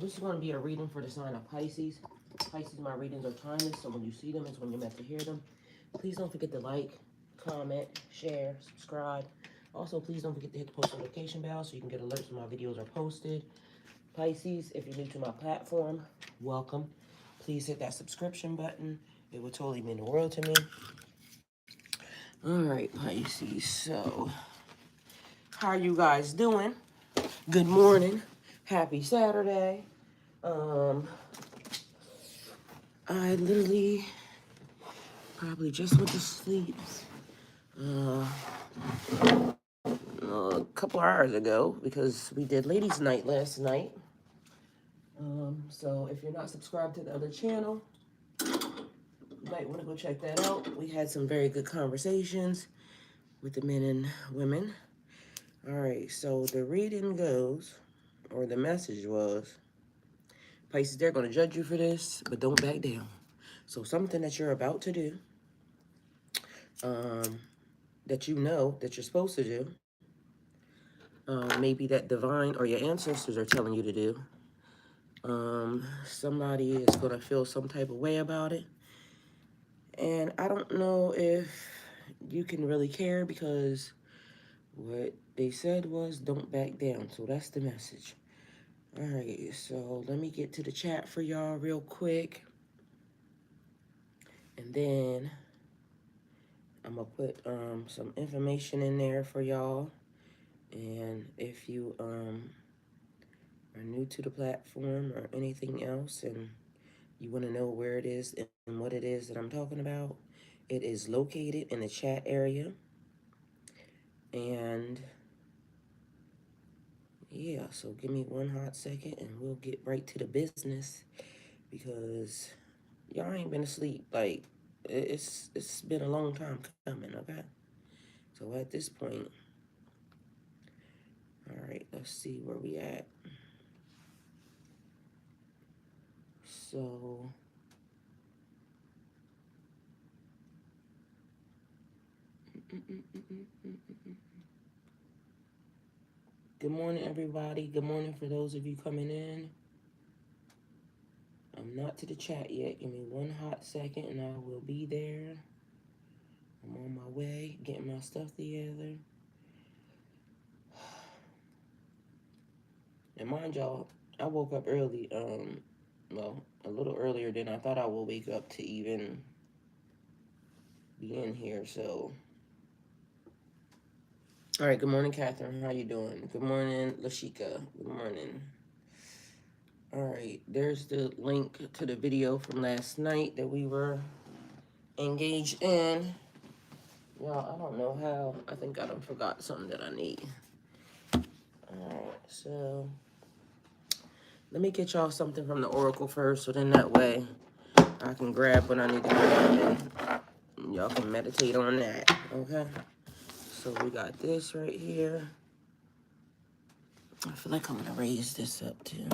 this is going to be a reading for the sign of Pisces. Pisces, my readings are timeless, so when you see them, it's when you're meant to hear them. Please don't forget to like, comment, share, subscribe. Also, please don't forget to hit the post notification bell so you can get alerts when my videos are posted. Pisces, if you're new to my platform, welcome. Please hit that subscription button. It would totally mean the world to me. All right, Pisces, so how are you guys doing? Good morning. Happy Saturday. I literally probably just went to sleep a couple hours ago because we did ladies' night last night. So if you're not subscribed to the other channel, you might want to go check that out. We had some very good conversations with the men and women. All right, so the reading goes, or the message was, Pisces, they're going to judge you for this, but don't back down. So something that you're about to do, that you know that you're supposed to do, maybe that divine or your ancestors are telling you to do, somebody is going to feel some type of way about it. And I don't know if you can really care because what they said was don't back down. So that's the message. All right, so let me get to the chat for y'all real quick. And then I'm going to put some information in there for y'all. And if you are new to the platform or anything else and you want to know where it is and what it is that I'm talking about, it is located in the chat area. And yeah, so give me one hot second and we'll get right to the business because y'all ain't been asleep. Like, it's been a long time coming, okay? So at this point, all right, let's see where we at. So, good morning, everybody. Good morning for those of you coming in. I'm not to the chat yet. Give me one hot second and I will be there. I'm on my way, getting my stuff together. And mind y'all, I woke up early, well, a little earlier than I thought I would wake up to even be in here, so. All right, good morning, Catherine. How you doing? Good morning, Lashika. Good morning. All right, there's the link to the video from last night that we were engaged in. Y'all, I don't know how. I think I done forgot something that I need. All right, so let me get y'all something from the Oracle first, so then that way I can grab what I need to grab and y'all can meditate on that, okay? So we got this right here. I feel like I'm gonna raise this up too.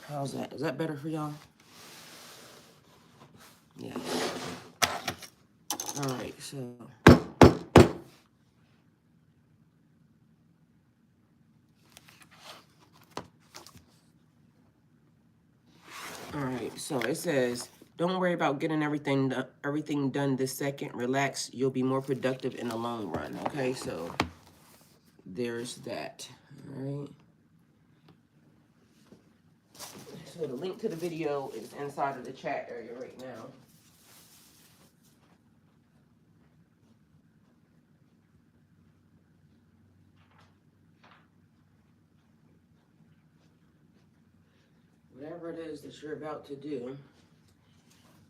How's that? Is that better for y'all? Yeah. All right, so. All right, so it says, don't worry about getting everything done this second. Relax. You'll be more productive in the long run, okay? So there's that, all right? So the link to the video is inside of the chat area right now. Whatever it is that you're about to do,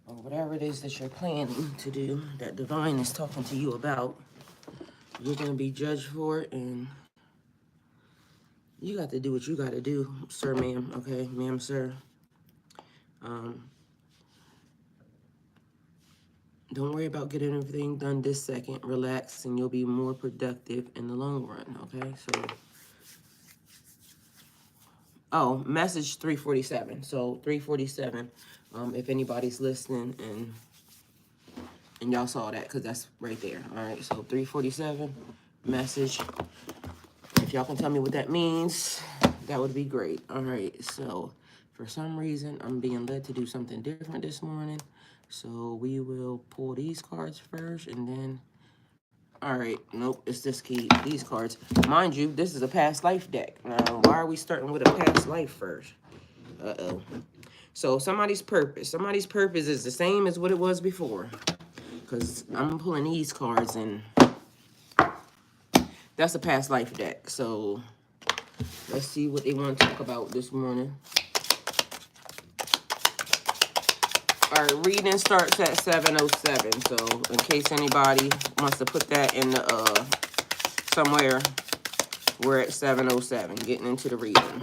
or whatever it is that you're planning to do, that divine is talking to you about, you're going to be judged for it, and you got to do what you got to do, sir, ma'am, okay? Ma'am, sir. Don't worry about getting everything done this second. Relax, and you'll be more productive in the long run, okay? So, oh, message 347. So, 347, if anybody's listening and y'all saw that, because that's right there, all right? So, 347, message. If y'all can tell me what that means, That would be great. All right, so for some reason, I'm being led to do something different this morning. So we will pull these cards first and then... All right, nope, it's this key, these cards. Mind you, this is a past life deck. Now, why are we starting with a past life first? Uh-oh. So somebody's purpose is the same as what it was before. Because I'm pulling these cards and that's a past life deck. So let's see what they want to talk about this morning. All right, reading starts at 7:07. So in case anybody wants to put that in the somewhere, we're at 7:07, getting into the reading.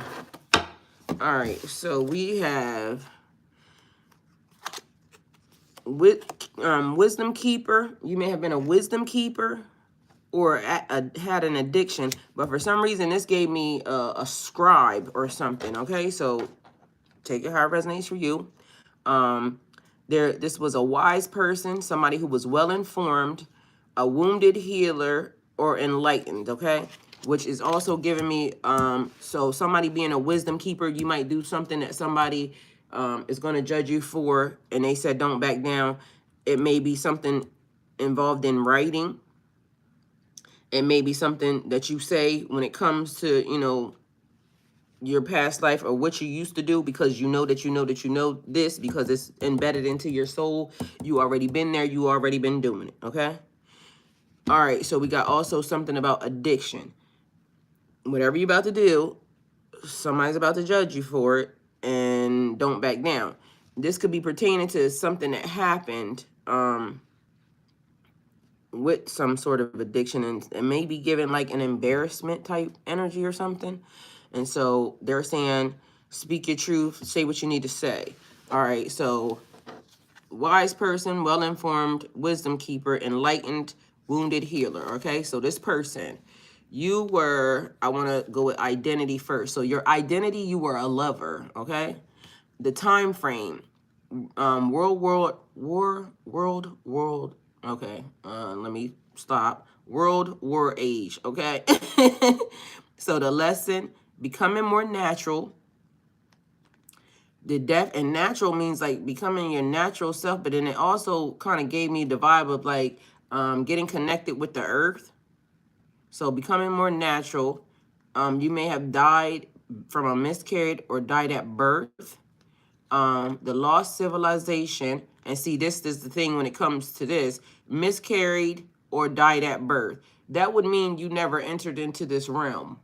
All right, so we have wisdom keeper. You may have been a wisdom keeper or had an addiction, but for some reason this gave me a scribe or something. Okay, so take it how it resonates for you. This was a wise person, somebody who was well informed, a wounded healer, or enlightened. Okay, which is also giving me so somebody being a wisdom keeper, you might do something that somebody is going to judge you for, and they said don't back down. It may be something involved in writing. It may be something that you say when it comes to, you know, your past life or what you used to do, because you know that you know that you know this because it's embedded into your soul. You already been there. You already been doing it. Okay. All right. So we got also something about addiction. Whatever you're about to do, somebody's about to judge you for it, and don't back down. This could be pertaining to something that happened with some sort of addiction, and maybe given like an embarrassment type energy or something. And so they're saying, speak your truth, say what you need to say. All right, so wise person, well-informed, wisdom keeper, enlightened, wounded healer. Okay, so this person, you were, I want to go with identity first. So your identity, you were a lover. Okay, the time frame, world. Okay, let me stop. World War age. Okay, so the lesson, becoming more natural. The deaf and natural means like becoming your natural self, but then it also kind of gave me the vibe of like getting connected with the earth. So becoming more natural. You may have died from a miscarriage or died at birth. The lost civilization, and see, this is the thing when it comes to this, miscarried or died at birth. That would mean you never entered into this realm.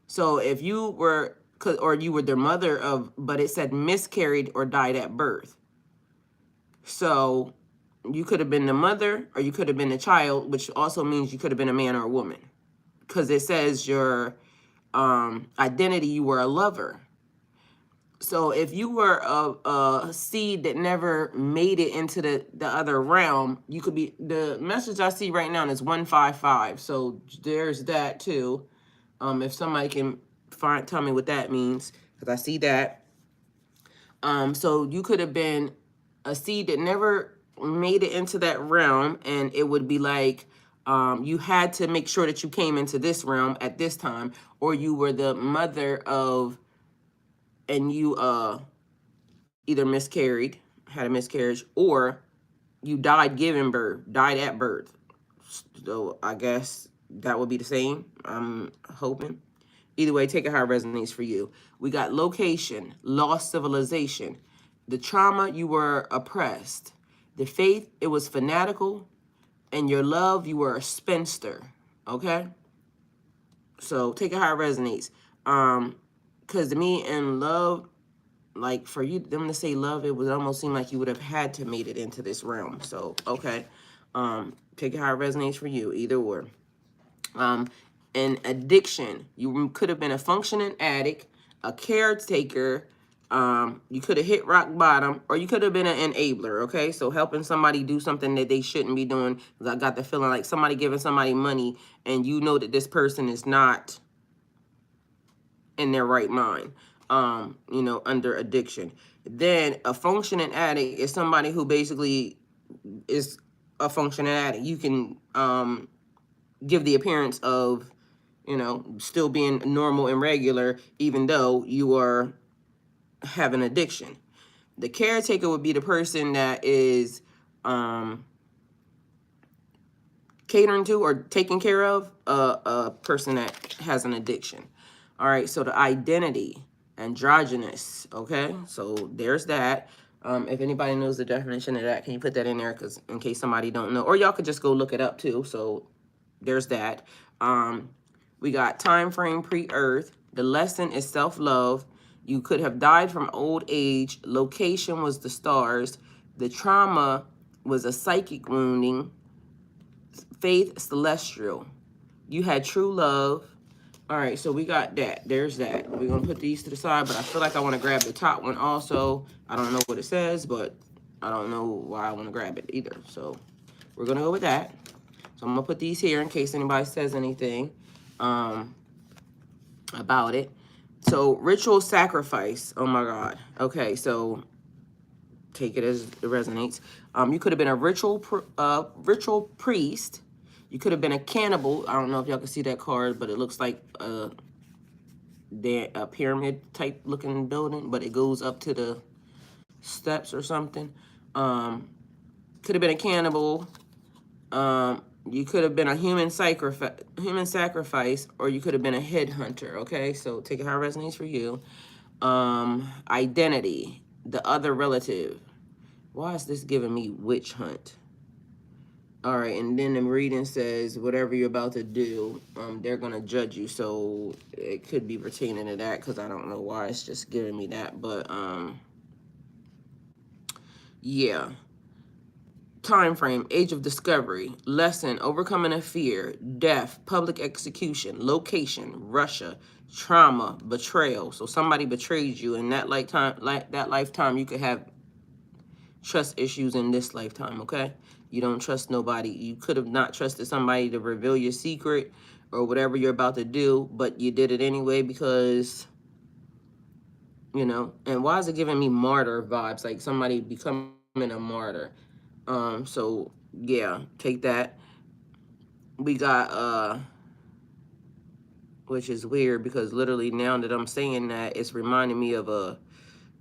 So if you were, or you were the mother of, but it said miscarried or died at birth. So you could have been the mother or you could have been the child, which also means you could have been a man or a woman. Because it says your identity, you were a lover. So if you were a seed that never made it into the other realm, you could be, the message I see right now is 155. So there's that too. If somebody can tell me what that means, because I see that. So you could have been a seed that never made it into that realm, and it would be like you had to make sure that you came into this realm at this time, or you were the mother of, and you either miscarried, had a miscarriage, or you died giving birth, died at birth. So I guess that would be the same, I'm hoping. Either way, take it how it resonates for you. We got location, lost civilization. The trauma, you were oppressed. The faith, it was fanatical. And your love, you were a spinster. Okay? So take it how it resonates. Because to me, in love, like for you, them to say love, it would almost seem like you would have had to made it into this realm. So, okay. Take it how it resonates for you, either or. An addiction, you could have been a functioning addict, a caretaker, you could have hit rock bottom, or you could have been an enabler. Okay, so helping somebody do something that they shouldn't be doing. I got the feeling like somebody giving somebody money and you know that this person is not in their right mind, you know, under addiction. Then a functioning addict is somebody who basically is a functioning addict. You can give the appearance of you know, still being normal and regular, even though you are have an addiction. The caretaker would be the person that is catering to or taking care of a person that has an addiction. All right, so the identity, androgynous, okay? So there's that. If anybody knows the definition of that, can you put that in there? Because in case somebody don't know, or y'all could just go look it up too. So there's that. We got time frame pre-earth. The lesson is self-love. You could have died from old age. Location was the stars. The trauma was a psychic wounding. Faith, celestial. You had true love. All right, so we got that. There's that. We're going to put these to the side, but I feel like I want to grab the top one also. I don't know what it says, but I don't know why I want to grab it either. So we're going to go with that. So I'm going to put these here in case anybody says anything about it. So ritual sacrifice. Oh, my God. Okay, so take it as it resonates. You could have been a ritual priest. You could have been a cannibal. I don't know if y'all can see that card, but it looks like a pyramid type looking building, but it goes up to the steps or something. Could have been a cannibal. You could have been a human sacrifice, or you could have been a headhunter. Okay, so take it how it resonates for you. Identity, the other relative. Why is this giving me witch hunt? All right, and then the reading says, whatever you're about to do, they're going to judge you. So it could be pertaining to that because I don't know why it's just giving me that. But, yeah. Time frame, age of discovery, lesson, overcoming a fear, death, public execution, location, Russia, trauma, betrayal. So somebody betrayed you in that lifetime, you could have trust issues in this lifetime, okay? You don't trust nobody. You could have not trusted somebody to reveal your secret or whatever you're about to do, but you did it anyway because, you know, and why is it giving me martyr vibes, like somebody becoming a martyr? So yeah, take that. We got which is weird because literally now that I'm saying that, it's reminding me of a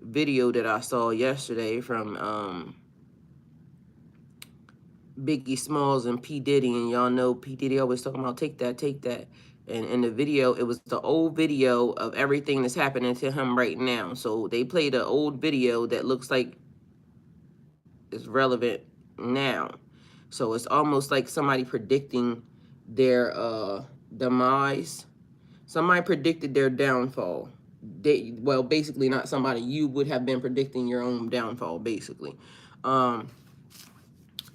video that I saw yesterday from Biggie Smalls and P. Diddy, and y'all know P. Diddy always talking about take that, take that. And in the video, it was the old video of everything that's happening to him right now. So they played an old video that looks like it's relevant now. So it's almost like somebody predicting their demise. Somebody predicted their downfall. Well, basically not somebody. You would have been predicting your own downfall, basically.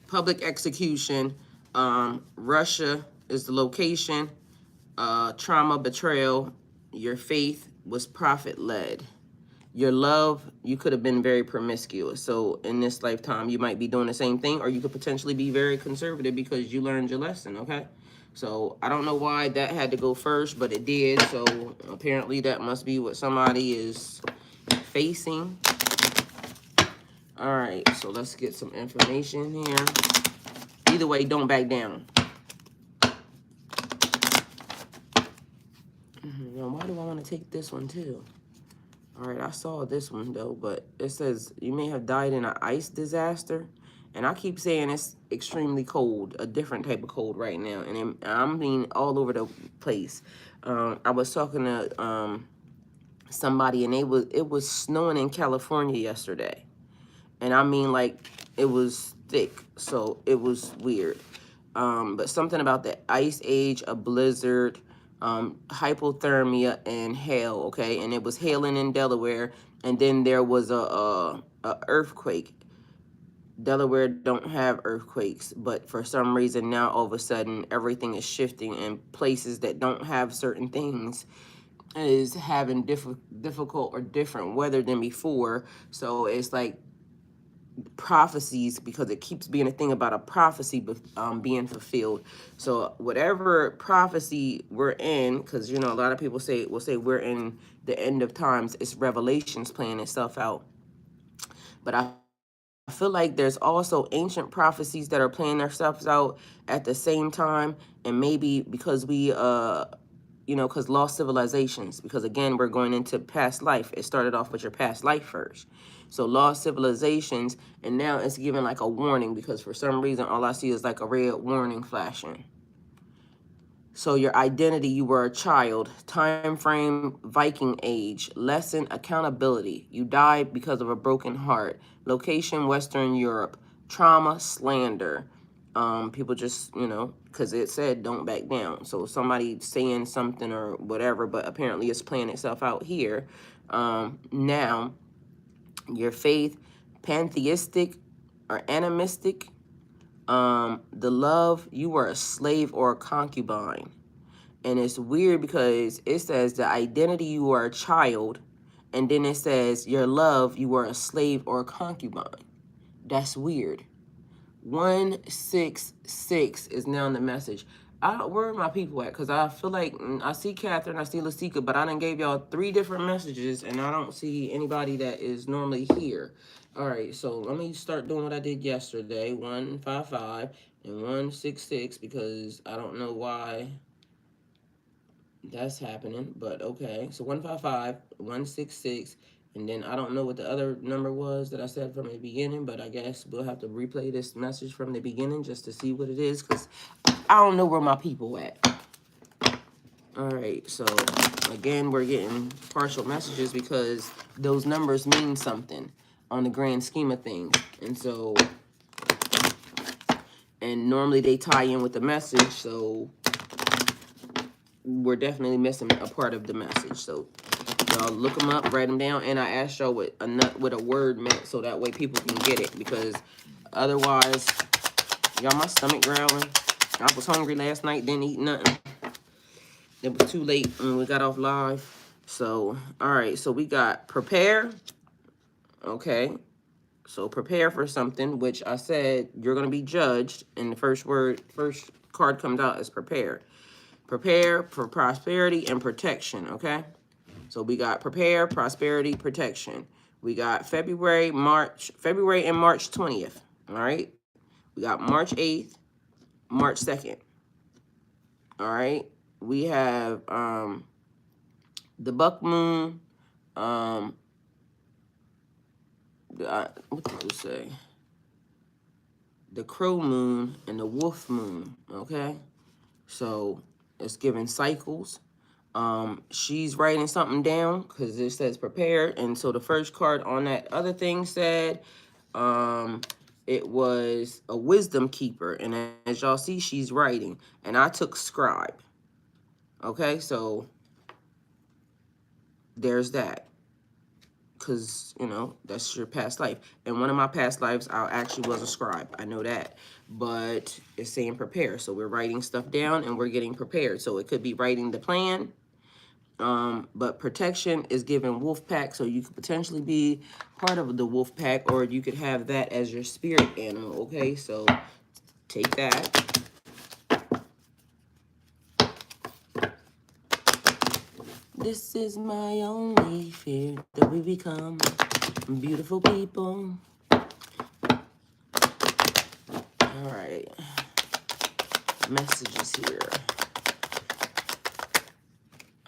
Public execution. Russia is the location. Trauma, betrayal. Your faith was profit-led. Your love, you could have been very promiscuous. So in this lifetime, you might be doing the same thing, or you could potentially be very conservative because you learned your lesson, okay? So I don't know why that had to go first, but it did. So apparently that must be what somebody is facing. All right, so let's get some information here. Either way, don't back down. Now, why do I want to take this one too? All right, I saw this one though, but it says you may have died in an ice disaster. And I keep saying it's extremely cold, a different type of cold right now. And I'm being all over the place. I was talking to somebody, and it was snowing in California yesterday. And I mean, like, it was thick, so it was weird. But something about the ice age, a blizzard, hypothermia, and hail, okay? And it was hailing in Delaware, and then there was a earthquake. Delaware don't have earthquakes, but for some reason now all of a sudden everything is shifting, and places that don't have certain things is having difficult or different weather than before. So it's like prophecies, because it keeps being a thing about a prophecy being fulfilled. So whatever prophecy we're in, because you know a lot of people will say we're in the end of times, it's Revelations playing itself out. But I feel like there's also ancient prophecies that are playing themselves out at the same time, and maybe because we you know, because lost civilizations, because again, we're going into past life. It started off with your past life first. So lost civilizations, and now it's giving like a warning, because for some reason, all I see is like a red warning flashing. So your identity, you were a child, time frame, Viking age, lesson, accountability. You died because of a broken heart. Location, Western Europe. Trauma, slander. People just, you know, because it said don't back down. So somebody saying something or whatever, but apparently it's playing itself out here. Now, your faith, pantheistic or animistic. The love, you were a slave or a concubine. And it's weird because it says the identity, you are a child, and then it says your love, you were a slave or a concubine. That's weird. 166 is now in the message. Where are my people at? Because I feel like I see Catherine, I see Lasika, but I done gave y'all 3 different messages, and I don't see anybody that is normally here. All right, so let me start doing what I did yesterday. 155 and 166, because I don't know why that's happening, but okay. So 155, 166, and then I don't know what the other number was that I said from the beginning, but I guess we'll have to replay this message from the beginning just to see what it is, because I don't know where my people at. All right, so again, we're getting partial messages because those numbers mean something on the grand scheme of things. And so, and normally they tie in with the message, so we're definitely missing a part of the message. So y'all look them up, write them down, and I asked y'all what a word meant, so that way people can get it, because otherwise, y'all, my stomach growling. I was hungry last night, didn't eat nothing. It was too late when we got off live. So, all right, so we got prepare. Okay, so prepare for something, which I said you're going to be judged, and the first card comes out is prepare. Prepare for prosperity and protection, okay? So we got prepare, prosperity, protection. We got February and March 20th, all right? We got March 8th, March 2nd, all right? We have the buck moon, what did you say? The crow moon and the wolf moon, okay? So it's giving cycles. She's writing something down because it says prepared. And so the first card on that other thing said it was a wisdom keeper. And as y'all see, she's writing. And I took scribe. Okay, so there's that. Because, you know, that's your past life. And one of my past lives, I actually was a scribe. I know that. But it's saying prepare. So we're writing stuff down and we're getting prepared. So it could be writing the plan. But protection is given wolf pack, so you could potentially be part of the wolf pack, or you could have that as your spirit animal, okay? So take that. This is my only fear, that we become beautiful people. All right. Messages here.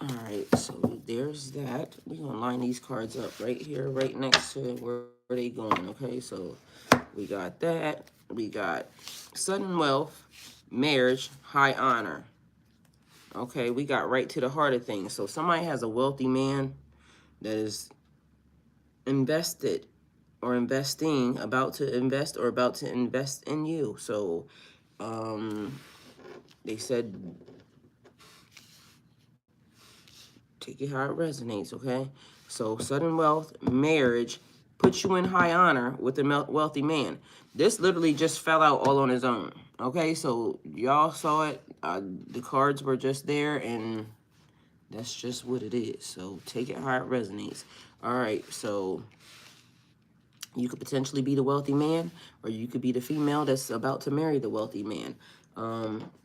All right, so there's that. We're going to line these cards up right here, right next to where they going, okay? So we got that. We got sudden wealth, marriage, high honor. Okay, we got right to the heart of things. So somebody has a wealthy man that is invested or investing, about to invest or about to invest in you. So they said take it how it resonates, okay? So sudden wealth, marriage, puts you in high honor with a wealthy man. This literally just fell out all on his own, okay? So y'all saw it. The cards were just there, and that's just what it is. So take it how it resonates. All right, so you could potentially be the wealthy man, or you could be the female that's about to marry the wealthy man.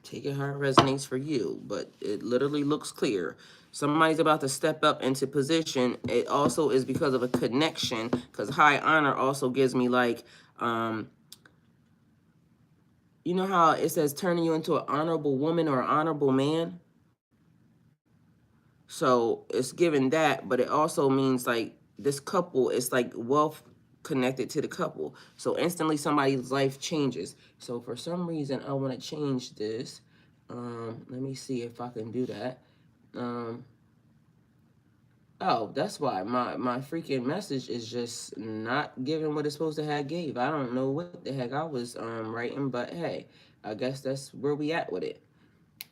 Take it how it resonates for you, but it literally looks clear. Somebody's about to step up into position. It also is because of a connection, because high honor also gives me like, you know how it says turning you into an honorable woman or an honorable man? So it's given that, but it also means like this couple is like wealth connected to the couple. So instantly somebody's life changes. So for some reason I want to change this. Let me see if I can do that. Um, oh, that's why my freaking message is just not giving what it's supposed to have gave. I don't know what the heck I was writing, but hey, I guess that's where we at with it.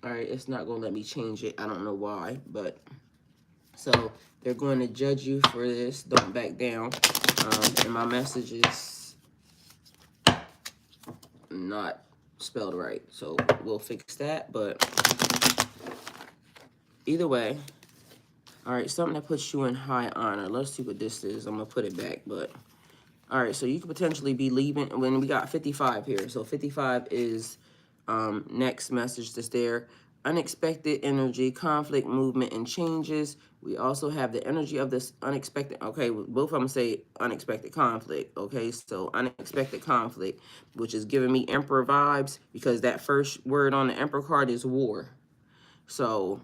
All right, it's not gonna let me change it. I don't know why, but so they're going to judge you for this. Don't back down. And my message is not spelled right, so we'll fix that. But either way, all right, something that puts you in high honor. Let's see what this is. I'm gonna put it back, but all right. So you could potentially be leaving when we got 55 here. So 55 is next message that's there. Unexpected energy, conflict, movement, and changes. We also have the energy of this unexpected. Okay, both of them say unexpected conflict. Okay, so unexpected conflict, which is giving me Emperor vibes because that first word on the Emperor card is war. So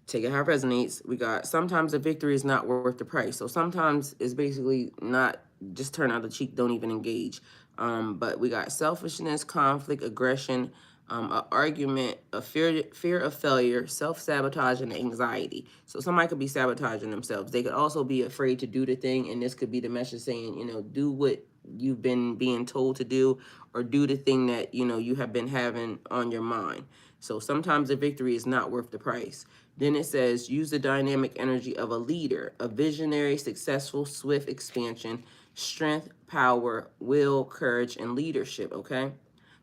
take it how it resonates. We got sometimes the victory is not worth the price. So sometimes it's basically not just turn out the cheek, don't even engage. But we got selfishness, conflict, aggression, an argument, a fear of failure, self-sabotage, and anxiety. So somebody could be sabotaging themselves. They could also be afraid to do the thing, and this could be the message saying, you know, do what you've been being told to do, or do the thing that, you know, you have been having on your mind. So sometimes the victory is not worth the price. Then it says, use the dynamic energy of a leader, a visionary, successful, swift expansion, strength, power, will, courage, and leadership, okay?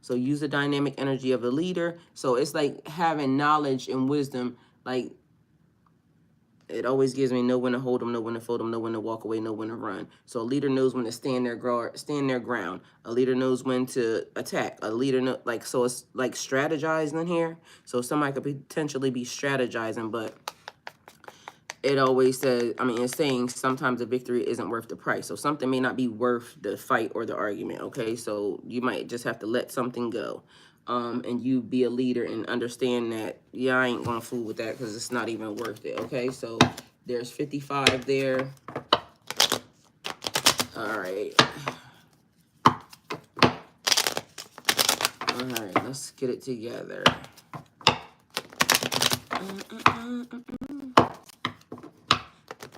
So use the dynamic energy of a leader. So it's like having knowledge and wisdom, like it always gives me know when to hold them, know when to fold them, know when to walk away, know when to run. So a leader knows when to stand their ground. A leader knows when to attack. A leader know, like, so it's like strategizing here. So somebody could potentially be strategizing, but it always says, I mean, it's saying sometimes the victory isn't worth the price. So something may not be worth the fight or the argument, okay? So you might just have to let something go. And you be a leader and understand that, yeah, I ain't gonna fool with that because it's not even worth it, okay? So there's 55 there. All right. All right, let's get it together.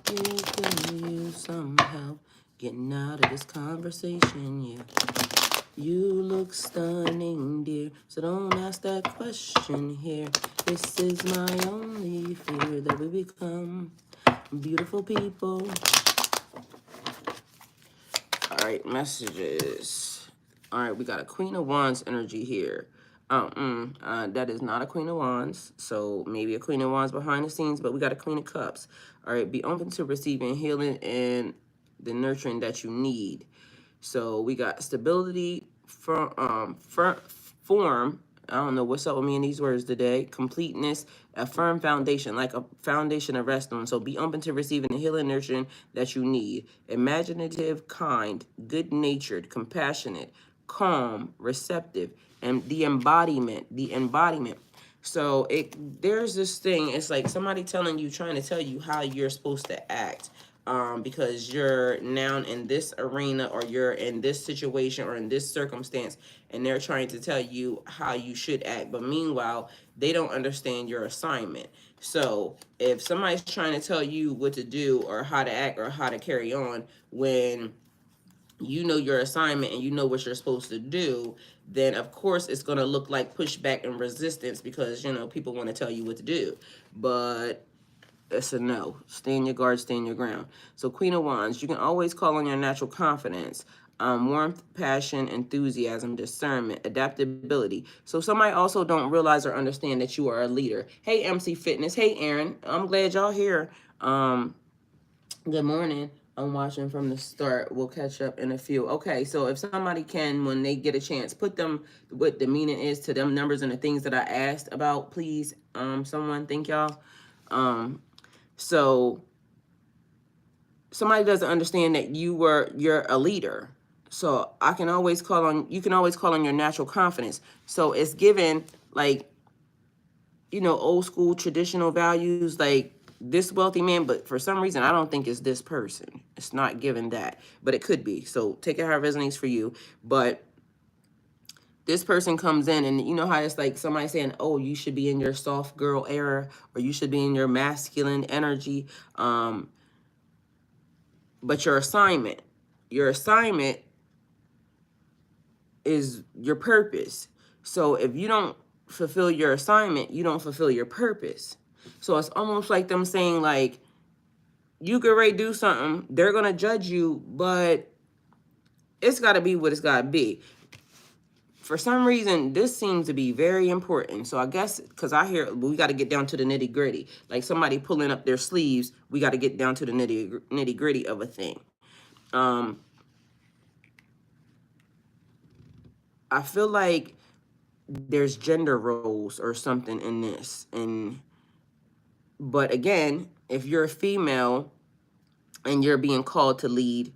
Giving you some help getting out of this conversation, yeah. You look stunning, dear, so don't ask that question here. This is my only fear, that we become beautiful people. All right, messages. All right, we got a Queen of Wands energy here. That is not a Queen of Wands, so maybe a Queen of Wands behind the scenes, but we got a Queen of Cups. All right, be open to receiving healing and the nurturing that you need. So we got stability, form. I don't know what's up with me in these words today. Completeness, a firm foundation, like a foundation to rest on. So be open to receiving the healing, nurturing that you need. Imaginative, kind, good-natured, compassionate, calm, receptive, and the embodiment. So there's this thing. It's like somebody trying to tell you how you're supposed to act. Because you're now in this arena, or you're in this situation, or in this circumstance, and they're trying to tell you how you should act. But meanwhile, they don't understand your assignment. So if somebody's trying to tell you what to do, or how to act, or how to carry on, when you know your assignment and you know what you're supposed to do, then of course it's going to look like pushback and resistance, because, you know, people want to tell you what to do. But it's a no. Stay in your guard, stay in your ground. So Queen of Wands, you can always call on your natural confidence, warmth, passion, enthusiasm, discernment, adaptability. So somebody also don't realize or understand that you are a leader. Hey, MC Fitness. Hey, Aaron. I'm glad y'all here. Good morning. I'm watching from the start. We'll catch up in a few. Okay, so if somebody can, when they get a chance, put them what the meaning is to them numbers and the things that I asked about, please. Someone, thank y'all. So somebody doesn't understand that you're a leader. So you can always call on your natural confidence. So it's given, like, old school traditional values, like this wealthy man, but for some reason, I don't think it's this person. It's not given that, but it could be. So take it how it resonates for you. But this person comes in, and you know how it's like somebody saying, oh, you should be in your soft girl era, or you should be in your masculine energy. But your assignment is your purpose. So if you don't fulfill your assignment, you don't fulfill your purpose. So it's almost like them saying, like, you could ready do something, they're gonna judge you, but it's gotta be what it's gotta be. For some reason, this seems to be very important. So I guess because I hear we got to get down to the nitty gritty. Like somebody pulling up their sleeves, we got to get down to the nitty gritty of a thing. I feel like there's gender roles or something in this, but again, if you're a female and you're being called to lead,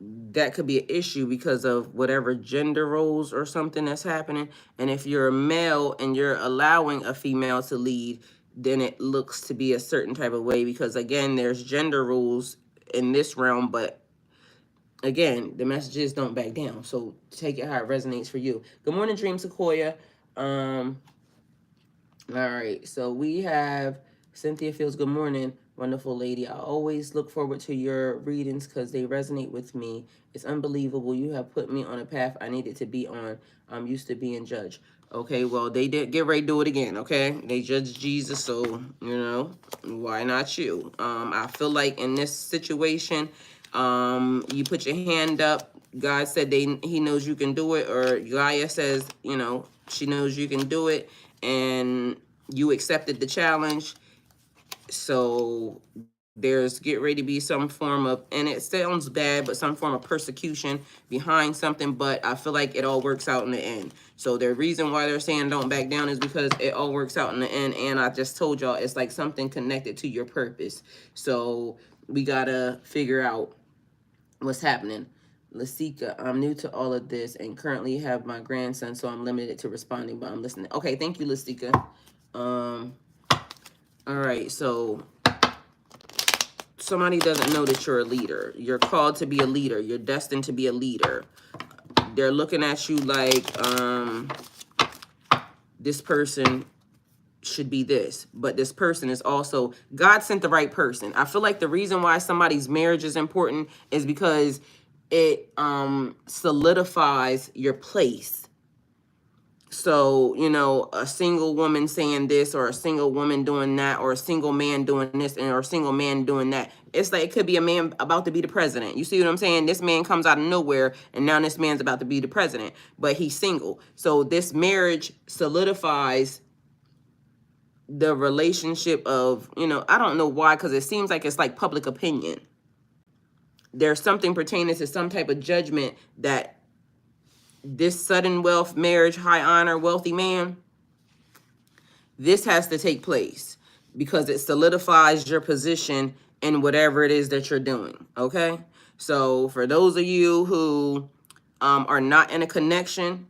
that could be an issue because of whatever gender roles or something that's happening. And if you're a male and you're allowing a female to lead, then it looks to be a certain type of way because, again, there's gender rules in this realm. But again, the messages don't back down. So take it how it resonates for you. Good morning, Dream Sequoia. All right, so we have Cynthia Fields. Good morning, wonderful lady. I always look forward to your readings because they resonate with me. It's unbelievable. You have put me on a path I needed to be on. I'm used to being judged. Okay, well, they did get ready to do it again, okay? They judged Jesus, so, why not you? I feel like in this situation, you put your hand up. God said he knows you can do it, or Gaia says, she knows you can do it, and you accepted the challenge. So there's get ready to be some form of, and it sounds bad, but some form of persecution behind something. But I feel like it all works out in the end. So the reason why they're saying don't back down is because it all works out in the end. And I just told y'all, it's like something connected to your purpose. So we gotta figure out what's happening. Lasika, I'm new to all of this and currently have my grandson, so I'm limited to responding, but I'm listening. Okay, thank you, Lasika. All right, so somebody doesn't know that you're a leader. You're called to be a leader. You're destined to be a leader. They're looking at you like this person should be this, but this person is also, God sent the right person. I feel like the reason why somebody's marriage is important is because it solidifies your place. So, a single woman saying this, or a single woman doing that, or a single man doing this, or a single man doing that. It's like it could be a man about to be the president. You see what I'm saying? This man comes out of nowhere, and now this man's about to be the president, but he's single. So this marriage solidifies the relationship of, I don't know why, because it seems like it's like public opinion. There's something pertaining to some type of judgment that this sudden wealth, marriage, high honor, wealthy man, this has to take place because it solidifies your position in whatever it is that you're doing, okay? So for those of you who are not in a connection,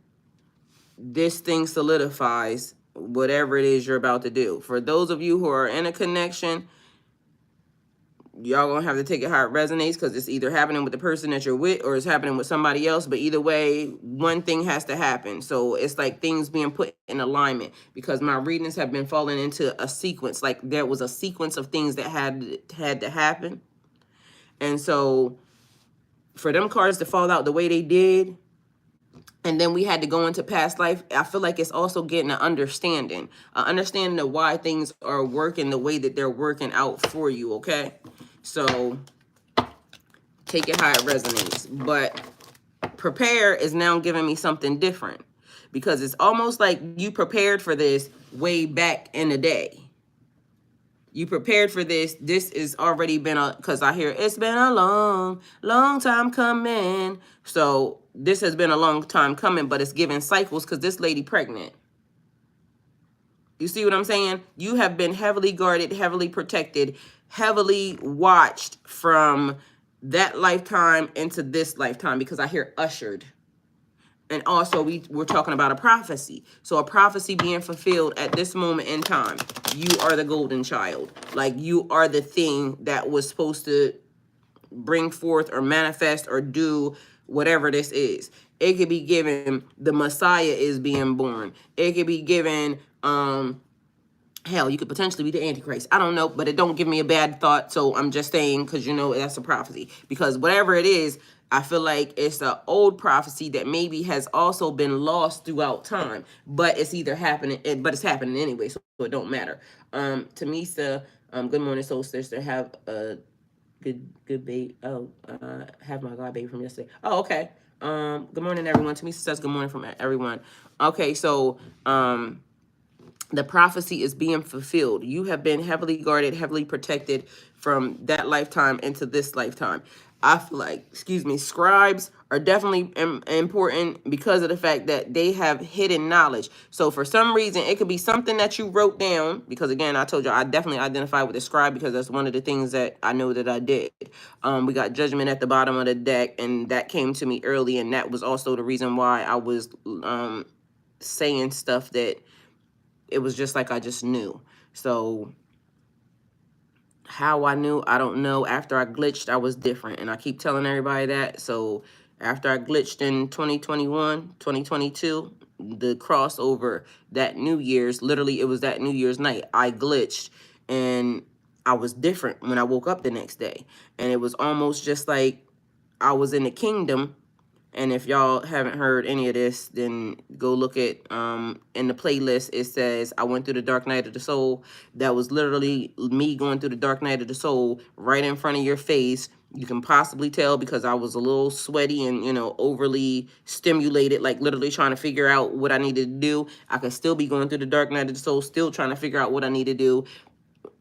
this thing solidifies whatever it is you're about to do. For those of you who are in a connection, y'all gonna have to take it how it resonates because it's either happening with the person that you're with or it's happening with somebody else. But either way, one thing has to happen. So it's like things being put in alignment because my readings have been falling into a sequence. Like there was a sequence of things that had to happen. And so for them cards to fall out the way they did, and then we had to go into past life, I feel like it's also getting an understanding of why things are working the way that they're working out for you, okay? So take it how it resonates. But prepare is now giving me something different because it's almost like you prepared for this way back in the day. You prepared for this. This is already been because I hear it's been a long, long time coming. So this has been a long time coming, but it's giving cycles because this lady pregnant. You see what I'm saying? You have been heavily guarded, heavily protected, heavily watched from that lifetime into this lifetime because I hear ushered. And also we're talking about a prophecy. So a prophecy being fulfilled at this moment in time. You are the golden child. Like, you are the thing that was supposed to bring forth or manifest or do whatever this is. It could be given the Messiah is being born. It could be given hell, you could potentially be the Antichrist. I don't know, but it don't give me a bad thought. So I'm just saying, because that's a prophecy. Because whatever it is, I feel like it's an old prophecy that maybe has also been lost throughout time, but it's either happening, but it's happening anyway, so it don't matter. Tamisa, good morning, soul sister. Have a good baby. Oh, have my God baby from yesterday. Oh, okay. Good morning, everyone. Tamisa says good morning from everyone. Okay, so the prophecy is being fulfilled. You have been heavily guarded, heavily protected from that lifetime into this lifetime. I feel like, scribes are definitely important because of the fact that they have hidden knowledge. So for some reason, it could be something that you wrote down, because again, I told you, I definitely identify with the scribe because that's one of the things that I know that I did. We got judgment at the bottom of the deck, and that came to me early, and that was also the reason why I was saying stuff that it was just like I just knew. So how I knew, I don't know. After I glitched, I was different. And I keep telling everybody that. So after I glitched in 2021, 2022, the crossover, that New Year's, literally it was that New Year's night, I glitched and I was different when I woke up the next day. And it was almost just like I was in the kingdom. And if y'all haven't heard any of this, then go look at in the playlist. It says I went through the dark night of the soul. That was literally me going through the dark night of the soul right in front of your face. You can possibly tell because I was a little sweaty and overly stimulated, like literally trying to figure out what I needed to do. I could still be going through the dark night of the soul, still trying to figure out what I need to do.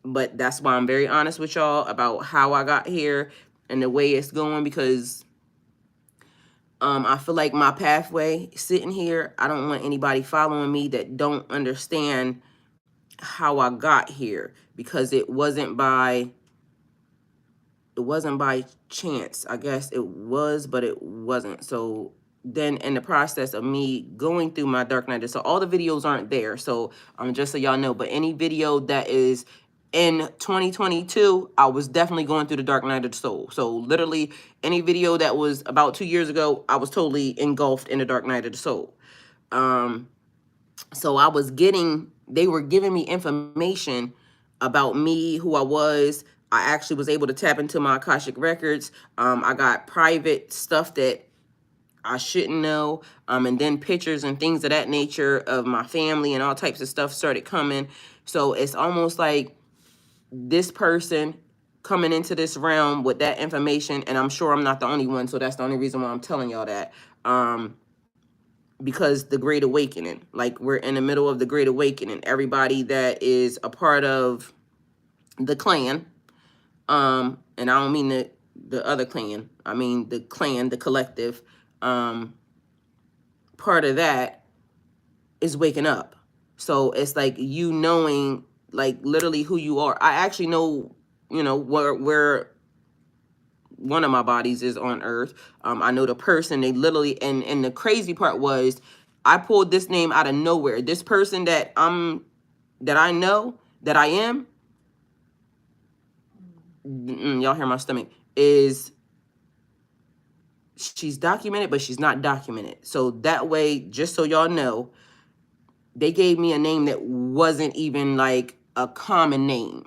But that's why I'm very honest with y'all about how I got here and the way it's going, because I feel like my pathway sitting here, I don't want anybody following me that don't understand how I got here, because it wasn't by chance. I guess it was, but it wasn't. So then in the process of me going through my dark night, so all the videos aren't there. So just so y'all know, but any video that is in 2022, I was definitely going through the dark night of the soul. So literally any video that was about 2 years ago, I was totally engulfed in the dark night of the soul. So they were giving me information about me, who I was. I actually was able to tap into my Akashic records. I got private stuff that I shouldn't know. And then pictures and things of that nature of my family and all types of stuff started coming. So it's almost like this person coming into this realm with that information, and I'm sure I'm not the only one, so that's the only reason why I'm telling y'all that. Because the Great Awakening, like we're in the middle of the Great Awakening. Everybody that is a part of the clan, and I don't mean the other clan, I mean the clan, the collective, part of that is waking up. So it's like you knowing, like literally who you are. I actually know, where one of my bodies is on earth. I know the person, they literally, and the crazy part was I pulled this name out of nowhere. This person that I know, that I am, y'all hear my stomach, she's documented, but she's not documented. So that way, just so y'all know, they gave me a name that wasn't even like a common name.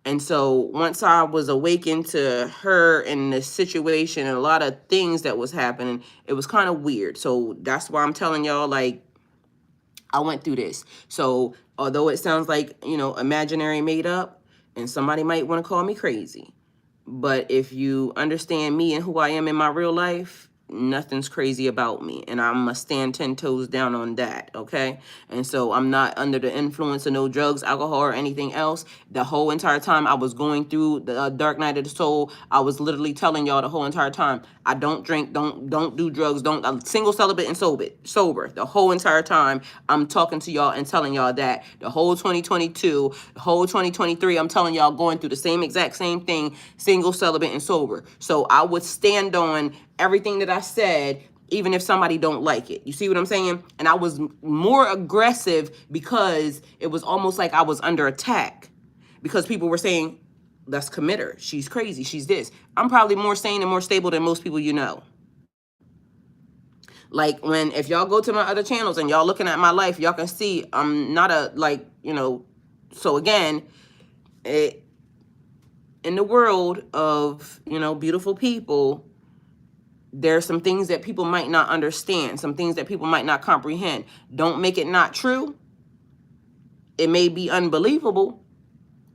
And so once I was awakened to her and the situation and a lot of things that was happening, it was kind of weird. So that's why I'm telling y'all, like, I went through this. So although it sounds like, imaginary, made up, and somebody might want to call me crazy, but if you understand me and who I am in my real life, nothing's crazy about me, and I'm gonna stand 10 toes down on that, okay? And so I'm not under the influence of no drugs, alcohol, or anything else. The whole entire time I was going through the dark night of the soul, I was literally telling y'all the whole entire time, I don't drink, don't do drugs, I'm single, celibate, and sober. The whole entire time I'm talking to y'all and telling y'all that. The whole 2022, the whole 2023, I'm telling y'all going through the exact same thing, single, celibate, and sober. So I would stand on everything that I said even if somebody don't like it. You see what I'm saying? And I was more aggressive because it was almost like I was under attack, because people were saying, let's commit her. She's crazy. She's this. I'm probably more sane and more stable than most people you know. Like, if y'all go to my other channels and y'all looking at my life, y'all can see I'm not a, like, so again, in the world of, beautiful people, there's some things that people might not understand, some things that people might not comprehend. Don't make it not true. It may be unbelievable,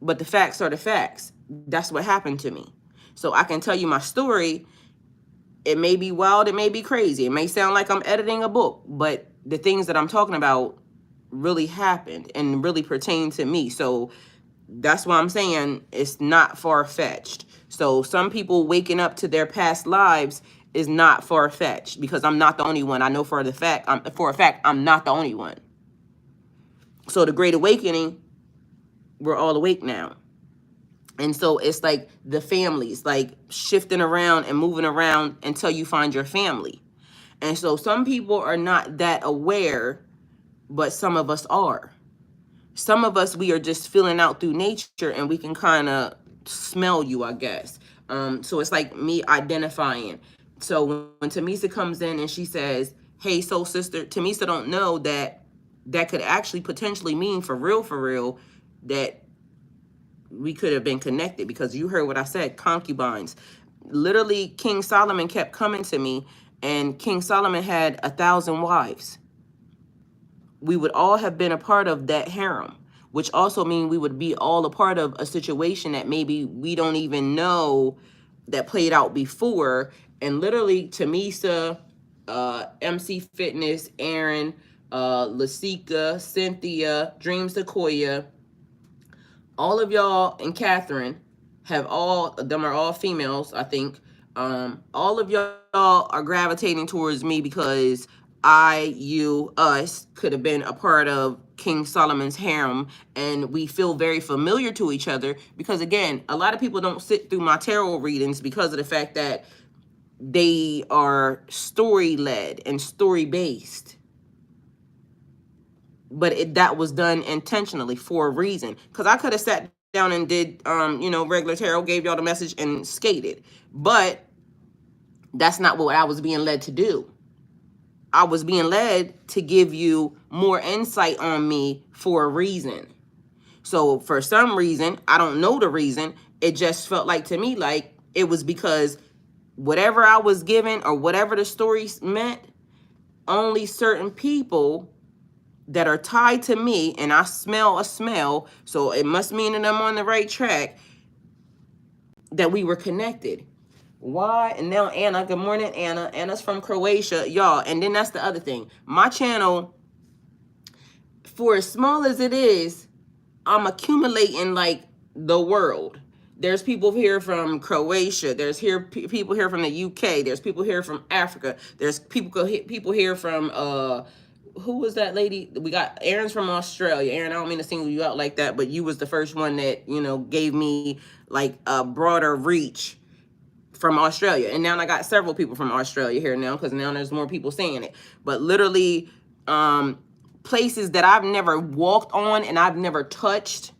but the facts are the facts. That's what happened to me. So I can tell you my story. It may be wild, it may be crazy, it may sound like I'm editing a book, but the things that I'm talking about really happened and really pertain to me. So that's why I'm saying it's not far-fetched. So some people waking up to their past lives is not far-fetched, because I'm not the only one. I know for a fact I'm not the only one. So the Great Awakening, we're all awake now. And so it's like the families, like shifting around and moving around until you find your family. And so some people are not that aware, but some of us are. Some of us, we are just feeling out through nature, and we can kind of smell you, I guess. So it's like me identifying. So when Tamisa comes in and she says, hey, soul sister, Tamisa don't know that could actually potentially mean for real, that we could have been connected, because you heard what I said, concubines. Literally, King Solomon kept coming to me, and King Solomon had 1,000 wives. We would all have been a part of that harem, which also means we would be all a part of a situation that maybe we don't even know that played out before. And literally, Tamisa, MC Fitness, Aaron, Lasika, Cynthia, Dream Sequoia, all of y'all, and Catherine have them are all females, I think. All of y'all are gravitating towards me because us could have been a part of King Solomon's harem, and we feel very familiar to each other because, again, a lot of people don't sit through my tarot readings because of the fact that they are story-led and story-based. But that was done intentionally for a reason. Because I could have sat down and did, regular tarot, gave y'all the message and skated. But that's not what I was being led to do. I was being led to give you more insight on me for a reason. So for some reason, I don't know the reason, it just felt like to me like it was because whatever I was given or whatever the stories meant, only certain people that are tied to me, and I smell a smell, so it must mean that I'm on the right track, that we were connected. Why? And now Anna, good morning, Anna. Anna's from Croatia, y'all. And then that's the other thing. My channel, for as small as it is, I'm accumulating like the world. There's people here from Croatia. There's people here from the UK. There's people here from Africa. There's people here from who was that lady? We got Aaron's from Australia. Aaron, I don't mean to single you out like that, but you was the first one that, gave me like a broader reach from Australia. And now I got several people from Australia here now, because now there's more people saying it. But literally, places that I've never walked on and I've never touched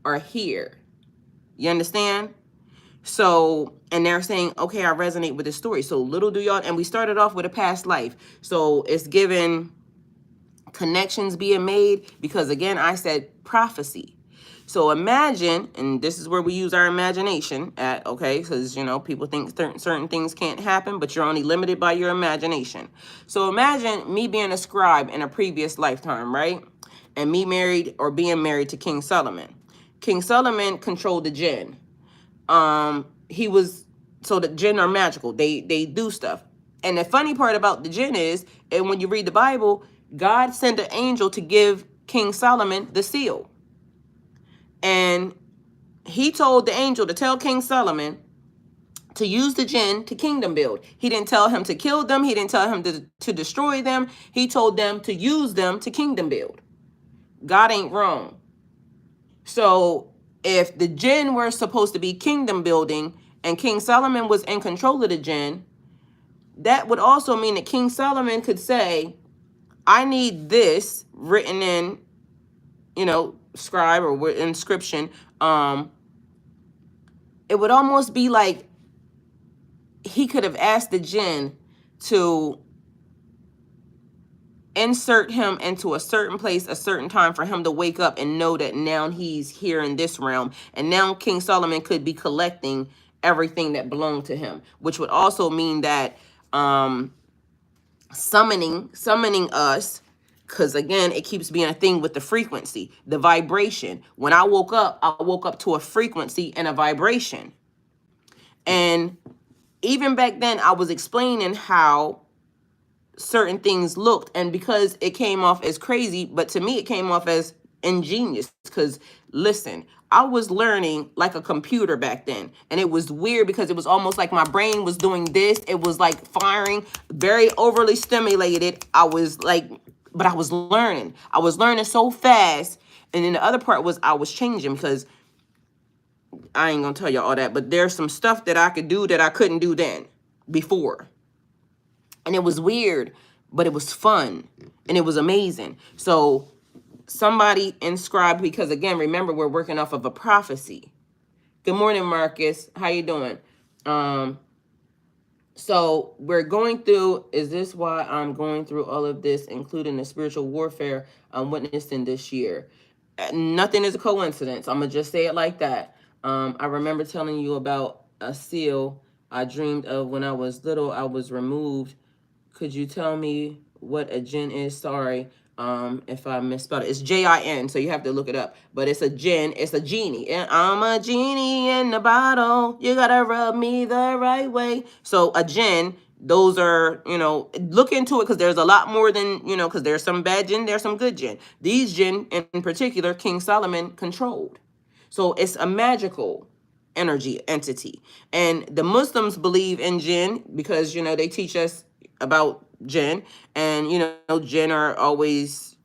are here. You understand? So, and they're saying, okay, I resonate with this story. So little do y'all, and we started off with a past life. So it's given connections being made, because again, I said prophecy. So imagine, and this is where we use our imagination at, okay, because, people think certain things can't happen, but you're only limited by your imagination. So imagine me being a scribe in a previous lifetime, right? And me being married to King Solomon. King Solomon controlled the jinn. So the jinn are magical. They do stuff. And the funny part about the jinn is, and when you read the Bible, God sent an angel to give King Solomon the seal. And he told the angel to tell King Solomon to use the jinn to kingdom build. He didn't tell him to kill them. He didn't tell him to destroy them. He told them to use them to kingdom build. God ain't wrong. So if the jinn were supposed to be kingdom building and King Solomon was in control of the jinn, that would also mean that King Solomon could say, I need this written in, scribe or inscription. It would almost be like he could have asked the jinn to insert him into a certain place, a certain time, for him to wake up and know that now he's here in this realm. And now King Solomon could be collecting everything that belonged to him, which would also mean that summoning us, because again, it keeps being a thing with the frequency, the vibration. When I woke up to a frequency and a vibration. And even back then, I was explaining how certain things looked, and because it came off as crazy, but to me it came off as ingenious. Because listen, I was learning like a computer back then, and it was weird because it was almost like my brain was doing this. It was like firing, very overly stimulated. I was like, but I was learning so fast. And then the other part was I was changing, because I ain't gonna tell you all that, but there's some stuff that I could do that I couldn't do then before. And it was weird, but it was fun, and it was amazing. So somebody inscribed, because again, remember, we're working off of a prophecy. Good morning, Marcus. How you doing? So we're going through, is this why I'm going through all of this, including the spiritual warfare I'm witnessing this year? Nothing is a coincidence. I'm going to just say it like that. I remember telling you about a seal I dreamed of when I was little. I was removed. Could you tell me what a jinn is? Sorry if I misspelled it. It's J-I-N, so you have to look it up. But it's a jinn. It's a genie. And I'm a genie in the bottle. You gotta rub me the right way. So a jinn, those are, look into it, because there's a lot more than, because there's some bad jinn, there's some good jinn. These jinn, in particular, King Solomon controlled. So it's a magical energy entity. And the Muslims believe in jinn because, they teach us about jinn, and jinn are always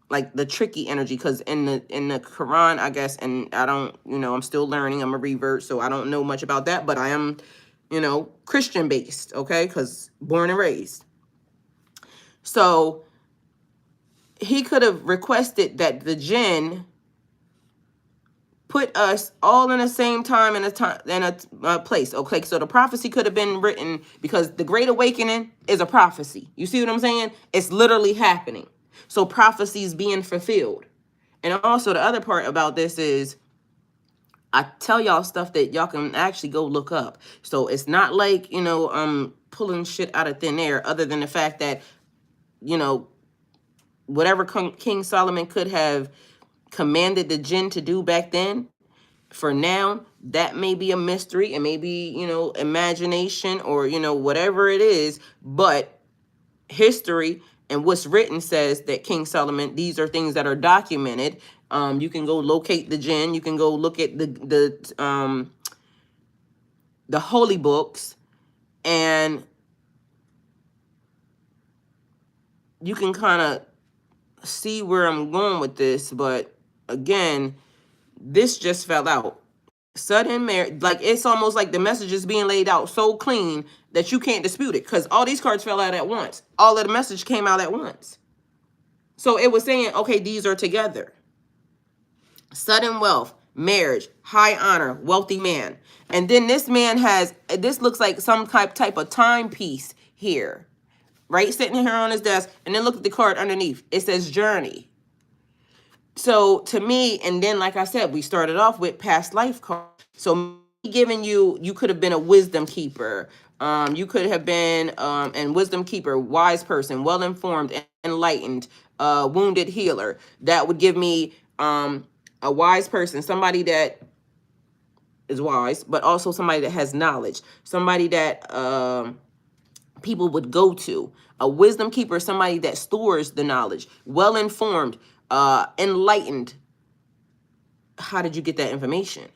like the tricky energy, because in the Quran, I guess, and I don't, I'm still learning, I'm a revert, so I don't know much about that, but I am, Christian based, okay, because born and raised. So he could have requested that the jinn put us all in the same time and a place. Okay, so the prophecy could have been written, because the Great Awakening is a prophecy. You see what I'm saying? It's literally happening. So prophecies being fulfilled. And also the other part about this is, I tell y'all stuff that y'all can actually go look up. So it's not like, I'm pulling shit out of thin air, other than the fact that, whatever King Solomon could have commanded the jinn to do back then, for now, that may be a mystery. It may be, imagination, or, whatever it is. But history and what's written says that King Solomon, these are things that are documented. You can go locate the jinn. You can go look at the holy books, and you can kind of see where I'm going with this. But again, this just fell out. Sudden marriage, like it's almost like the message is being laid out so clean that you can't dispute it, because all these cards fell out at once. All of the message came out at once. So it was saying, okay, these are together. Sudden wealth, marriage, high honor, wealthy man. And then this man this looks like some type of timepiece here, right? Sitting here on his desk. And then look at the card underneath. It says journey. So to me, and then like I said, we started off with past life card. So giving you could have been a wisdom keeper. You could have been and wisdom keeper, wise person, well informed, enlightened, wounded healer. That would give me a wise person, somebody that is wise, but also somebody that has knowledge, somebody that people would go to. A wisdom keeper, somebody that stores the knowledge, well informed, enlightened. How did you get that information?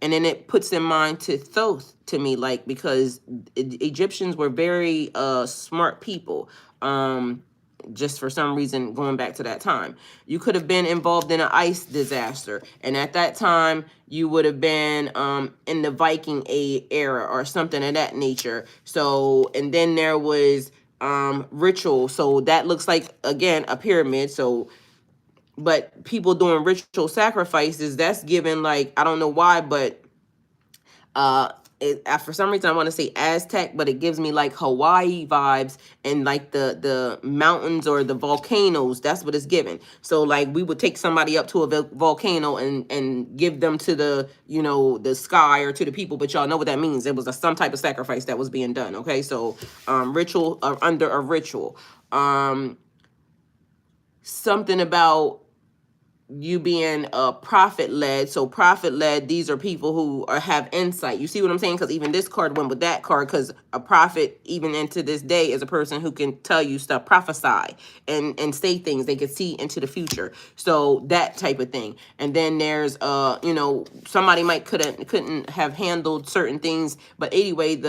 And then it puts in mind to Thoth to me, like, because Egyptians were very smart people. just for some reason going back to that time. You could have been involved in an ice disaster, and at that time you would have been in the Viking era or something of that nature. So, and then there was ritual. So that looks like, again, a pyramid. So, but people doing ritual sacrifices, that's given, like, I don't know why, but uh for some reason I want to say Aztec, but it gives me like Hawaii vibes, and like the mountains or the volcanoes. That's what it's given. So like we would take somebody up to a volcano and give them to the, you know, the sky or to the people, but y'all know what that means. It was some type of sacrifice that was being done. Okay, so ritual, or under a ritual. Something about you being prophet led. So prophet led, these are people who have insight. You see what I'm saying? Because even this card went with that card, because a prophet, even into this day, is a person who can tell you stuff, prophesy and say things. They could see into the future. So that type of thing. And then there's you know, somebody might couldn't have handled certain things, but anyway,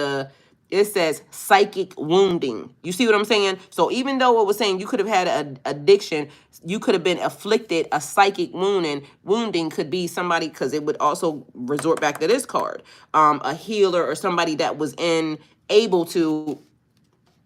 it says psychic wounding. You see what I'm saying? So even though it was saying you could have had an addiction, you could have been afflicted. A psychic wounding could be somebody, because it would also resort back to this card, a healer or somebody that was able to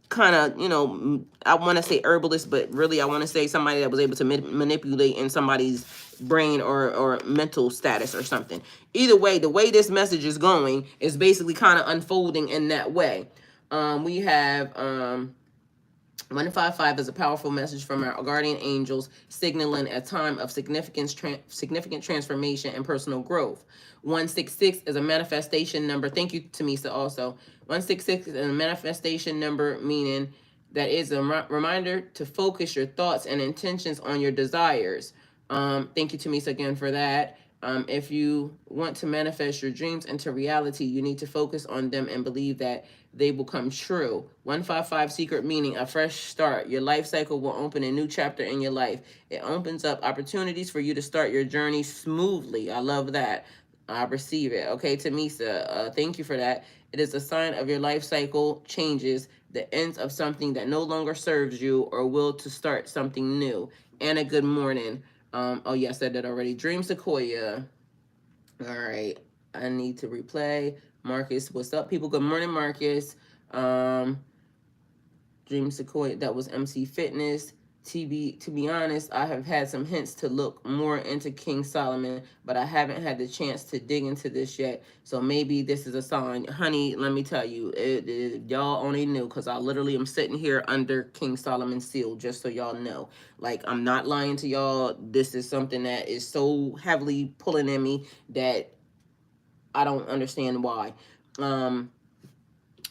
kind of, you know, I want to say herbalist, but really I want to say somebody that was able to manipulate in somebody's brain or mental status or something. Either way, the way this message is going is basically kind of unfolding in that way. We have 155 is a powerful message from our guardian angels, signaling a time of significant transformation and personal growth. 166 is a manifestation number. Thank you, Tamisa, also. 166 is a manifestation number, meaning that is a reminder to focus your thoughts and intentions on your desires. Thank you, Tamisa, again for that. If you want to manifest your dreams into reality, you need to focus on them and believe that they will come true. 155 secret meaning, a fresh start. Your life cycle will open a new chapter in your life. It opens up opportunities for you to start your journey smoothly. I love that. I receive it. Okay, Tamisa, thank you for that. It is a sign of your life cycle changes, the ends of something that no longer serves you, or will to start something new. Anna, good morning. Oh yeah, I said that already. Dream Sequoia. All right. I need to replay. Marcus, what's up, people? Good morning, Marcus. Dream Sequoia, that was MC Fitness. To be honest, I have had some hints to look more into King Solomon, but I haven't had the chance to dig into this yet. So maybe this is a sign. Honey, let me tell you, y'all only knew because I literally am sitting here under King Solomon's seal, just so y'all know. Like, I'm not lying to y'all. This is something that is so heavily pulling in me that I don't understand why.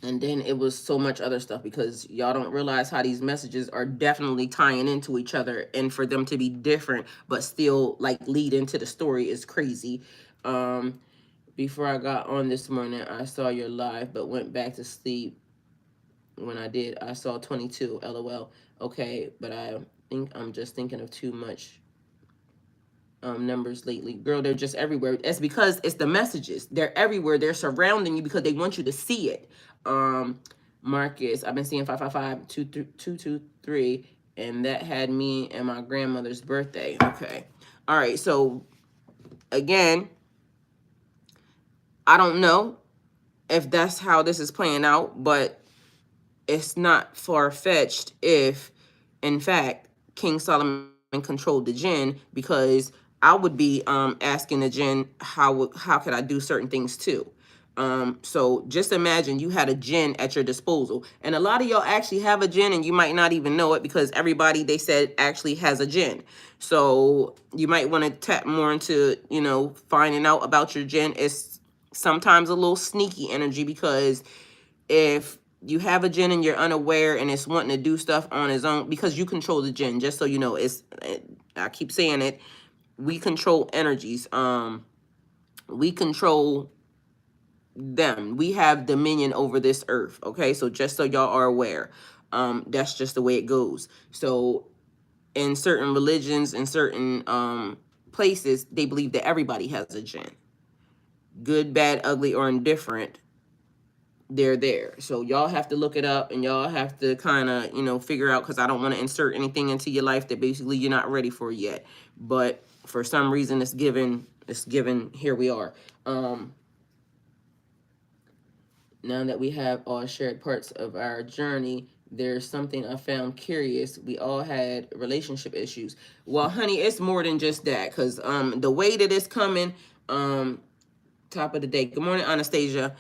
And then it was so much other stuff, because y'all don't realize how these messages are definitely tying into each other, and for them to be different but still like lead into the story is crazy. Before I got on this morning, I saw your live but went back to sleep. When I did, I saw 22, lol. Okay, but I think I'm just thinking of too much numbers lately. Girl, they're just everywhere. It's because it's the messages. They're everywhere. They're surrounding you because they want you to see it. Marcus, I've been seeing 555 223, and that had me and my grandmother's birthday. Okay. All right. So again, I don't know if that's how this is playing out, but it's not far-fetched if, in fact, King Solomon controlled the jinn, because I would be asking the jinn how could I do certain things too. So just imagine you had a jinn at your disposal, and a lot of y'all actually have a jinn and you might not even know it, because everybody, they said, actually has a jinn. So you might want to tap more into, you know, finding out about your jinn. It's sometimes a little sneaky energy, because if you have a jinn and you're unaware and it's wanting to do stuff on its own, because you control the jinn, just so you know, I keep saying it, we control energies. We control them. We have dominion over this earth. Okay, so just so y'all are aware, that's just the way it goes. So in certain religions, in certain places, they believe that everybody has a jinn, good, bad, ugly, or indifferent. they're there. So y'all have to look it up, and y'all have to kind of, figure out, because I don't want to insert anything into your life that basically you're not ready for yet. But for some reason it's given, here we are. Now that we have all shared parts of our journey, there's something I found curious. We all had relationship issues. Well, honey, it's more than just that, because the way that it's coming, top of the day. Good morning, Anastasia.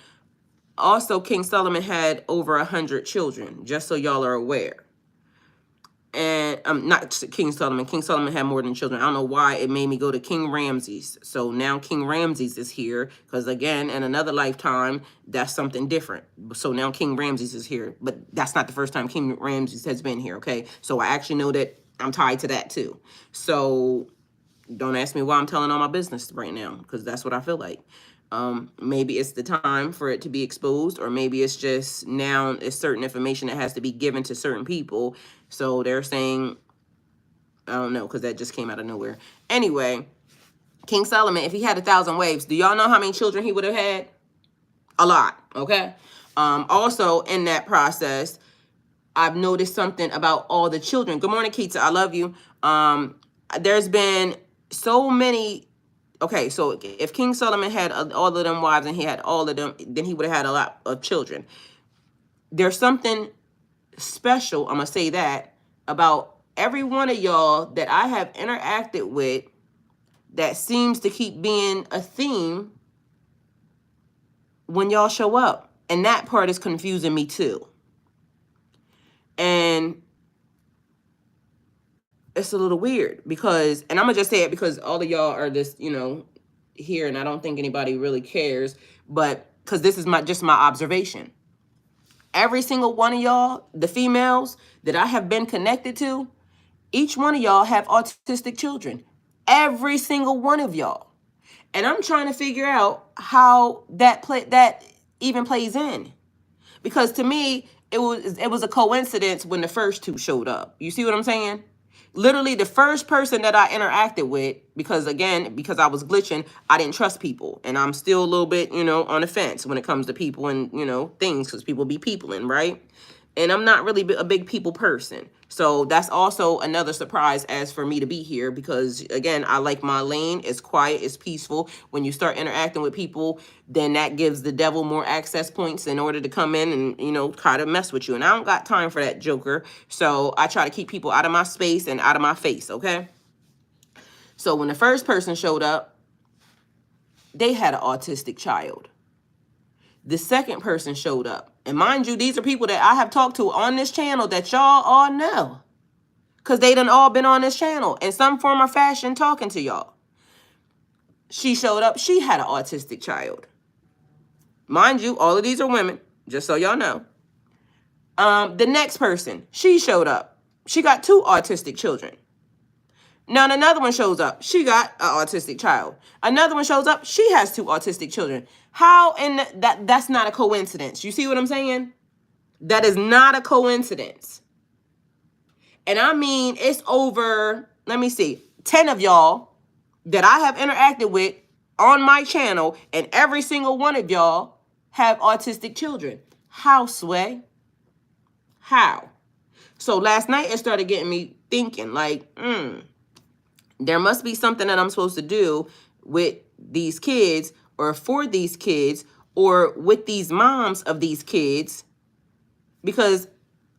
Also, King Solomon had over 100 children, just so y'all are aware. And not King Solomon. King Solomon had more than children. I don't know why it made me go to King Ramses. So now King Ramses is here, because again, in another lifetime, that's something different. So now King Ramses is here, but that's not the first time King Ramses has been here. Okay, so I actually know that I'm tied to that too. So don't ask me why I'm telling all my business right now, because that's what I feel like. Maybe it's the time for it to be exposed, or maybe it's just now it's certain information that has to be given to certain people. So they're saying, I don't know, because that just came out of nowhere. Anyway, King Solomon, if he had 1,000 wives, do y'all know how many children he would have had? A lot, okay? Also, in that process, I've noticed something about all the children. Good morning, Keita. I love you. There's been so many. Okay, so if King Solomon had all of them wives and he had all of them, then he would have had a lot of children. There's something special, I'm going to say that, about every one of y'all that I have interacted with that seems to keep being a theme when y'all show up. And that part is confusing me too. And it's a little weird because, and I'm going to just say it because all of y'all are just, here, and I don't think anybody really cares, but because this is just my observation. Every single one of y'all, the females that I have been connected to, each one of y'all have autistic children. Every single one of y'all. And I'm trying to figure out how that even plays in. Because to me, it was a coincidence when the first two showed up. You see what I'm saying? Literally the first person that I interacted with, because I was glitching, I didn't trust people. And I'm still a little bit, on the fence when it comes to people and, things, because people be peopling, right? And I'm not really a big people person. So that's also another surprise as for me to be here, because again, I like my lane. It's quiet, it's peaceful. When you start interacting with people, then that gives the devil more access points in order to come in and, try to mess with you. And I don't got time for that joker. So I try to keep people out of my space and out of my face, okay? So when the first person showed up, they had an autistic child. The second person showed up. And mind you, these are people that I have talked to on this channel that y'all all know. Because they done all been on this channel in some form or fashion talking to y'all. She showed up. She had an autistic child. Mind you, all of these are women, just so y'all know. The next person, she showed up. She got 2 autistic children. Now another one shows up. She got an autistic child. Another one shows up. She has 2 autistic children. How in that's not a coincidence. You see what I'm saying? That is not a coincidence. And I mean, it's over, let me see, 10 of y'all that I have interacted with on my channel, and every single one of y'all have autistic children. How, Sway? How? So last night it started getting me thinking like, there must be something that I'm supposed to do with these kids, or for these kids, or with these moms of these kids, because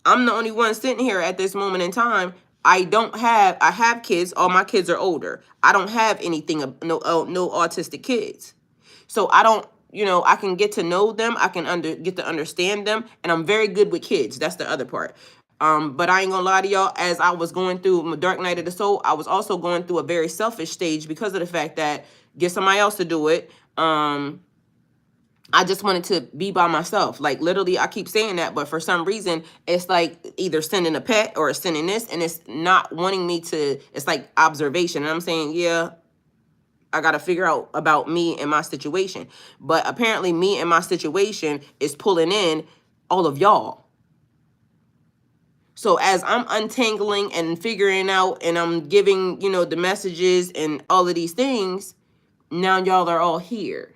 I'm the only one sitting here at this moment in time. I have kids. All my kids are older. I don't have anything, no autistic kids. So I don't, I can get to know them. I can get to understand them. And I'm very good with kids. That's the other part. But I ain't gonna lie to y'all, as I was going through my dark night of the soul, I was also going through a very selfish stage because of the fact that get somebody else to do it. I just wanted to be by myself. Like literally, I keep saying that, but for some reason, it's like either sending a pet or sending this, and it's not wanting me to, it's like observation. And I'm saying, yeah, I got to figure out about me and my situation. But apparently me and my situation is pulling in all of y'all. So as I'm untangling and figuring out and I'm giving, the messages and all of these things, now y'all are all here.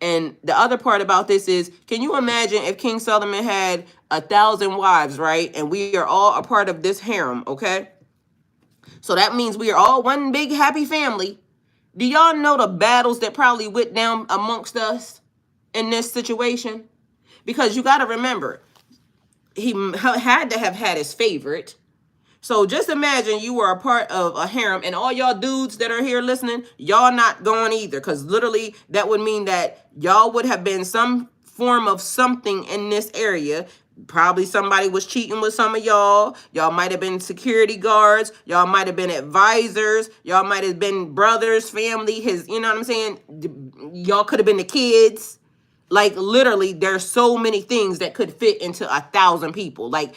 And the other part about this is, can you imagine if King Solomon had 1,000 wives, right? And we are all a part of this harem, okay? So that means we are all one big happy family. Do y'all know the battles that probably went down amongst us in this situation? Because you got to remember, he had to have had his favorite. So just imagine you were a part of a harem, and all y'all dudes that are here listening, y'all not going either. Because literally that would mean that y'all would have been some form of something in this area. Probably somebody was cheating with some of y'all. Y'all might have been security guards. Y'all might have been advisors. Y'all might have been brothers, family, his, you know what I'm saying? Y'all could have been the kids. Like literally, there's so many things that could fit into 1,000 people. Like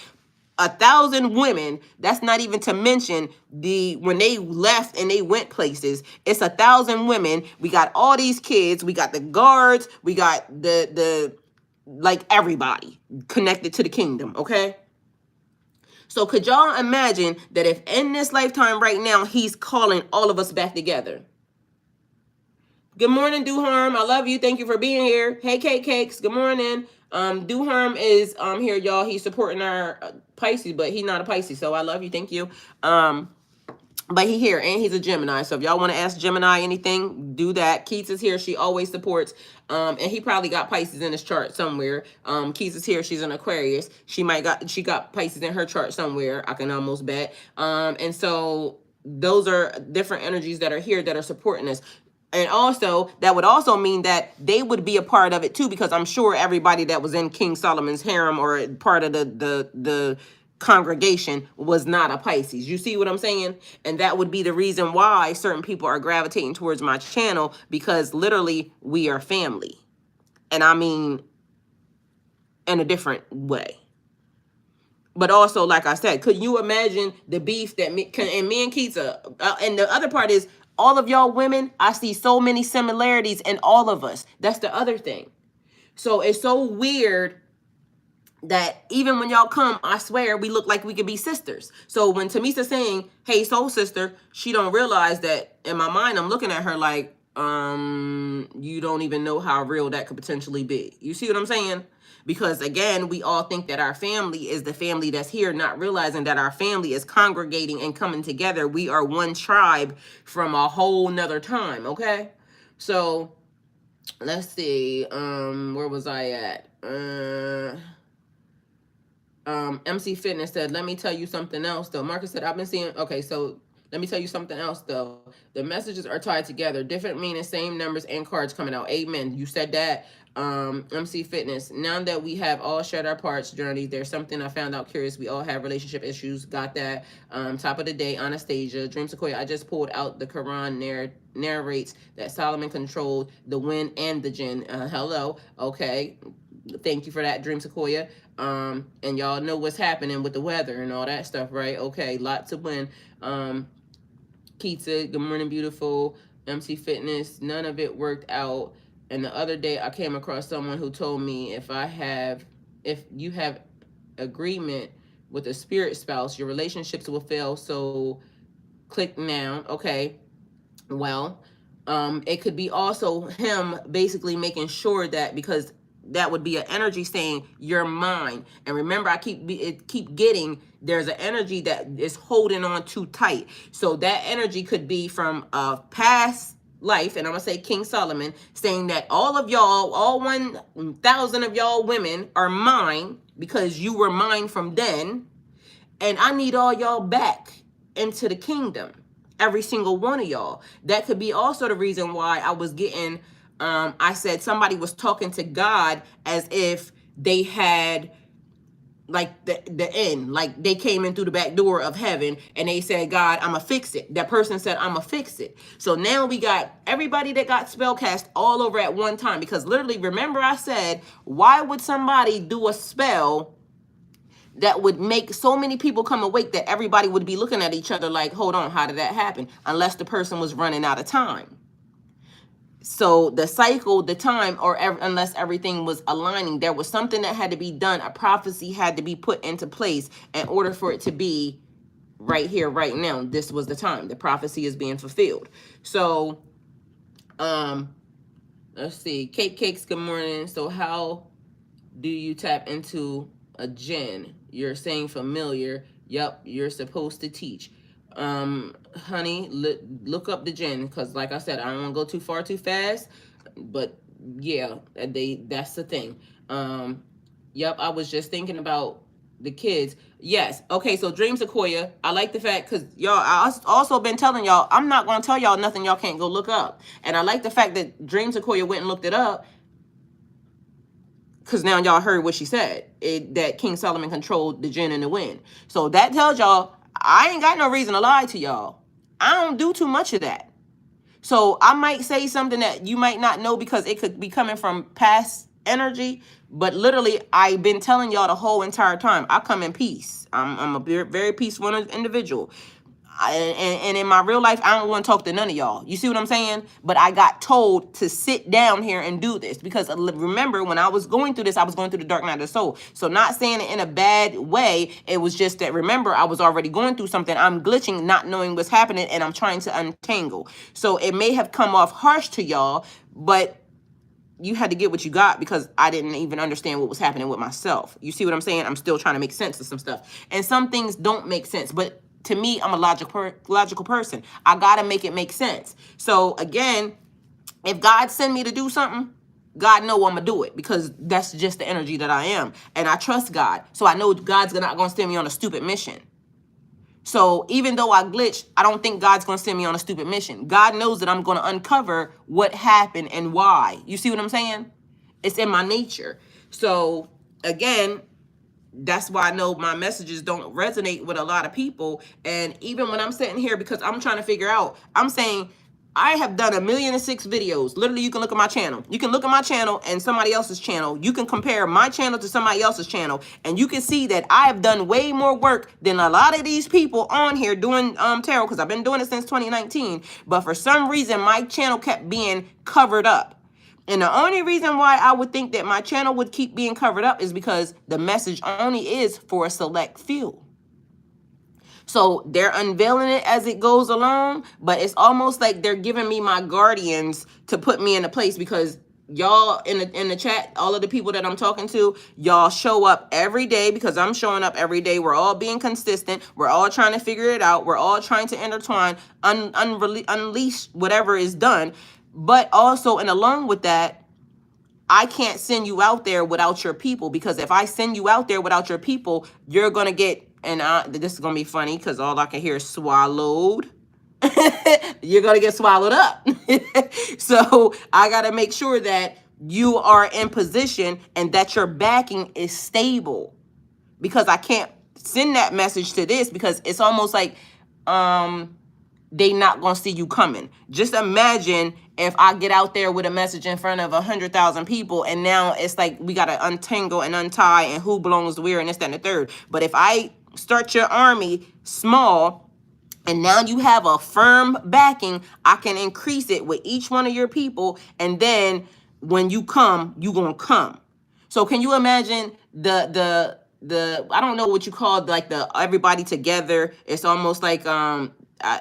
1,000 women. That's not even to mention the when they left and they went places. It's 1,000 women. We got all these kids. We got the guards. We got the like everybody connected to the kingdom. Okay. So could y'all imagine that if in this lifetime right now he's calling all of us back together? Good morning, Duharm. I love you. Thank you for being here. Hey, Cake Cakes. Good morning. Duharm is here, y'all. He's supporting our Pisces, but he's not a Pisces, so I love you. Thank you. But he here, and he's a Gemini. So if y'all want to ask Gemini anything, do that. Keats is here. She always supports. And he probably got Pisces in his chart somewhere. Keats is here. She's an Aquarius. She got Pisces in her chart somewhere. I can almost bet. And so those are different energies that are here that are supporting us. And also, that would also mean that they would be a part of it too, because I'm sure everybody that was in King Solomon's harem or part of the congregation was not a Pisces. You see what I'm saying? And that would be the reason why certain people are gravitating towards my channel, because literally we are family. And I mean, in a different way. But also, like I said, could you imagine the beef that me and Keith and the other part is, all of y'all women, I see so many similarities in all of us. That's the other thing. So it's so weird that even when y'all come, I swear we look like we could be sisters. So when Tamisa's saying, hey, soul sister, she don't realize that in my mind, I'm looking at her like, you don't even know how real that could potentially be. You see what I'm saying? Because again, we all think that our family is the family that's here, not realizing that our family is congregating and coming together. We are one tribe from a whole nother time. Okay. So let's see. Where was I at? MC Fitness said, let me tell you something else though. Marcus said, I've been seeing, okay, so let me tell you something else though. The messages are tied together, different meaning, same numbers and cards coming out. Amen. You said that. MC Fitness, now that we have all shared our parts journey, there's something I found out curious. We all have relationship issues. Got that. Top of the day, Anastasia. Dream Sequoia, I just pulled out the Quran narrates that Solomon controlled the wind and the jinn. Hello. Okay. Thank you for that, Dream Sequoia. And y'all know what's happening with the weather and all that stuff, right? Okay, lots of wind. Keith said, good morning, beautiful. MC Fitness, none of it worked out. And the other day I came across someone who told me if you have agreement with a spirit spouse, your relationships will fail. So click now. Okay. Well, it could be also him basically making sure that, because that would be an energy saying you're mine. And remember, I keep getting, there's an energy that is holding on too tight. So that energy could be from a past life, and I'm gonna say King Solomon, saying that all of y'all, all 1,000 of y'all women are mine because you were mine from then, and I need all y'all back into the kingdom. Every single one of y'all. That could be also the reason why I was getting, I said somebody was talking to God as if they had like the end, like they came in through the back door of heaven and they said, God, I'ma fix it. That person said, I'ma fix it. So now we got everybody that got spell cast all over at one time, because literally, remember I said, why would somebody do a spell that would make so many people come awake that everybody would be looking at each other like, hold on, how did that happen? Unless the person was running out of time. So the cycle, the time, or unless everything was aligning, there was something that had to be done. A prophecy had to be put into place in order for it to be right here, right now. This was the time. The prophecy is being fulfilled. So, let's Let's see. Cake Cakes, good morning. So how do you tap into a jinn? You're saying familiar. Yep, you're supposed to teach. Honey, look up the jinn, because like I said, I don't want to go too far too fast, but yeah, that's the thing. Yep, I was just thinking about the kids. Yes. Okay, so Dream Sequoia, I like the fact, because y'all, I also been telling y'all, I'm not going to tell y'all nothing y'all can't go look up. And I like the fact that Dream Sequoia went and looked it up, because now y'all heard what she said, that King Solomon controlled the jinn and the wind. So that tells y'all I ain't got no reason to lie to y'all. I don't do too much of that. So I might say something that you might not know because it could be coming from past energy, but literally I've been telling y'all the whole entire time. I come in peace. I'm a very peaceful individual. And in my real life, I don't want to talk to none of y'all. You see what I'm saying? But I got told to sit down here and do this because remember, when I was going through this, I was going through the dark night of the soul. So not saying it in a bad way. It was just that, remember, I was already going through something. I'm glitching, not knowing what's happening, and I'm trying to untangle. So it may have come off harsh to y'all, but you had to get what you got because I didn't even understand what was happening with myself. You see what I'm saying? I'm still trying to make sense of some stuff. And some things don't make sense, but to me, I'm a logical person. I got to make it make sense. So again, if God send me to do something, God know I'm going to do it because that's just the energy that I am. And I trust God. So I know God's not going to send me on a stupid mission. So even though I glitch, I don't think God's going to send me on a stupid mission. God knows that I'm going to uncover what happened and why. You see what I'm saying? It's in my nature. So again, that's why I know my messages don't resonate with a lot of people. And even when I'm sitting here, because I'm trying to figure out, I'm saying I have done 1,000,006 videos. Literally, you can look at my channel. You can look at my channel and somebody else's channel. You can compare my channel to somebody else's channel, and you can see that I have done way more work than a lot of these people on here doing tarot, because I've been doing it since 2019. But for some reason, my channel kept being covered up. And the only reason why I would think that my channel would keep being covered up is because the message only is for a select few. So they're unveiling it as it goes along, but it's almost like they're giving me my guardians to put me in a place, because y'all in the chat, all of the people that I'm talking to, y'all show up every day because I'm showing up every day. We're all being consistent. We're all trying to figure it out. We're all trying to intertwine, unleash whatever is done. But also, and along with that, I can't send you out there without your people, because if I send you out there without your people, you're going to get, and this is going to be funny because all I can hear is swallowed. You're going to get swallowed up. So I got to make sure that you are in position and that your backing is stable, because I can't send that message to this because it's almost like, they not gonna see you coming. Just imagine if I get out there with a message in front of 100,000 people, and now it's like we gotta untangle and untie and who belongs where and this, that, and the third. But if I start your army small and now you have a firm backing, I can increase it with each one of your people, and then when you come, you gonna come. So can you imagine the I don't know what you call, like, the everybody together. It's almost like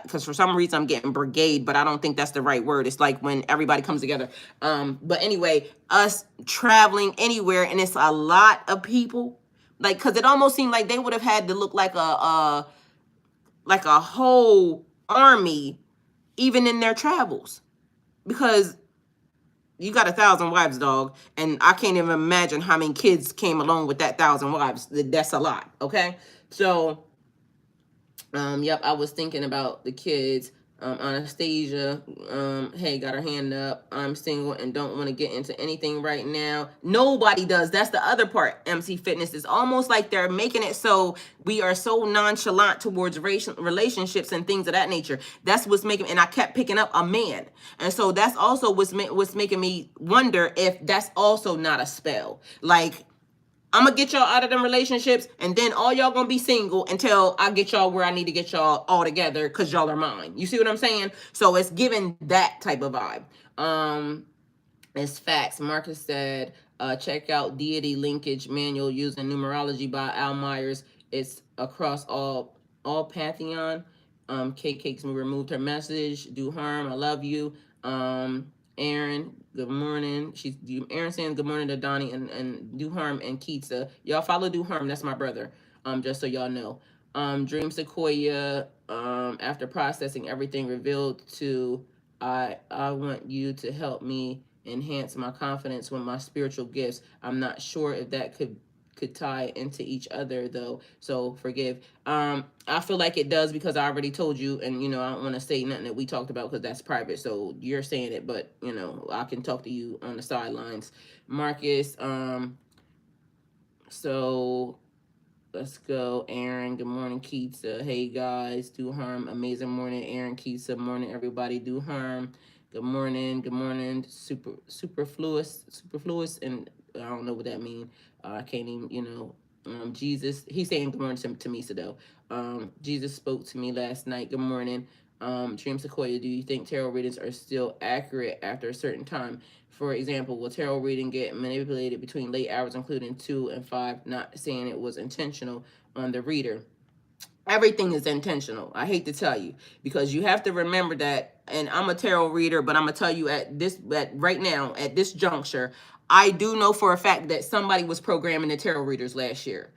because for some reason I'm getting brigade, but I don't think that's the right word. It's like when everybody comes together. But anyway, us traveling anywhere, and it's a lot of people. Like, because it almost seemed like they would have had to look like a whole army, even in their travels, because you got 1,000 wives, dog, and I can't even imagine how many kids came along with that 1,000 wives. That's a lot. Okay, so yep, I was thinking about the kids. Anastasia, hey, got her hand up. I'm single and don't want to get into anything right now. Nobody does. That's the other part. MC Fitness is almost like they're making it so we are so nonchalant towards relationships and things of that nature. That's what's making, and I kept picking up a man. And so that's also what's making me wonder if that's also not a spell. Like, I'm gonna get y'all out of them relationships, and then all y'all gonna be single until I get y'all where I need to get y'all all together, because y'all are mine. You see what I'm saying? So it's giving that type of vibe. It's facts. Marcus said, check out Deity Linkage Manual using Numerology by Al Myers. It's across all Pantheon. Cake Cakes removed her message. Do harm. I love you. Aaron, good morning. Aaron saying good morning to Donnie and Duharm and Keitsa. Y'all follow Duharm, that's my brother. Just so y'all know. Dream Sequoia, after processing everything revealed to I want you to help me enhance my confidence with my spiritual gifts. I'm not sure if that could tie into each other though, so forgive. I feel like it does because I already told you, and I don't want to say nothing that we talked about because that's private, so you're saying it, but I can talk to you on the sidelines. Marcus, so let's go. Aaron, good morning. Keitsa, hey guys. Do harm, amazing morning. Aaron, Keitsa, morning everybody. Do harm, good morning. Good morning. Superfluous, and I don't know what that means. I can't even, Jesus, he's saying good morning to Misa though. Jesus spoke to me last night. Good morning. Dream Sequoia, do you think tarot readings are still accurate after a certain time? For example, will tarot reading get manipulated between late hours, including 2 and 5? Not saying it was intentional on the reader. Everything is intentional. I hate to tell you, because you have to remember that, and I'm a tarot reader, but I'm going to tell you at right now, at this juncture, I do know for a fact that somebody was programming the tarot readers last year.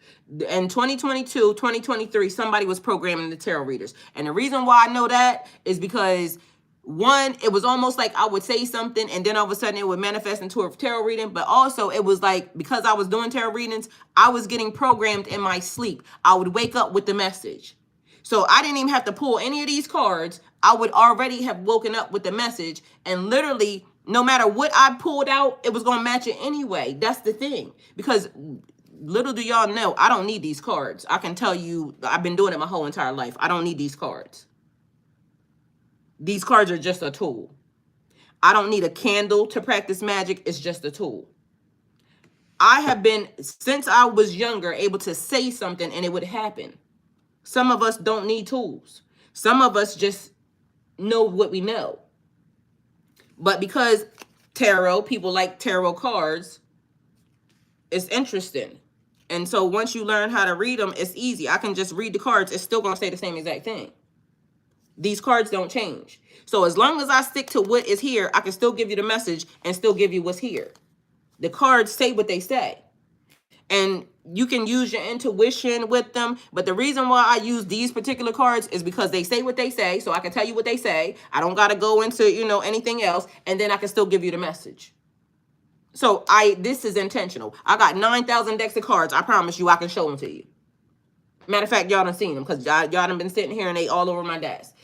In 2022, 2023, somebody was programming the tarot readers. And the reason why I know that is because, one, it was almost like I would say something and then all of a sudden it would manifest into a tarot reading. But also it was like, because I was doing tarot readings, I was getting programmed in my sleep. I would wake up with the message. So I didn't even have to pull any of these cards. I would already have woken up with the message, and literally no matter what I pulled out, it was going to match it anyway. That's the thing. Because little do y'all know, I don't need these cards. I can tell you, I've been doing it my whole entire life. I don't need these cards. These cards are just a tool. I don't need a candle to practice magic. It's just a tool. I have been, since I was younger, able to say something and it would happen. Some of us don't need tools. Some of us just know what we know. But because tarot, people like tarot cards, it's interesting. And so once you learn how to read them, it's easy. I can just read the cards. It's still going to say the same exact thing. These cards don't change. So as long as I stick to what is here, I can still give you the message and still give you what's here. The cards say what they say. And you can use your intuition with them. But the reason why I use these particular cards is because they say what they say. So I can tell you what they say. I don't got to go into, anything else. And then I can still give you the message. So this is intentional. I got 9,000 decks of cards. I promise you I can show them to you. Matter of fact, y'all done seen them because y'all done been sitting here and they all over my desk.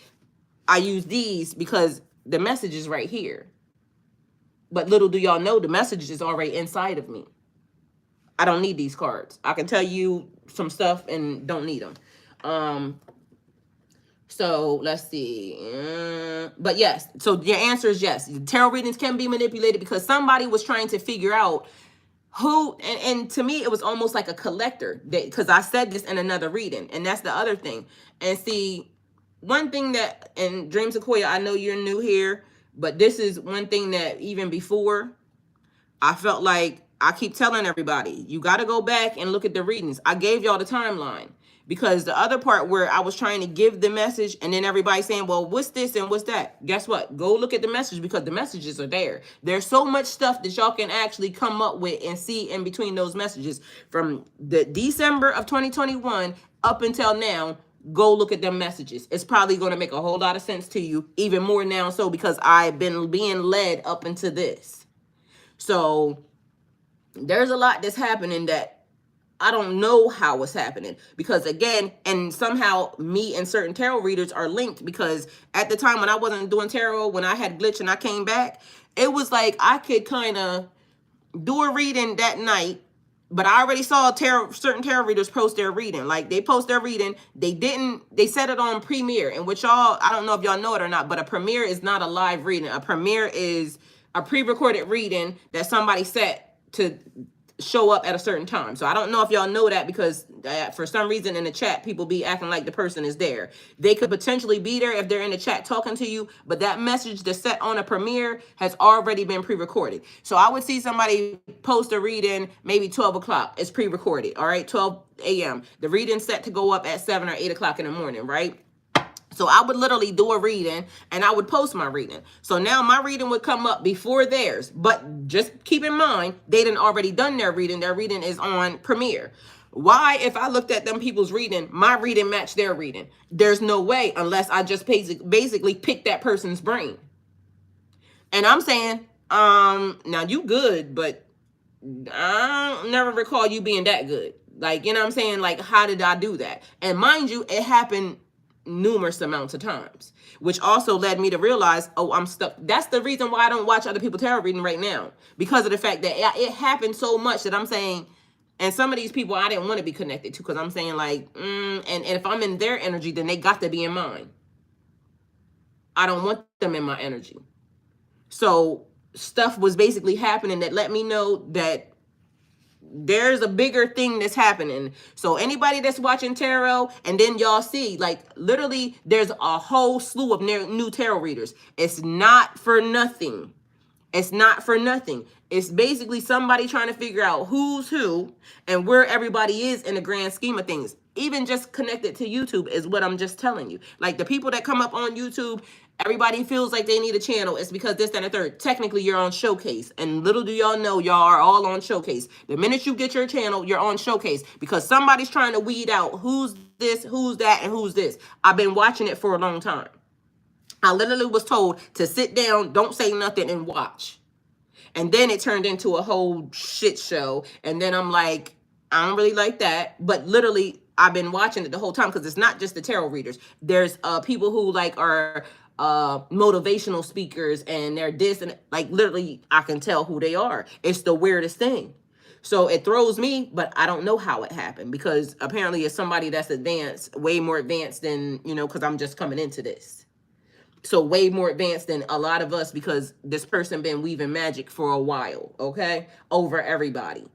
I use these because the message is right here. But little do y'all know, the message is already inside of me. I don't need these cards. I can tell you some stuff and don't need them. So let's see. But yes, so your answer is yes. Tarot readings can be manipulated because somebody was trying to figure out who, and to me, it was almost like a collector, because I said this in another reading, and that's the other thing. And see, one thing that, and Dream Sequoia, I know you're new here, but this is one thing that even before, I felt like I keep telling everybody, you got to go back and look at the readings. I gave y'all the timeline because the other part where I was trying to give the message and then everybody saying, well, what's this and what's that? Guess what? Go look at the message because the messages are there. There's so much stuff that y'all can actually come up with and see in between those messages from the December of 2021 up until now. Go look at them messages. It's probably going to make a whole lot of sense to you, even more now so because I've been being led up into this. So there's a lot that's happening that I don't know how it's happening because again, and somehow me and certain tarot readers are linked because at the time when I wasn't doing tarot, when I had glitch and I came back, it was like I could kind of do a reading that night, but I already saw certain tarot readers post their reading. Like they post their reading, they set it on premiere, and which y'all, I don't know if y'all know it or not, but a premiere is not a live reading. A premiere is a pre-recorded reading that somebody set to show up at a certain time. So I don't know if y'all know that because for some reason in the chat, people be acting like the person is there. They could potentially be there if they're in the chat talking to you, but that message that's set on a premiere has already been pre-recorded. So I would see somebody post a reading maybe 12 o'clock. It's pre-recorded, all right, 12 a.m. The reading's set to go up at 7 or 8 o'clock in the morning, right? So I would literally do a reading and I would post my reading. So now my reading would come up before theirs. But just keep in mind, they didn't already done their reading. Their reading is on Premiere. Why, if I looked at them people's reading, my reading matched their reading? There's no way unless I just basically pick that person's brain. And I'm saying, now you good, but I don't never recall you being that good. Like, you know what I'm saying? Like, how did I do that? And mind you, it happened numerous amounts of times, which also led me to realize, oh, I'm stuck. That's the reason why I don't watch other people tarot reading right now, because of the fact that it happened so much that I'm saying, and some of these people I didn't want to be connected to, because I'm saying like, and if I'm in their energy, then they got to be in mine. I don't want them in my energy. So stuff was basically happening that let me know that there's a bigger thing that's happening. So anybody that's watching tarot, and then y'all see, like, literally there's a whole slew of new tarot readers. It's not for nothing. It's not for nothing. It's basically somebody trying to figure out who's who and where everybody is in the grand scheme of things. Even just connected to YouTube is what I'm just telling you. Like, the people that come up on YouTube, everybody feels like they need a channel. It's because this, that, and the third. Technically, you're on Showcase. And little do y'all know, y'all are all on Showcase. The minute you get your channel, you're on Showcase. Because somebody's trying to weed out who's this, who's that, and who's this. I've been watching it for a long time. I literally was told to sit down, don't say nothing, and watch. And then it turned into a whole shit show. And then I'm like, I don't really like that. But literally, I've been watching it the whole time, because it's not just the tarot readers. There's people who like are motivational speakers, and they're this, and like literally I can tell who they are. It's the weirdest thing. So it throws me, but I don't know how it happened, because apparently it's somebody that's advanced, way more advanced than, you know, because I'm just coming into this. So way more advanced than a lot of us, because this person been weaving magic for a while, okay, over everybody.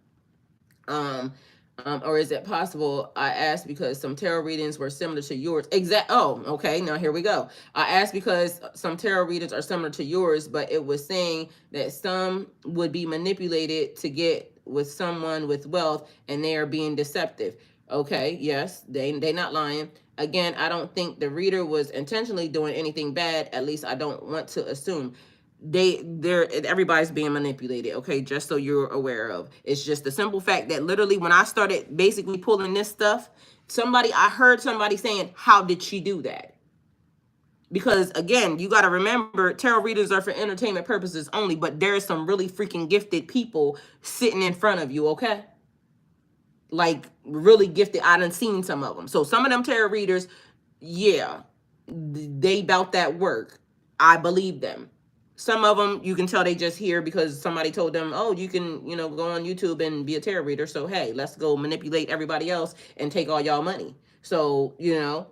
Or is it possible? I asked because some tarot readings were similar to yours. Oh, okay. Now here we go. I asked because some tarot readings are similar to yours, but it was saying that some would be manipulated to get with someone with wealth, and they are being deceptive. Okay, yes, they not lying. Again, I don't think the reader was intentionally doing anything bad. At least I don't want to assume. Everybody's being manipulated, okay, just so you're aware of. It's just the simple fact that literally when I started basically pulling this stuff, I heard somebody saying, how did she do that? Because again, you got to remember, tarot readers are for entertainment purposes only, but there's some really freaking gifted people sitting in front of you, okay? Like, really gifted. I done seen some of them. So some of them tarot readers, yeah, they bout that work. I believe them. Some of them, you can tell they just here because somebody told them, oh, you can, you know, go on YouTube and be a tarot reader. So, hey, let's go manipulate everybody else and take all y'all money. So, you know,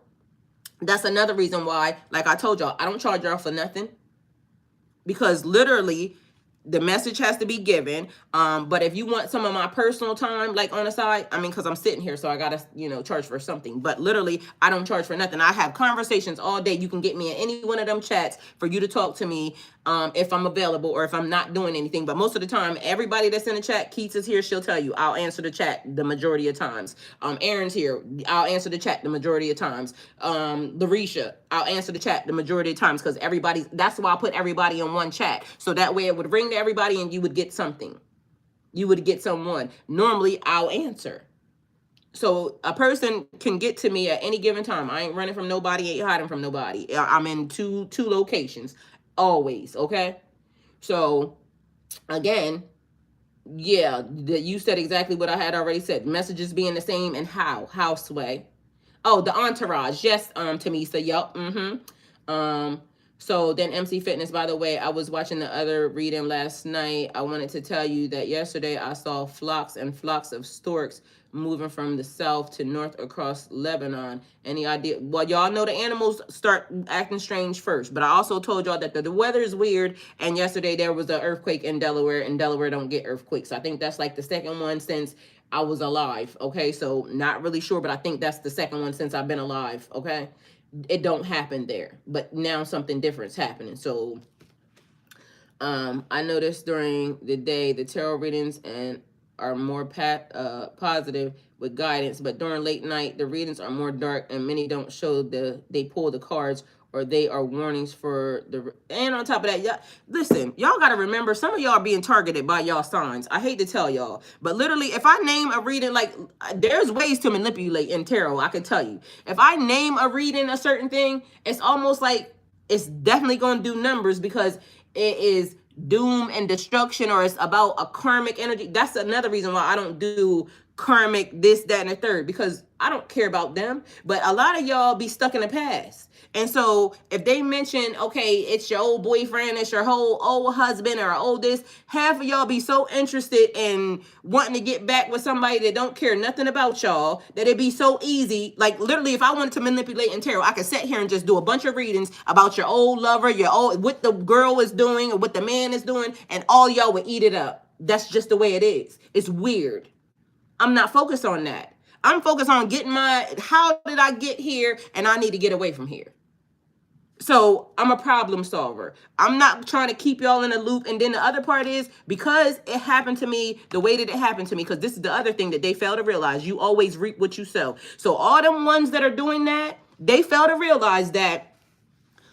that's another reason why, like I told y'all, I don't charge y'all for nothing. Because literally, the message has to be given. But if you want some of my personal time, like on the side, I mean, because I'm sitting here, so I gotta, you know, charge for something. But literally, I don't charge for nothing. I have conversations all day. You can get me in any one of them chats for you to talk to me, if I'm available or if I'm not doing anything. But most of the time, everybody that's in the chat, Keats is here, she'll tell you, I'll answer the chat the majority of times. Aaron's here, I'll answer the chat the majority of times. Larisha, I'll answer the chat the majority of times, because that's why I put everybody in one chat. So that way it would ring to everybody and you would get something. You would get someone. Normally, I'll answer. So a person can get to me at any given time. I ain't running from nobody, ain't hiding from nobody. I'm in two locations. Always, okay? So, again, yeah, you said exactly what I had already said. Messages being the same, and how, Sway? Oh, the entourage. Yes, Tamisa, yup, so then MC Fitness, by the way, I was watching the other reading last night. I wanted to tell you that yesterday I saw flocks and flocks of storks moving from the south to north across Lebanon. Any idea? Well, y'all know the animals start acting strange first, but I also told y'all that the weather is weird, and yesterday there was an earthquake in Delaware, and Delaware don't get earthquakes. I think that's like the second one since I was alive, okay? So not really sure, but I think that's the second one since I've been alive, okay? It don't happen there, but now something different's happening. So I noticed during the day the tarot readings and are more positive with guidance, but during late night, the readings are more dark, and many don't show they pull the cards, or they are warnings for the. And on top of that, y'all listen. Y'all got to remember, some of y'all are being targeted by y'all signs. I hate to tell y'all, but literally, if I name a reading, like there's ways to manipulate in tarot. I can tell you, if I name a reading a certain thing, it's almost like it's definitely going to do numbers because it is doom and destruction, or it's about a karmic energy. That's another reason why I don't do karmic this, that, and the third, because I don't care about them. But a lot of y'all be stuck in the past. And so if they mention, okay, it's your old boyfriend, it's your whole old husband or old this, half of y'all be so interested in wanting to get back with somebody that don't care nothing about y'all, that it'd be so easy. Like literally, if I wanted to manipulate in tarot, I could sit here and just do a bunch of readings about your old lover, your old, what the girl is doing or what the man is doing, and all y'all would eat it up. That's just the way it is. It's weird. I'm not focused on that. I'm focused on getting how did I get here, and I need to get away from here. So I'm a problem solver. I'm not trying to keep y'all in a loop. And then the other part is, because it happened to me the way that it happened to me, because this is the other thing that they fail to realize. You always reap what you sow. So all them ones that are doing that, they fail to realize that,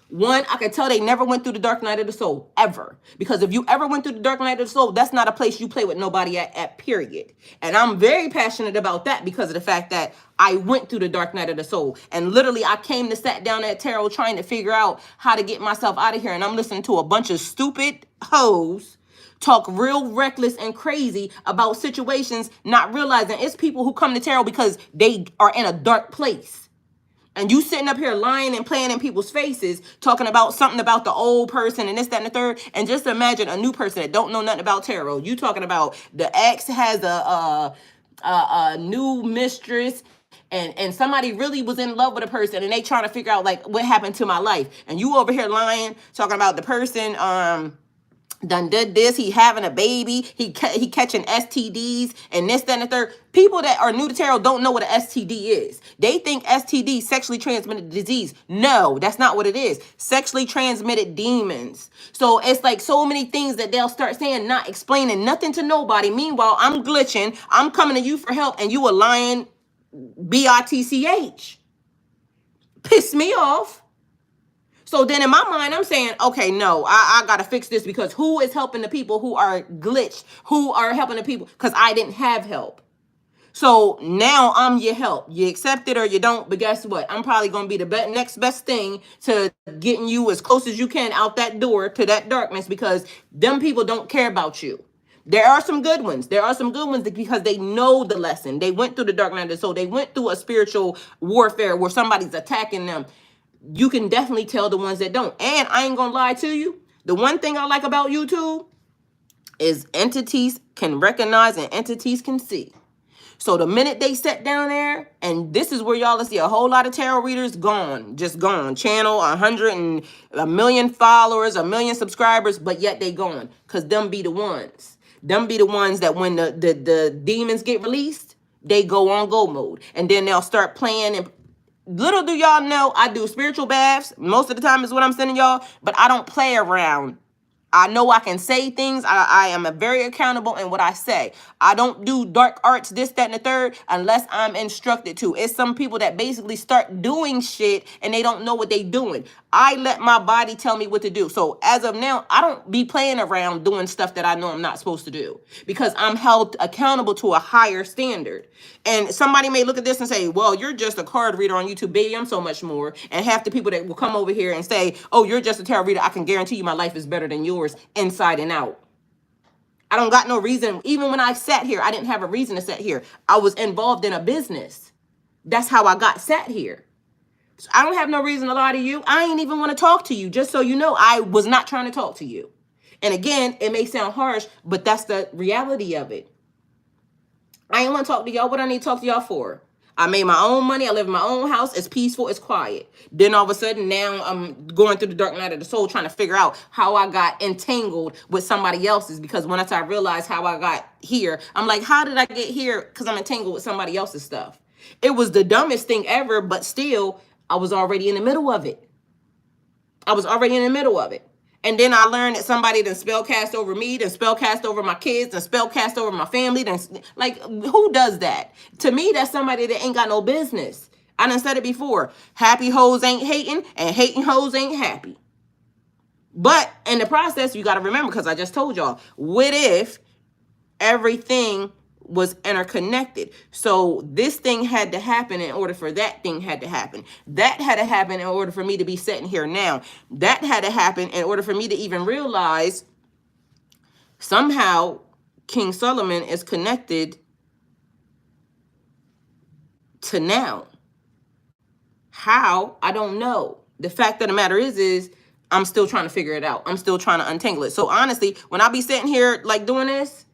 one, I can tell they never went through the dark night of the soul, ever. Because if you ever went through the dark night of the soul, that's not a place you play with nobody at period. And I'm very passionate about that because of the fact that I went through the dark night of the soul. And literally, I came to sat down at tarot trying to figure out how to get myself out of here. And I'm listening to a bunch of stupid hoes talk real reckless and crazy about situations, not realizing it's people who come to tarot because they are in a dark place. And you sitting up here lying and playing in people's faces, talking about something about the old person and this, that, and the third. And just imagine a new person that don't know nothing about tarot. You talking about the ex has a new mistress, and somebody really was in love with a person, and they trying to figure out like what happened to my life. And you over here lying, talking about the person done did this, he having a baby, he catching STDs and this, that, and the third. People that are new to tarot don't know what an STD is. They think STD, sexually transmitted disease. No, that's not what it is. Sexually transmitted demons. So it's like so many things that they'll start saying, not explaining nothing to nobody. Meanwhile, I'm glitching, I'm coming to you for help, and you a lying bitch. Piss me off. So then in my mind, I'm saying, okay, no, I got to fix this, because who is helping the people who are glitched? Who are helping the people? Because I didn't have help. So now I'm your help. You accept it or you don't. But guess what? I'm probably going to be the next best thing to getting you as close as you can out that door to that darkness, because them people don't care about you. There are some good ones. There are some good ones because they know the lesson. They went through the dark night. So they went through a spiritual warfare where somebody's attacking them. You can definitely tell the ones that don't. And I ain't gonna lie to you, the one thing I like about YouTube is entities can recognize and entities can see. So the minute they sit down there, and this is where y'all will see a whole lot of tarot readers gone, just gone. Channel 100 and a million followers, a million subscribers, but yet they gone. Because them be the ones. Them be the ones that when the demons get released, they go on go mode. And then they'll start playing. And little do y'all know, I do spiritual baths. Most of the time is what I'm sending y'all, but I don't play around. I know I can say things. I am very accountable in what I say. I don't do dark arts, this, that, and the third, unless I'm instructed to. It's some people that basically start doing shit and they don't know what they doing. I let my body tell me what to do. So as of now, I don't be playing around doing stuff that I know I'm not supposed to do, because I'm held accountable to a higher standard. And somebody may look at this and say, well, you're just a card reader on YouTube. Baby, I'm so much more. And half the people that will come over here and say, oh, you're just a tarot reader, I can guarantee you my life is better than yours inside and out. I don't got no reason. Even when I sat here, I didn't have a reason to sit here. I was involved in a business. That's how I got sat here. So I don't have no reason to lie to you. I ain't even want to talk to you. Just so you know, I was not trying to talk to you. And again, it may sound harsh, but that's the reality of it. I ain't want to talk to y'all. What I need to talk to y'all for? I made my own money. I live in my own house. It's peaceful. It's quiet. Then all of a sudden, now I'm going through the dark night of the soul, trying to figure out how I got entangled with somebody else's. Because once I realized how I got here, I'm like, how did I get here? Because I'm entangled with somebody else's stuff. It was the dumbest thing ever, but still, I was already in the middle of it. And then I learned that somebody done spell cast over me, done spell cast over my kids, done spell cast over my family. Done, like, who does that? To me, that's somebody that ain't got no business. I done said it before. Happy hoes ain't hating, and hating hoes ain't happy. But in the process, you got to remember, because I just told y'all, what if everything was interconnected? So this thing had to happen in order for that thing had to happen. That had to happen in order for me to be sitting here now. That had to happen in order for me to even realize somehow King Solomon is connected to now. How? I don't know. The fact of the matter is I'm still trying to figure it out. I'm still trying to untangle it. So honestly, when I be sitting here like doing this,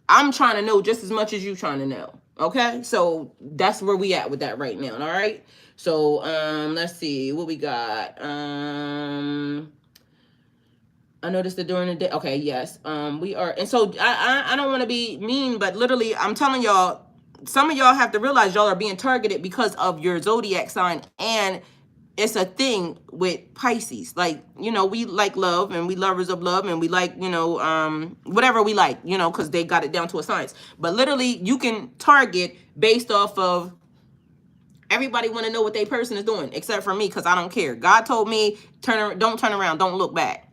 I'm trying to know just as much as you trying to know. Okay? So that's where we at with that right now. All right? So let's see what we got. I noticed that during the day. Okay, yes. We are, and so I don't want to be mean, but literally I'm telling y'all, some of y'all have to realize y'all are being targeted because of your zodiac sign. And it's a thing with Pisces. Like, you know, we like love and we lovers of love and we like, you know, whatever we like, you know, because they got it down to a science. But literally you can target based off of everybody want to know what they person is doing, except for me, because I don't care. God told me, don't turn around, don't look back.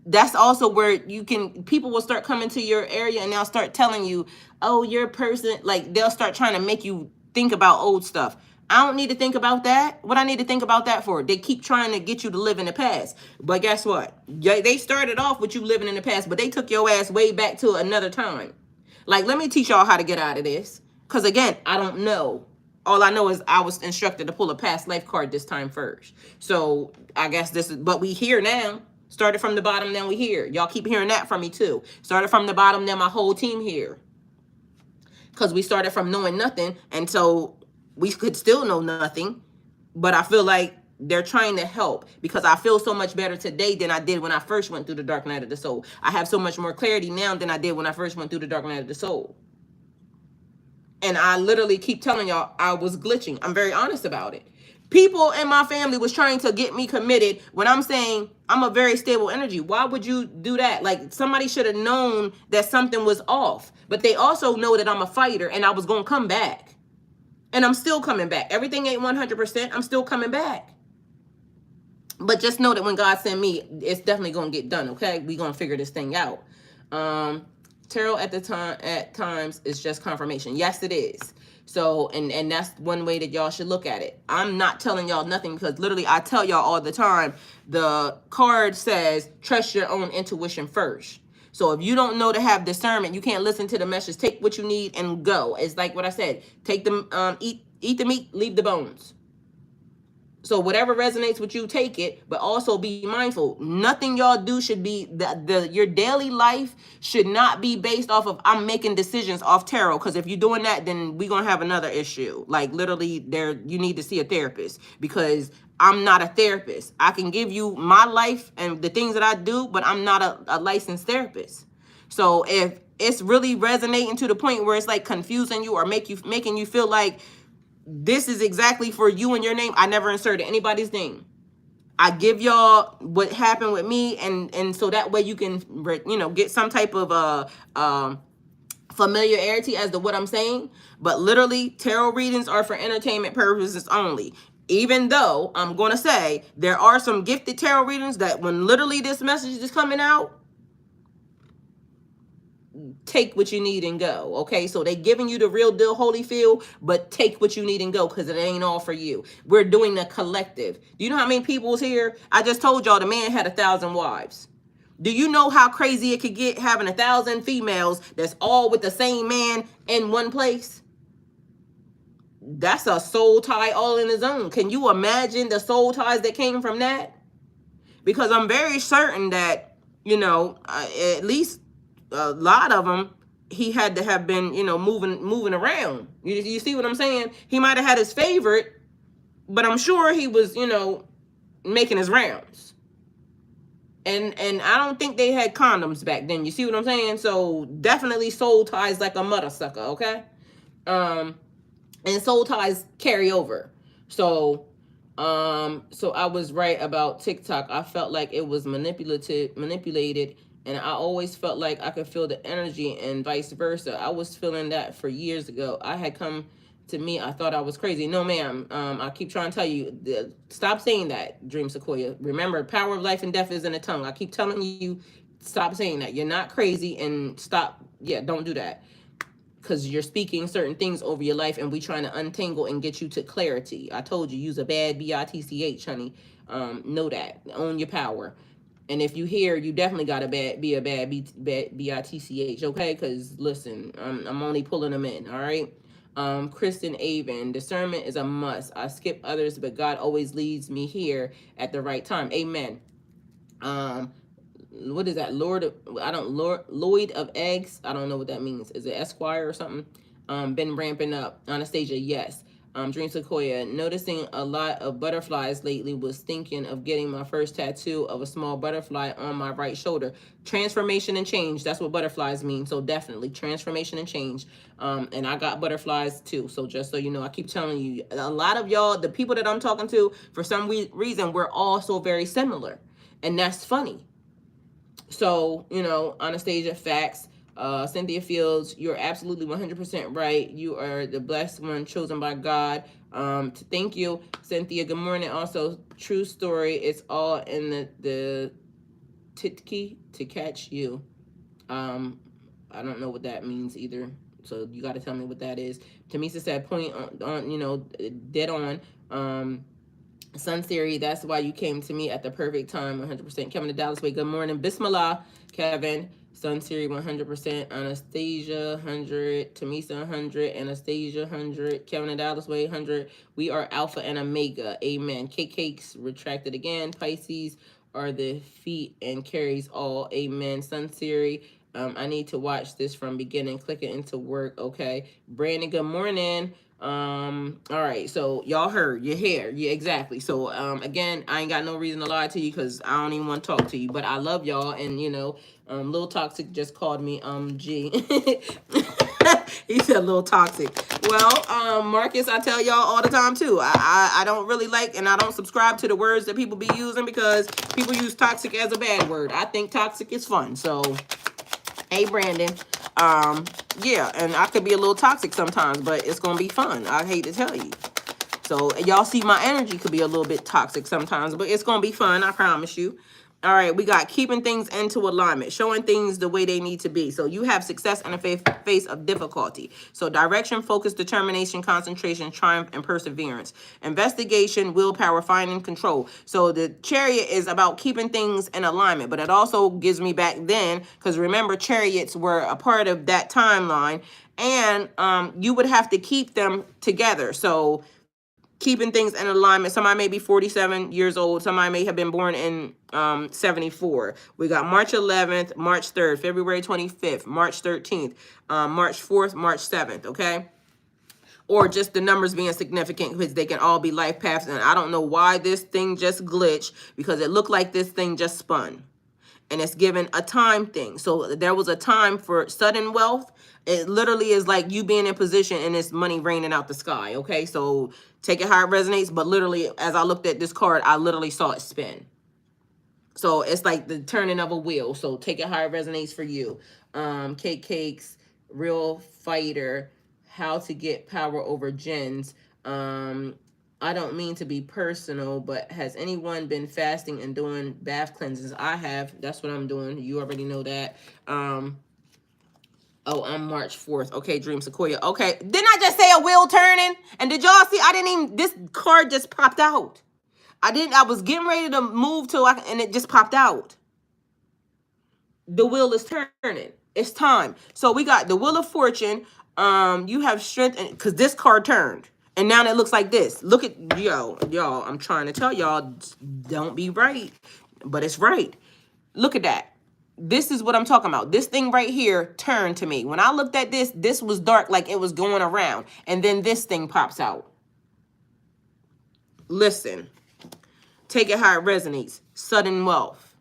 That's also where you can, people will start coming to your area and they'll start telling you, oh, your person, like they'll start trying to make you think about old stuff. I don't need to think about that. What I need to think about that for? They keep trying to get you to live in the past. But guess what? They started off with you living in the past, but they took your ass way back to another time. Like, let me teach y'all how to get out of this. Because again, I don't know. All I know is I was instructed to pull a past life card this time first. So I guess this is, but we here now. Started from the bottom, now we here. Y'all keep hearing that from me too. Started from the bottom, now my whole team here. Because we started from knowing nothing, and so we could still know nothing. But I feel like they're trying to help, because I feel so much better today than I did when I first went through the dark night of the soul. I have so much more clarity now than I did when I first went through the dark night of the soul. And I literally keep telling y'all I was glitching. I'm very honest about it. People in my family was trying to get me committed when I'm saying I'm a very stable energy. Why would you do that? Like, somebody should have known that something was off. But they also know that I'm a fighter and I was going to come back. And I'm still coming back. Everything ain't 100%. I'm still coming back. But just know that when God send me, it's definitely going to get done, okay? We're going to figure this thing out. Tarot at times is just confirmation. Yes, it is. So, and that's one way that y'all should look at it. I'm not telling y'all nothing, because literally I tell y'all all the time, the card says trust your own intuition first. So if you don't know to have discernment, you can't listen to the message. Take what you need and go. It's like what I said. Take them, eat the meat, leave the bones. So whatever resonates with you, take it, but also be mindful. Nothing y'all do should be, your daily life should not be based off of I'm making decisions off tarot. Because if you're doing that, then we're going to have another issue. Like, literally, you need to see a therapist, because I'm not a therapist. I can give you my life and the things that I do, but I'm not a licensed therapist. So if it's really resonating to the point where it's like confusing you or making you feel like this is exactly for you and your name, I never inserted anybody's name. I give y'all what happened with me, and so that way you can, you know, get some type of familiarity as to what I'm saying. But literally, tarot readings are for entertainment purposes only. Even though I'm going to say there are some gifted tarot readings that when literally this message is coming out, take what you need and go. Okay, so they giving you the real deal Holyfield, but take what you need and go, because it ain't all for you. We're doing the collective. Do you know how many people was here? I just told y'all the man had 1,000 wives. Do you know how crazy it could get having 1,000 females that's all with the same man in one place? That's a soul tie all in his own. Can you imagine the soul ties that came from that? Because I'm very certain that, you know, at least a lot of them, he had to have been, you know, moving around. You see what I'm saying? He might have had his favorite, but I'm sure he was, you know, making his rounds. And I don't think they had condoms back then. You see what I'm saying? So definitely soul ties like a mother sucker, okay? And soul ties carry over. So So I was right about TikTok. I felt like it was manipulated, and I always felt like I could feel the energy and vice versa. I was feeling that for years ago. I had come to me, I thought I was crazy. No, ma'am. I keep trying to tell you, stop saying that, Dream Sequoia. Remember, power of life and death is in the tongue. I keep telling you, stop saying that. You're not crazy, and stop. Yeah, don't do that, because you're speaking certain things over your life, and we trying to untangle and get you to clarity. I told you, use a bad bitch, honey. Know that. Own your power. And if you hear, you definitely got to be a bad bitch, okay? Because listen, I'm only pulling them in, all right? Kristen Avon, discernment is a must. I skip others, but God always leads me here at the right time. Amen. Um, what is that? Lloyd of Eggs. I don't know what that means. Is it Esquire or something? Been ramping up. Anastasia, yes. Dream Sequoia, noticing a lot of butterflies lately. Was thinking of getting my first tattoo of a small butterfly on my right shoulder. Transformation and change. That's what butterflies mean. So definitely transformation and change. And I got butterflies too. So just so you know, I keep telling you, a lot of y'all, the people that I'm talking to, for some reason, we're all so very similar, and that's funny. So, you know, Anastasia, facts. Cynthia Fields, you're absolutely 100% right. You are the blessed one chosen by God. Thank you, Cynthia. Good morning. Also, true story. It's all in the titki to catch you. I don't know what that means either. So you got to tell me what that is. Tamisa said, point on, you know, dead on. Sun Siri, that's why you came to me at the perfect time, 100%. Kevin the Dallas Way, good morning. Bismillah, Kevin. Sun Siri, 100%. Anastasia, 100. Tamisa, 100. Anastasia, 100. Kevin the Dallas Way, 100. We are Alpha and Omega. Amen. Cakes, retracted again. Pisces are the feet and carries all. Amen. Sun Siri, I need to watch this from beginning. Click it into work. Okay. Brandon, good morning. All right, so y'all heard, you're here. Yeah, exactly. So again, I ain't got no reason to lie to you, because I don't even want to talk to you, but I love y'all. And you know, Lil Toxic just called me G. He said Lil Toxic. Well, Marcus, I tell y'all all the time too, I don't really like, and I don't subscribe to the words that people be using, because people use toxic as a bad word. I think toxic is fun. So hey, Brandon. Yeah, and I could be a little toxic sometimes, but it's gonna be fun. I hate to tell you. So y'all see my energy could be a little bit toxic sometimes, but it's gonna be fun, I promise you. All right, we got keeping things into alignment, showing things the way they need to be. So you have success in the face of difficulty. So direction, focus, determination, concentration, triumph, and perseverance. Investigation, willpower, finding control. So the Chariot is about keeping things in alignment, but it also gives me back then, because remember, chariots were a part of that timeline, and you would have to keep them together. So keeping things in alignment. Somebody may be 47 years old. Somebody may have been born in 74. We got March 11th, March 3rd, February 25th, March 13th, March 4th, March 7th, okay? Or just the numbers being significant, because they can all be life paths. And I don't know why this thing just glitched, because it looked like this thing just spun. And it's given a time thing. So there was a time for sudden wealth. It literally is like you being in position and it's money raining out the sky. Okay, so take it how it resonates. But literally, as I looked at this card, I literally saw it spin. So it's like the turning of a wheel. So take it how it resonates for you. Cakes, real fighter, how to get power over gens. I don't mean to be personal, but has anyone been fasting and doing bath cleanses? I have. That's what I'm doing. You already know that. Oh, I'm March 4th. Okay, Dream Sequoia. Okay. Didn't I just say a wheel turning? And did y'all see? I didn't even, this card just popped out. I was getting ready to move to, and it just popped out. The wheel is turning. It's time. So we got the Wheel of Fortune. You have strength, because this card turned. And now it looks like this. Look at, y'all, I'm trying to tell y'all, don't be right. But it's right. Look at that. This is what I'm talking about. This thing right here turned to me. When I looked at this, this was dark, like it was going around. And then this thing pops out. Listen. Take it how it resonates. Sudden wealth.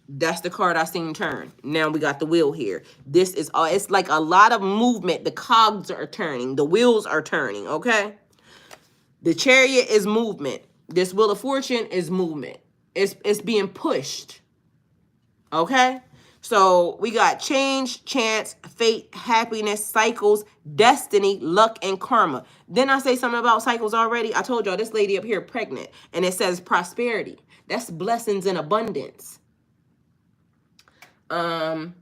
That's the card I seen turn. Now we got the wheel here. This is it's like a lot of movement. The cogs are turning. The wheels are turning, okay? The Chariot is movement. This Wheel of Fortune is movement. It's being pushed. Okay? So we got change, chance, fate, happiness, cycles, destiny, luck, and karma. Then I say something about cycles already. I told y'all this lady up here pregnant, and it says prosperity. That's blessings in abundance. Tamisa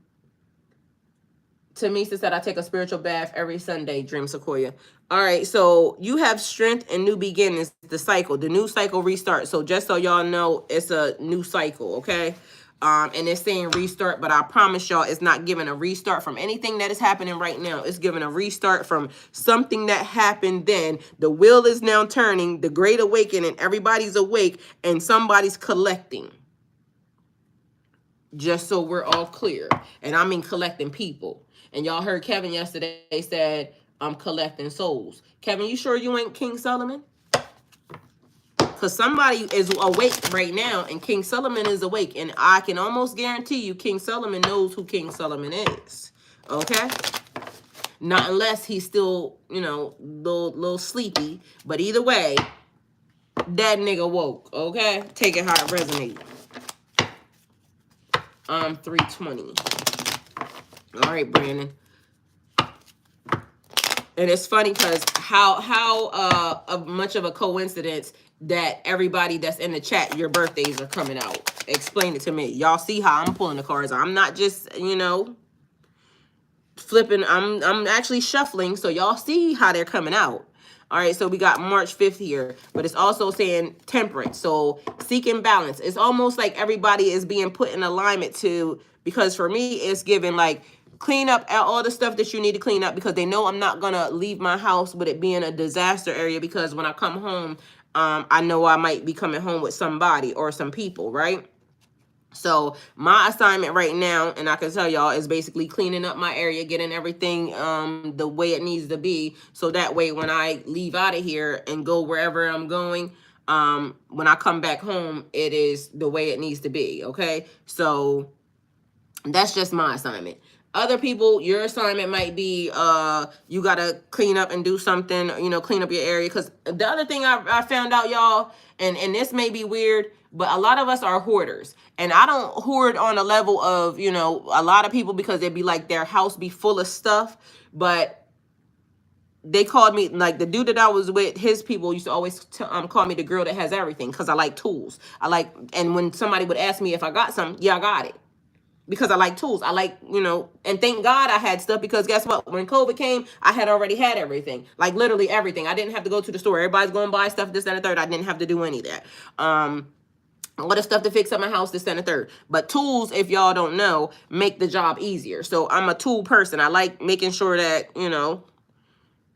said, I take a spiritual bath every Sunday, Dream Sequoia. All right, so you have strength and new beginnings, the cycle. The new cycle restarts. So just so y'all know, it's a new cycle, okay? And it's saying restart, but I promise y'all it's not giving a restart from anything that is happening right now. It's giving a restart from something that happened then. The wheel is now turning, the great awakening, everybody's awake, and somebody's collecting. Just so we're all clear. And I mean collecting people. And y'all heard Kevin yesterday said, I'm collecting souls. Kevin, you sure you ain't King Solomon? Because somebody is awake right now, and King Solomon is awake. And I can almost guarantee you King Solomon knows who King Solomon is. Okay? Not unless he's still, you know, little sleepy. But either way, that nigga woke. Okay? Take it how it resonates. 320. All right, Brandon. And it's funny because how much of a coincidence that everybody that's in the chat, your birthdays are coming out. Explain it to me. Y'all see how I'm pulling the cards. I'm not just, you know, flipping. I'm actually shuffling. So y'all see how they're coming out. All right, so we got March 5th here, but it's also saying temperance. So seeking balance. It's almost like everybody is being put in alignment to, because for me, it's giving like clean up all the stuff that you need to clean up, because they know I'm not going to leave my house with it being a disaster area, because when I come home, I know I might be coming home with somebody or some people, right? So my assignment right now, and I can tell y'all, is basically cleaning up my area, getting everything the way it needs to be. So that way when I leave out of here and go wherever I'm going, when I come back home, it is the way it needs to be. Okay. So that's just my assignment. Other people, your assignment might be you got to clean up and do something, you know, clean up your area. Because the other thing I found out, y'all, and this may be weird, but a lot of us are hoarders. And I don't hoard on a level of, you know, a lot of people, because they'd be like their house be full of stuff. But they called me, like the dude that I was with, his people used to always call me the girl that has everything, because I like tools. And when somebody would ask me if I got something, yeah, I got it. Because I like tools. I like, you know, and thank God I had stuff, because guess what? When COVID came, I had already had everything. Like literally everything. I didn't have to go to the store. Everybody's going to buy stuff, this, and the third. I didn't have to do any of that. All the stuff to fix up my house, this, and the third. But tools, if y'all don't know, make the job easier. So I'm a tool person. I like making sure that, you know,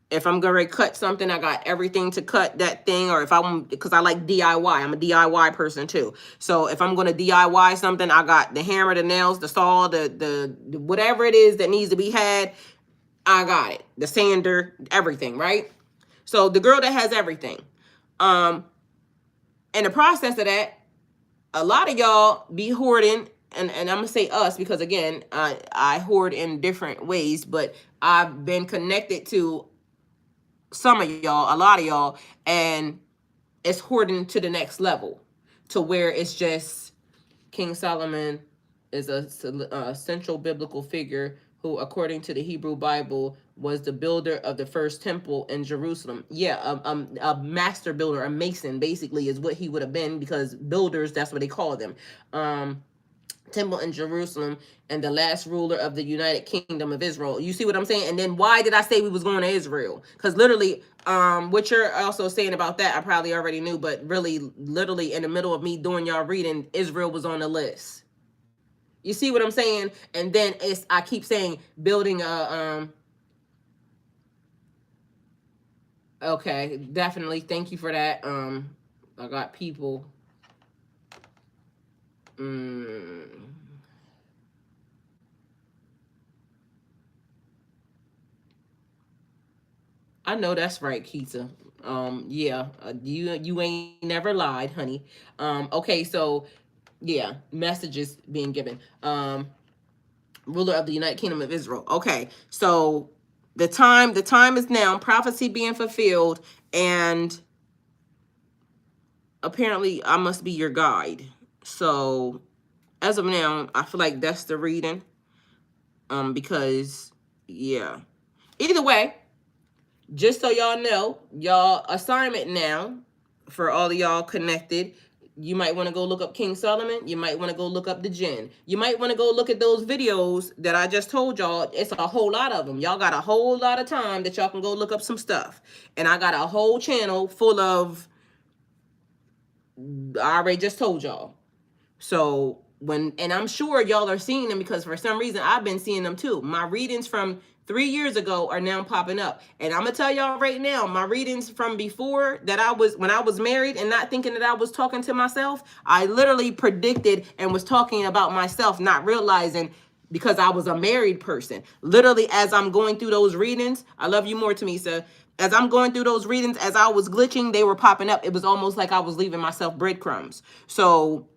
if I'm going to cut something, I got everything to cut that thing. Or if I'm, because I like DIY. I'm a DIY person too. So if I'm going to DIY something, I got the hammer, the nails, the saw, the whatever it is that needs to be had, I got it. The sander, everything, right? So the girl that has everything. In the process of that, a lot of y'all be hoarding, and I'm going to say us, because again, I hoard in different ways, but I've been connected to some of y'all, a lot of y'all, and it's hoarding to the next level, to where it's just King Solomon is a central biblical figure who, according to the Hebrew Bible, was the builder of the first temple in Jerusalem. Yeah, a master builder, a mason, basically, is what he would have been, because builders, that's what they call them. Temple in Jerusalem, and the last ruler of the United Kingdom of Israel. You see what I'm saying? And then why did I say we was going to Israel? Because literally, what you're also saying about that, I probably already knew, but really, literally in the middle of me doing y'all reading, Israel was on the list. You see what I'm saying? And then I keep saying building a okay, definitely. Thank you for that. I got people. I know that's right, Keita. Yeah, you ain't never lied, honey. Okay, so yeah, messages being given. Ruler of the United Kingdom of Israel. Okay, so the time is now. Prophecy being fulfilled, and apparently I must be your guide. So as of now, I feel like that's the reading. Because yeah. Either way, just so y'all know, y'all assignment now for all of y'all connected. You might want to go look up King Solomon. You might want to go look up the Jinn. You might want to go look at those videos that I just told y'all. It's a whole lot of them. Y'all got a whole lot of time that y'all can go look up some stuff. And I got a whole channel full of, I already just told y'all. So and I'm sure y'all are seeing them because for some reason I've been seeing them too. My readings from 3 years ago are now popping up. And I'm gonna tell y'all right now, my readings from before that when I was married and not thinking that I was talking to myself, I literally predicted and was talking about myself, not realizing because I was a married person. Literally, as I'm going through those readings, I love you more, Tamisa. As I'm going through those readings, as I was glitching, they were popping up. It was almost like I was leaving myself breadcrumbs. So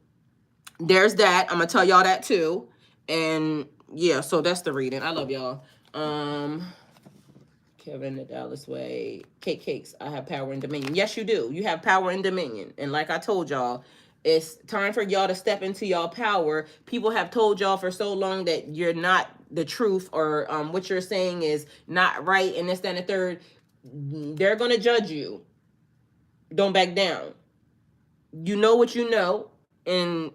there's that. I'm gonna tell y'all that too. And yeah, so that's the reading. I love y'all. Kevin, the Dallas way. Cakes. I have power and dominion. Yes, you do. You have power and dominion. And like I told y'all, it's time for y'all to step into y'all power. People have told y'all for so long that you're not the truth, or what you're saying is not right, and this, that, and the third. They're gonna judge you. Don't back down. You know what you know, and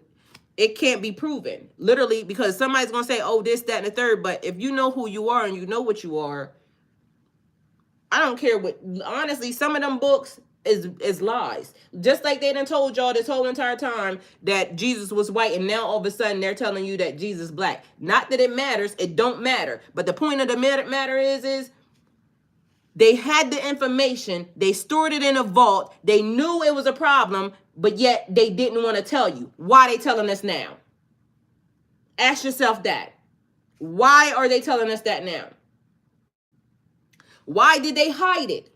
it can't be proven. Literally, because somebody's gonna say, oh, this, that, and the third. But if you know who you are and you know what you are, I don't care what. Honestly, some of them books is lies. Just like they done told y'all this whole entire time that Jesus was white, and now all of a sudden they're telling you that Jesus black. Not that it matters. It don't matter. But the point of the matter is they had the information. They stored it in a vault. They knew it was a problem, but yet they didn't want to tell you. Why they telling us now? Ask yourself that. Why are they telling us that now? Why did they hide it?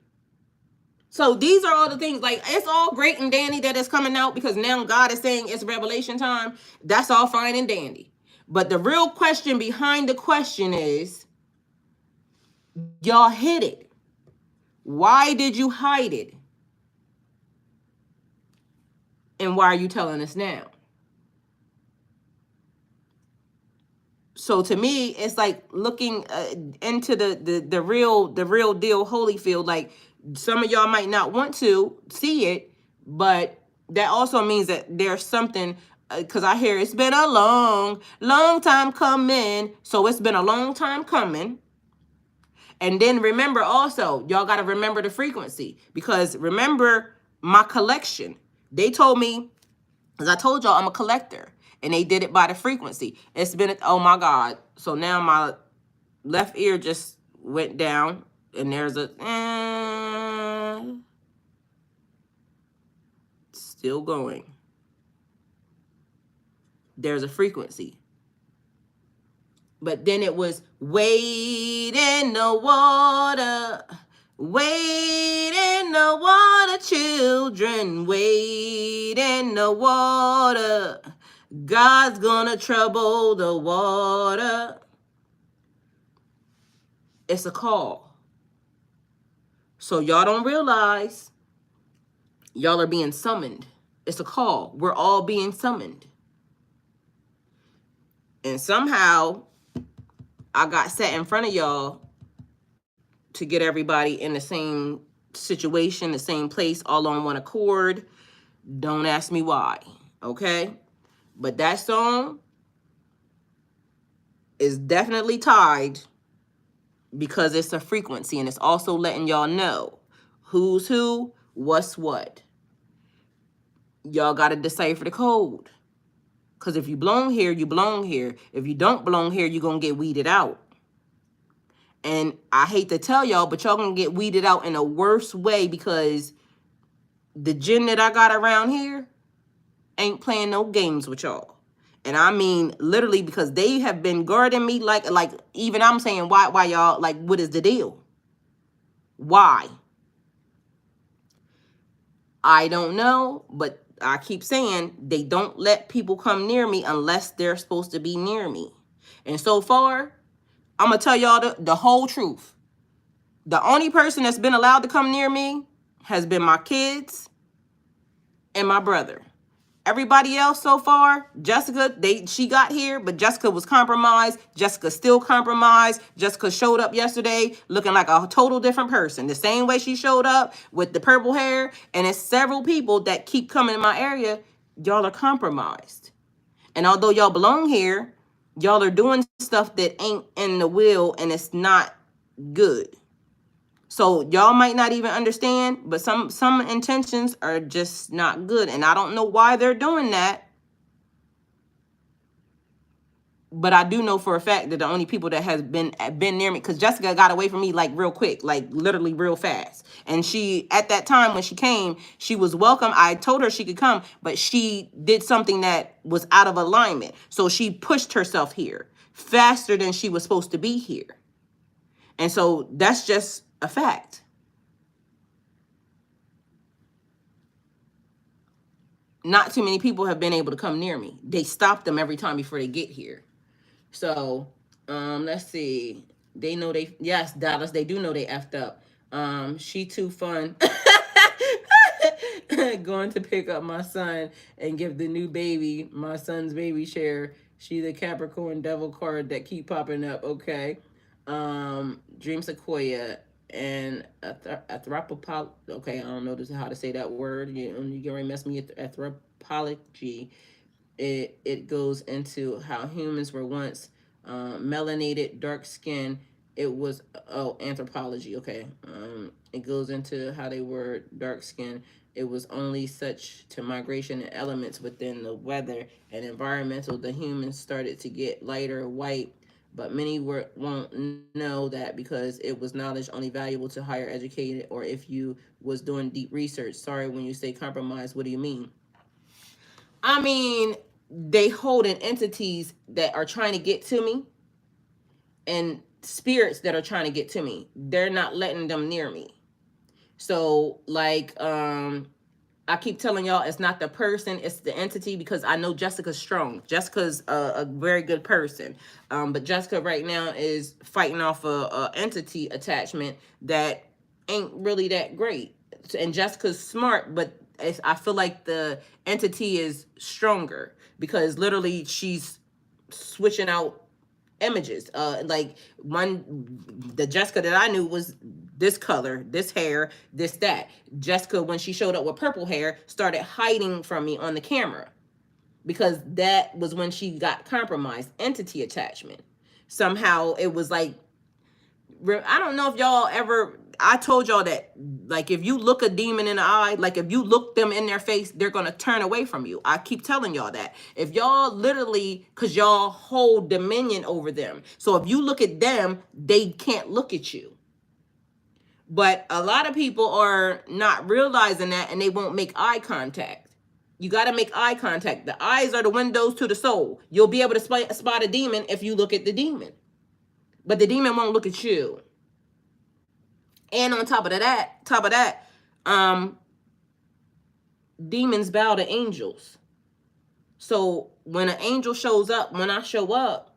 So these are all the things, like, it's all great and dandy that it's coming out because now God is saying it's revelation time. That's all fine and dandy. But the real question behind the question is, y'all hid it. Why did you hide it? And why are you telling us now? So to me, it's like looking into the real deal Holyfield. Like, some of y'all might not want to see it, but that also means that there's something, because I hear it's been a long time coming. So it's been a long time coming. And then remember also, y'all got to remember the frequency, because remember my collection. They told me, as I told y'all, I'm a collector. And they did it by the frequency. It's been, oh my God. So now my left ear just went down. And there's a, still going. There's a frequency. But then it was, wade in the water. Wade in the water, children. Wade in the water. God's gonna trouble the water. It's a call. So y'all don't realize y'all are being summoned. It's a call. We're all being summoned. And somehow I got set in front of y'all to get everybody in the same situation, the same place, all on one accord. Don't ask me why, okay? But that song is definitely tied because it's a frequency, and it's also letting y'all know who's who, what's what. Y'all got to decipher the code. Because if you belong here, you belong here. If you don't belong here, you're going to get weeded out. And I hate to tell y'all, but y'all going to get weeded out in a worse way, because the jinn that I got around here ain't playing no games with y'all. And I mean literally, because they have been guarding me like even I'm saying, why y'all, like, what is the deal? Why? I don't know, but I keep saying they don't let people come near me unless they're supposed to be near me. And so far, I'm going to tell y'all the whole truth. The only person that's been allowed to come near me has been my kids and my brother. Everybody else so far, Jessica, she got here, but Jessica was compromised. Jessica still compromised. Jessica showed up yesterday looking like a total different person. The same way she showed up with the purple hair. And it's several people that keep coming in my area. Y'all are compromised. And although y'all belong here, y'all are doing stuff that ain't in the will, and it's not good. So y'all might not even understand, but some intentions are just not good. And I don't know why they're doing that. But I do know for a fact that the only people that has been near me, because Jessica got away from me like real quick, like literally real fast. And she, at that time when she came, she was welcome. I told her she could come, but she did something that was out of alignment. So she pushed herself here faster than she was supposed to be here. And so that's just a fact. Not too many people have been able to come near me. They stop them every time before they get here. So, let's see. They know yes, Dallas, they do know they effed up. She too fun. Going to pick up my son and give the new baby, my son's baby share. She the Capricorn devil card that keep popping up. Okay. Dream Sequoia and anthropology. Okay, I don't know how to say that word. You get ready to mess me with anthropology. It goes into how humans were once melanated, dark skin. It was anthropology. Okay, it goes into how they were dark skin. It was only such to migration and elements within the weather and environmental. The humans started to get lighter white, but many won't know that because it was knowledge only valuable to higher educated or if you was doing deep research. Sorry, when you say compromise, what do you mean? I mean, they hold in entities that are trying to get to me and spirits that are trying to get to me. They're not letting them near me. So like I keep telling y'all, it's not the person, it's the entity, because I know Jessica's strong. Jessica's a very good person. But Jessica right now is fighting off a entity attachment that ain't really that great. And Jessica's smart, but I feel like the entity is stronger because literally she's switching out images. Like the Jessica that I knew was this color, this hair, this, that. Jessica, when she showed up with purple hair, started hiding from me on the camera because that was when she got compromised. Entity attachment. Somehow it was like, I don't know if y'all ever, I told y'all that, like, if you look a demon in the eye, like if you look them in their face, they're going to turn away from you. I keep telling y'all that. If y'all literally, because y'all hold dominion over them. So if you look at them, they can't look at you. But a lot of people are not realizing that, and they won't make eye contact. You got to make eye contact. The eyes are the windows to the soul. You'll be able to spot a demon if you look at the demon. But the demon won't look at you. And on top of that, demons bow to angels. So when an angel shows up, when I show up,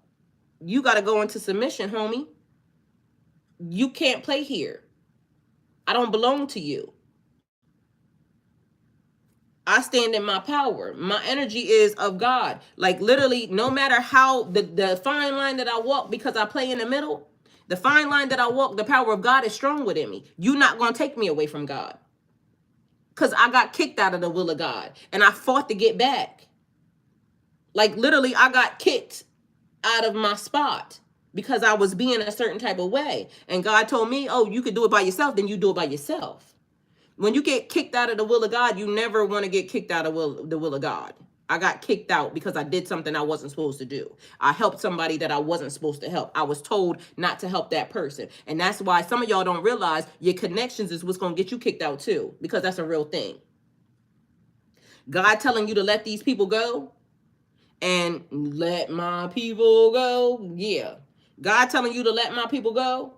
you got to go into submission, homie. You can't play here. I don't belong to you. I stand in my power. My energy is of God. Like literally, no matter how the fine line that I walk, because I play in the middle, the fine line that I walk, the power of God is strong within me. You're not going to take me away from God. Because I got kicked out of the will of God. And I fought to get back. Like literally, I got kicked out of my spot because I was being a certain type of way. And God told me, oh, you could do it by yourself, then you do it by yourself. When you get kicked out of the will of God, you never want to get kicked out of the will of God. I got kicked out because I did something I wasn't supposed to do. I helped somebody that I wasn't supposed to help. I was told not to help that person. And that's why some of y'all don't realize your connections is what's going to get you kicked out too, because that's a real thing. God telling you to let these people go and let my people go. Yeah. God telling you to let my people go.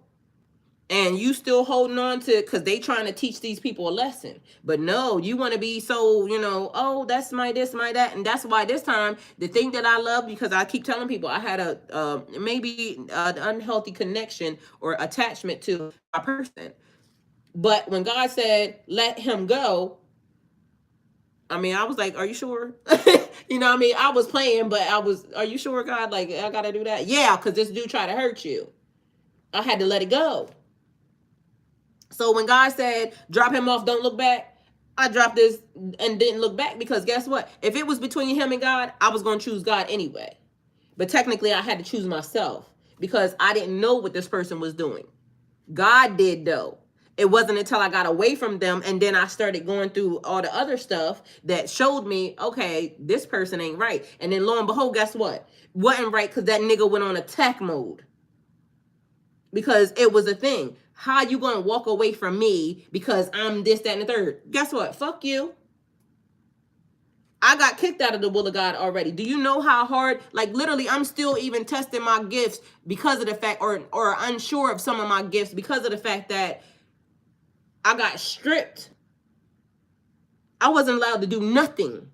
And you still holding on to, because they trying to teach these people a lesson. But no, you want to be so, oh, that's my this, my that. And that's why this time, the thing that I love, because I keep telling people I had maybe an unhealthy connection or attachment to a person. But when God said, let him go, I mean, I was like, are you sure? You know what I mean? I was playing, but are you sure, God? Like, I gotta do that? Yeah, because this dude tried to hurt you. I had to let it go. So when God said, drop him off, don't look back, I dropped this and didn't look back, because guess what? If it was between him and God, I was going to choose God anyway. But technically, I had to choose myself because I didn't know what this person was doing. God did, though. It wasn't until I got away from them and then I started going through all the other stuff that showed me, okay, this person ain't right. And then lo and behold, guess what? Wasn't right, because that nigga went on attack mode. Because it was a thing. How you gonna walk away from me because I'm this, that, and the third? Guess what? Fuck you. I got kicked out of the will of God already. Do you know how hard? Like, literally, I'm still even testing my gifts because of the fact, or unsure of some of my gifts because of the fact that I got stripped. I wasn't allowed to do nothing.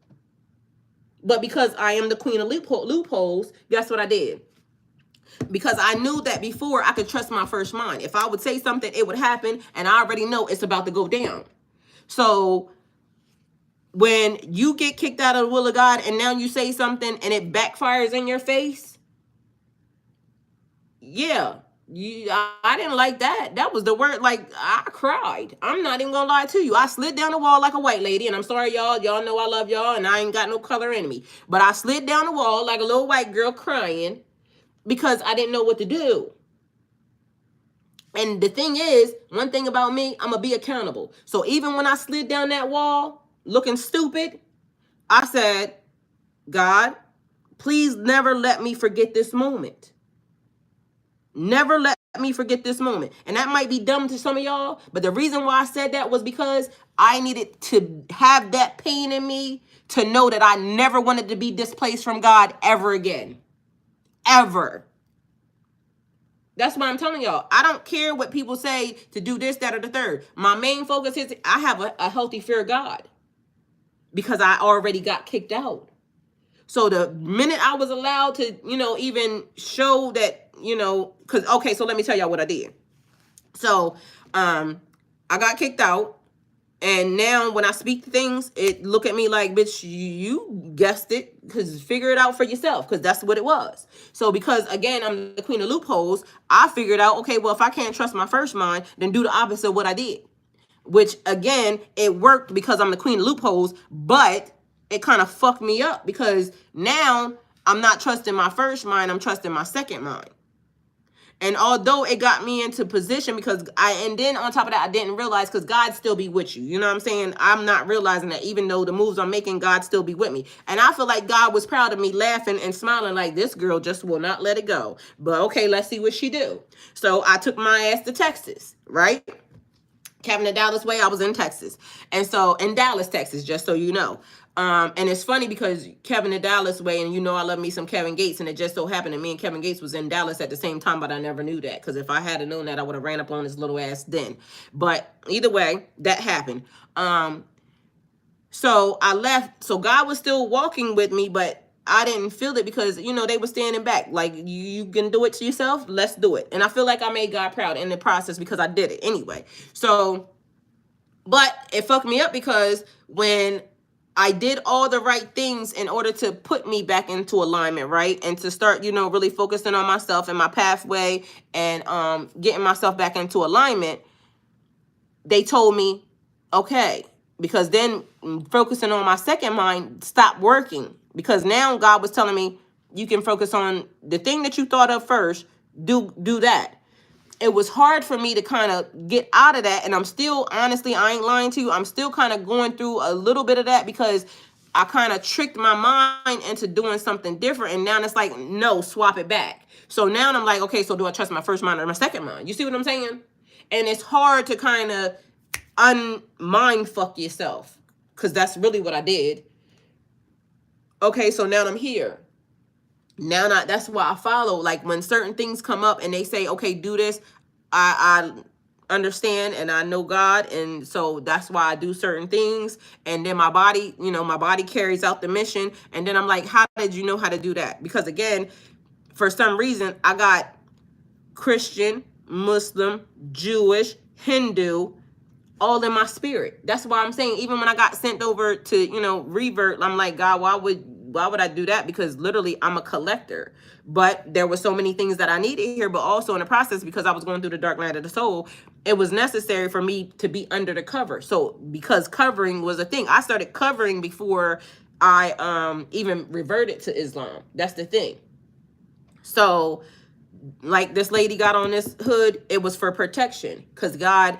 But because I am the queen of loopholes, guess what I did? Because I knew that before I could trust my first mind. If I would say something, it would happen, and I already know it's about to go down. So when you get kicked out of the will of God and now you say something and it backfires in your face, yeah, I didn't like that. That was the word. Like, I cried. I'm not even gonna lie to you. I slid down the wall like a white lady, and I'm sorry, y'all. Y'all know I love y'all, and I ain't got no color in me. But I slid down the wall like a little white girl crying because I didn't know what to do. And the thing is, one thing about me, I'm gonna be accountable. So even when I slid down that wall looking stupid, I said, God, please never let me forget this moment. Never let me forget this moment. And that might be dumb to some of y'all, but the reason why I said that was because I needed to have that pain in me to know that I never wanted to be displaced from God ever again. Ever. That's why I'm telling y'all, I don't care what people say to do this, that, or the third. My main focus is I have a healthy fear of God because I already got kicked out. So the minute I was allowed to, even show that, because, okay, so let me tell y'all what I did. So I got kicked out. And now when I speak things, it look at me like, bitch, you guessed it, because figure it out for yourself, because that's what it was. So because, again, I'm the queen of loopholes, I figured out, okay, well, if I can't trust my first mind, then do the opposite of what I did. Which, again, it worked because I'm the queen of loopholes, but it kind of fucked me up because now I'm not trusting my first mind, I'm trusting my second mind. And although it got me into position and then on top of that, I didn't realize, because God still be with you. You know what I'm saying? I'm not realizing that even though the moves I'm making, God still be with me. And I feel like God was proud of me, laughing and smiling like, this girl just will not let it go. But okay, let's see what she do. So I took my ass to Texas, right? Kevin the Dallas way, I was in Texas. And so in Dallas, Texas, just so you know. And it's funny because Kevin the Dallas way, and I love me some Kevin Gates, and it just so happened that me and Kevin Gates was in Dallas at the same time, but I never knew that, because if I had known that, I would have ran up on his little ass then. But either way, that happened. So I left. So God was still walking with me, but I didn't feel it because, they were standing back. Like, you can do it to yourself. Let's do it. And I feel like I made God proud in the process because I did it anyway. So, but it fucked me up because when I did all the right things in order to put me back into alignment, right? And to start, really focusing on myself and my pathway and getting myself back into alignment, they told me, okay, because then focusing on my second mind stopped working, because now God was telling me, you can focus on the thing that you thought of first, do that. It was hard for me to kind of get out of that. And I'm still, honestly, I ain't lying to you, I'm still kind of going through a little bit of that because I kind of tricked my mind into doing something different. And now it's like, no, swap it back. So now I'm like, okay, so do I trust my first mind or my second mind? You see what I'm saying? And it's hard to kind of unmind fuck yourself, because that's really what I did. Okay, so now I'm here. Now that's why I follow. Like, when certain things come up and they say, okay, do this, I understand and I know God, and so that's why I do certain things. And then my body, my body carries out the mission. And then I'm like, how did you know how to do that? Because again, for some reason, I got Christian, Muslim, Jewish, Hindu, all in my spirit. That's why I'm saying, even when I got sent over to, revert, I'm like, God, why would I do that? Because literally I'm a collector. But there were so many things that I needed here, but also in the process, because I was going through the dark night of the soul, it was necessary for me to be under the cover. So because covering was a thing, I started covering before I even reverted to Islam. That's the thing. So like this lady got on this hood, it was for protection, because God,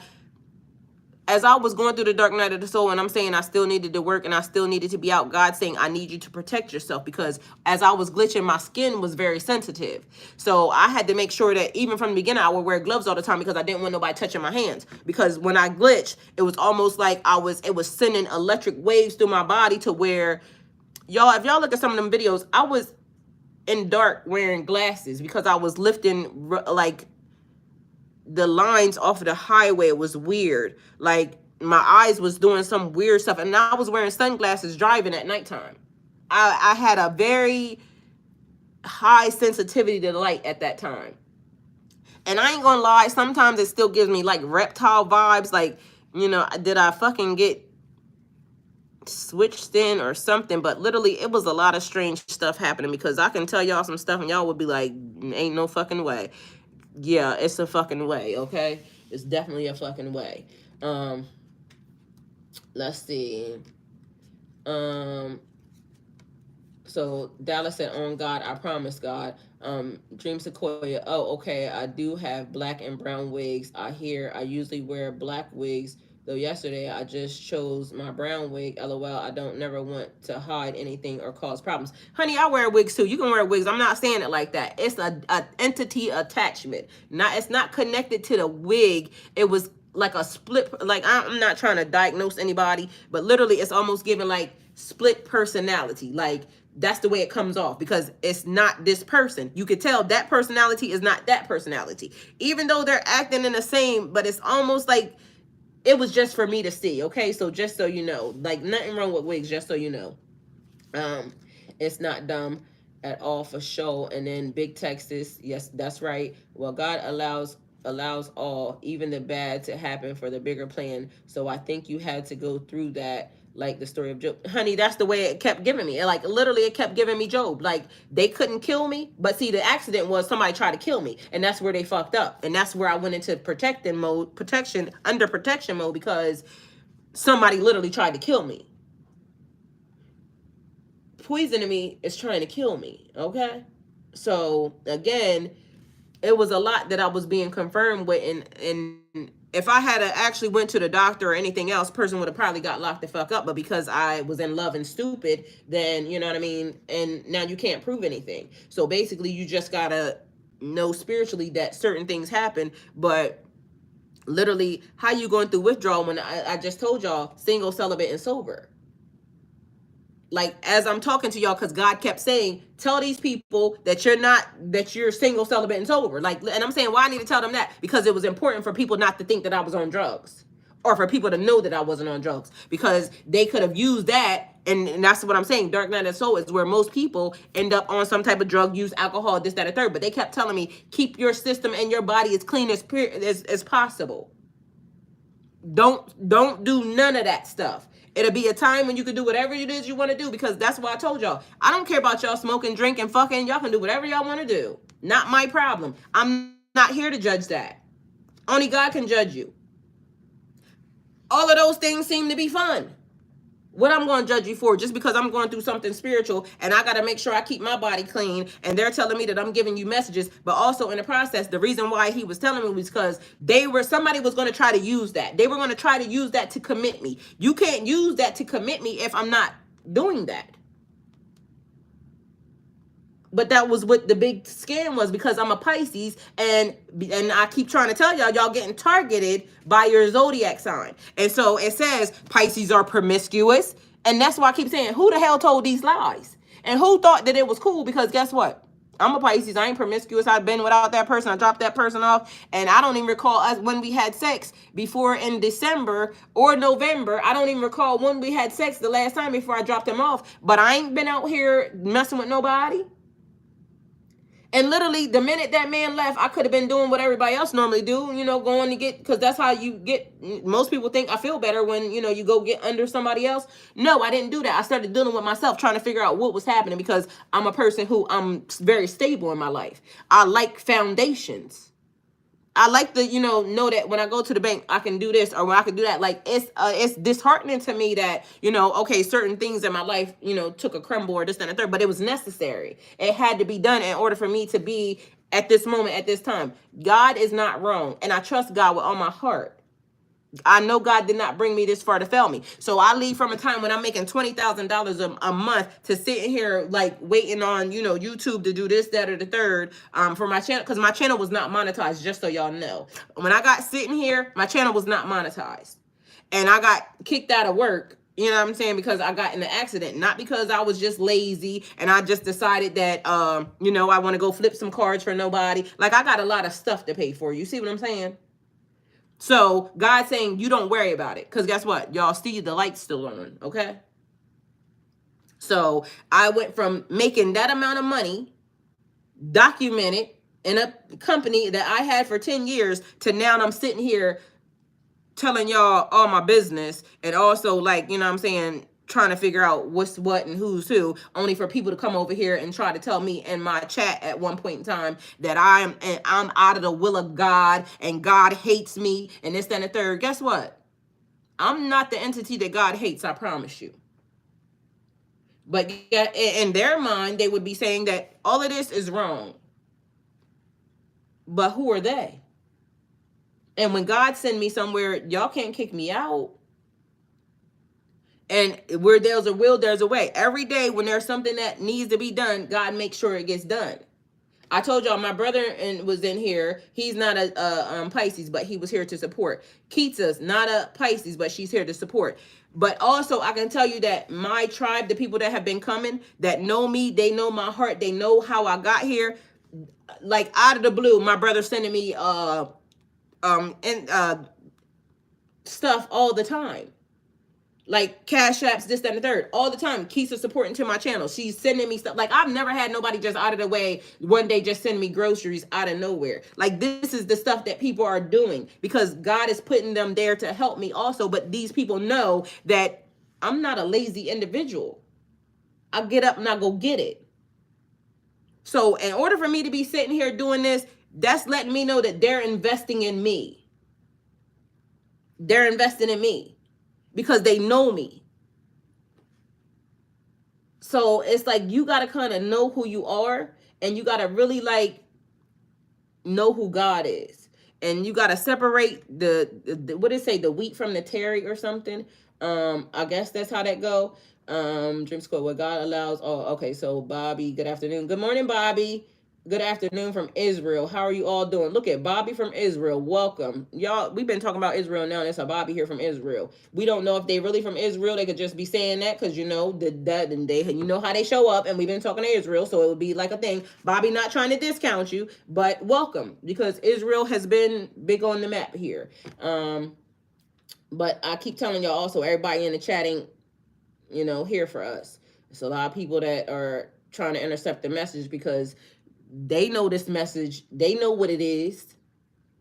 as I was going through the dark night of the soul, and I'm saying I still needed to work and I still needed to be out, God saying, I need you to protect yourself, because as I was glitching, my skin was very sensitive. So I had to make sure that even from the beginning, I would wear gloves all the time, because I didn't want nobody touching my hands. Because when I glitched, it was almost like it was sending electric waves through my body to where, y'all, if y'all look at some of them videos, I was in dark wearing glasses because I was lifting like the lines off of the highway. It was weird. Like my eyes was doing some weird stuff, and I was wearing sunglasses driving at nighttime. I had a very high sensitivity to light at that time. And I ain't gonna lie, sometimes it still gives me like reptile vibes. Like, did I fucking get switched in or something? But literally it was a lot of strange stuff happening, because I can tell y'all some stuff and y'all would be like, ain't no fucking way. Yeah, it's a fucking way. Okay, it's definitely a fucking way. Let's see. So Dallas said, on God, I promise, God. Dream Sequoia, oh, okay, I do have black and brown wigs. I usually wear black wigs, though yesterday I just chose my brown wig. LOL, I don't never want to hide anything or cause problems. Honey, I wear wigs too. You can wear wigs. I'm not saying it like that. It's a entity attachment. It's not connected to the wig. It was like a split, like I'm not trying to diagnose anybody, but literally it's almost giving like split personality. Like that's the way it comes off, because it's not this person. You could tell that personality is not that personality, even though they're acting in the same, but it's almost like it was just for me to see. Okay, so just so you know, like nothing wrong with wigs, just so you know. It's not dumb at all, for sure. And then Big Texas, yes, that's right. Well, God allows all, even the bad, to happen for the bigger plan. So I think you had to go through that, like the story of Job. Honey, that's the way it kept giving me. Like literally it kept giving me Job. Like they couldn't kill me, but see, the accident was somebody tried to kill me, and that's where they fucked up. And that's where I went into under protection mode, because somebody literally tried to kill me. Poisoning me is trying to kill me. Okay, so again, it was a lot that I was being confirmed with, and if I had actually went to the doctor or anything else, person would have probably got locked the fuck up. But because I was in love and stupid, then you know what I mean. And now you can't prove anything. So basically, you just gotta know spiritually that certain things happen. But literally, how you going through withdrawal when I just told y'all single, celibate, and sober? Like as I'm talking to y'all, because God kept saying, tell these people that you're single, celibate, and sober. Like, and I'm saying, why I need to tell them that? Because it was important for people not to think that I was on drugs, or for people to know that I wasn't on drugs, because they could have used that. And that's what I'm saying. Dark night of the soul is where most people end up on some type of drug, use alcohol, this, that, or third. But they kept telling me, keep your system and your body as clean as possible. Don't do none of that stuff. It'll be a time when you can do whatever it is you want to do, because that's why I told y'all, I don't care about y'all smoking, drinking, fucking. Y'all can do whatever y'all want to do. Not my problem. I'm not here to judge that. Only God can judge you. All of those things seem to be fun. What I'm going to judge you for, just because I'm going through something spiritual and I got to make sure I keep my body clean, and they're telling me that I'm giving you messages, but also in the process, the reason why he was telling me was because somebody was going to try to use that. They were going to try to use that to commit me. You can't use that to commit me if I'm not doing that. But that was what the big scam was, because I'm a Pisces, and I keep trying to tell y'all getting targeted by your zodiac sign. And so it says Pisces are promiscuous, and that's why I keep saying, who the hell told these lies? And who thought that it was cool? Because guess what? I'm a Pisces. I ain't promiscuous. I've been without that person. I dropped that person off. And I don't even recall us when we had sex before in December or November. I don't even recall when we had sex the last time before I dropped him off. But I ain't been out here messing with nobody. And literally, the minute that man left, I could have been doing what everybody else normally do, you know, going to get, because that's how you get, most people think I feel better when, you know, you go get under somebody else. No, I didn't do that. I started dealing with myself, trying to figure out what was happening, because I'm a person who, I'm very stable in my life. I like foundations. I like to, you know that when I go to the bank, I can do this or when I can do that. Like, it's disheartening to me that, you know, okay, certain things in my life, you know, took a crumble or this, that, and the third, but it was necessary. It had to be done in order for me to be at this moment, at this time. God is not wrong. And I trust God with all my heart. I know God did not bring me this far to fail me. So I leave from a time when I'm making $20,000 a month to sitting here like waiting on, you know, YouTube to do this, that, or the third for my channel, because my channel was not monetized, just so y'all know. When I got sitting here, my channel was not monetized. And I got kicked out of work, you know what I'm saying, because I got in an accident, not because I was just lazy and I just decided that, you know, I want to go flip some cards for nobody. Like, I got a lot of stuff to pay for. You see what I'm saying? So God's saying, you don't worry about it. Because guess what? Y'all see the light's still on. Okay. So I went from making that amount of money, documented in a company that I had for 10 years, to now I'm sitting here telling y'all all my business, and also, like, you know what I'm saying, trying to figure out what's what and who's who, only for people to come over here and try to tell me in my chat at one point in time that I'm out of the will of God and God hates me and this, that, and the third. Guess what? I'm not the entity that God hates, I promise you. But yeah, in their mind, they would be saying that all of this is wrong. But who are they? And when God send me somewhere, y'all can't kick me out. And where there's a will, there's a way. Every day when there's something that needs to be done, God makes sure it gets done. I told y'all my brother was in here. He's not a Pisces, but he was here to support. Keita's not a Pisces, but she's here to support. But also, I can tell you that my tribe, the people that have been coming, that know me, they know my heart, they know how I got here. Like, out of the blue, my brother sending me stuff all the time. Like cash apps, this, that, and the third, all the time. Keisha supporting to my channel. She's sending me stuff. Like, I've never had nobody just out of the way one day just send me groceries out of nowhere. Like, this is the stuff that people are doing because God is putting them there to help me also. But these people know that I'm not a lazy individual. I get up and I go get it. So in order for me to be sitting here doing this, that's letting me know that they're investing in me. They're investing in me. Because they know me. So it's like, you got to kind of know who you are, and you got to really like know who God is. And you got to separate the what did it say, the wheat from the tare or something. I guess that's how that go. Dream Squad, what God allows. Oh, okay. So Bobby, good afternoon. Good morning, Bobby. Good afternoon from Israel. How are you all doing? Look at Bobby from Israel. Welcome. Y'all, we've been talking about Israel now. There's a Bobby here from Israel. We don't know if they really from Israel. They could just be saying that because, you know, that and they, you know how they show up, and we've been talking to Israel, so it would be like a thing. Bobby not trying to discount you, but welcome, because Israel has been big on the map here. But I keep telling y'all also, everybody in the chatting, you know, here for us. It's a lot of people that are trying to intercept the message because they know this message. They know what it is.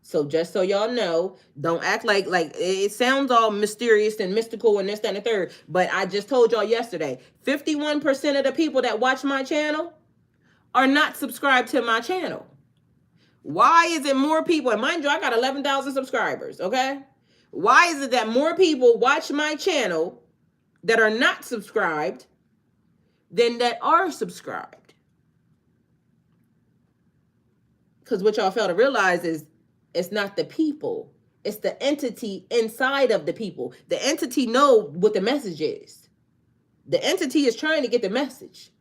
So just so y'all know, don't act like it sounds all mysterious and mystical and this, that, and the third. But I just told y'all yesterday, 51% of the people that watch my channel are not subscribed to my channel. Why is it more people? And mind you, I got 11,000 subscribers, okay? Why is it that more people watch my channel that are not subscribed than that are subscribed? Because what y'all fail to realize is it's not the people. It's the entity inside of the people. The entity know what the message is. The entity is trying to get the message.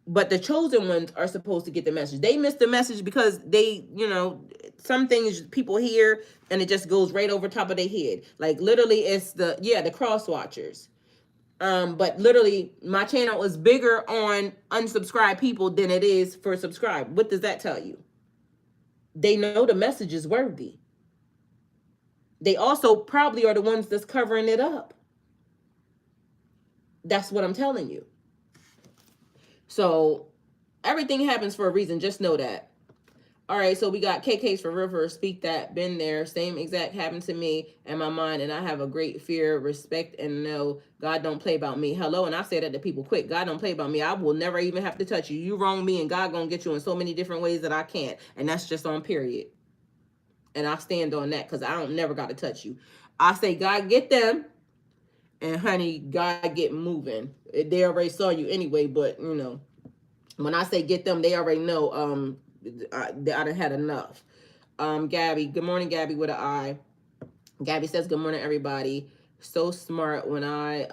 But the chosen ones are supposed to get the message. They miss the message because they, you know, some things people hear and it just goes right over top of their head. Like, literally, it's the cross watchers. But literally, my channel is bigger on unsubscribed people than it is for subscribed. What does that tell you? They know the message is worthy. They also probably are the ones that's covering it up. That's what I'm telling you. So Everything happens for a reason. Just know that. All right, so we got KK's for River, speak that, been there, same exact happened to me and my mind, and I have a great fear, respect, and know God don't play about me. Hello, and I say that to people quick. God don't play about me. I will never even have to touch you. You wrong me, and God gonna get you in so many different ways that I can't, and that's just on period. And I stand on that because I don't never got to touch you. I say God get them, and honey, God get moving. They already saw you anyway, but you know, when I say get them, they already know. I done had enough. Gabby, good morning, Gabby with an I. Gabby says, good morning, everybody. So smart. When I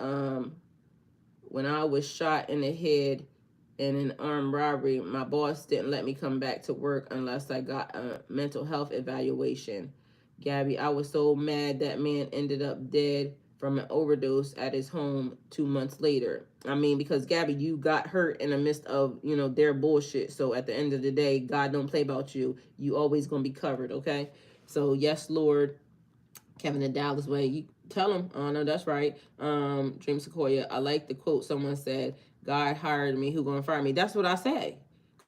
was shot in the head in an armed robbery, my boss didn't let me come back to work unless I got a mental health evaluation. Gabby, I was so mad that man ended up dead from an overdose at his home 2 months later. I mean, because Gabby, you got hurt in the midst of, you know, their bullshit. So at the end of the day, God don't play about you. You always gonna be covered, okay? So yes, Lord. Kevin in Dallas way. You tell him. Oh no, that's right. Dream Sequoia. I like the quote someone said, God hired me, who gonna fire me? That's what I say.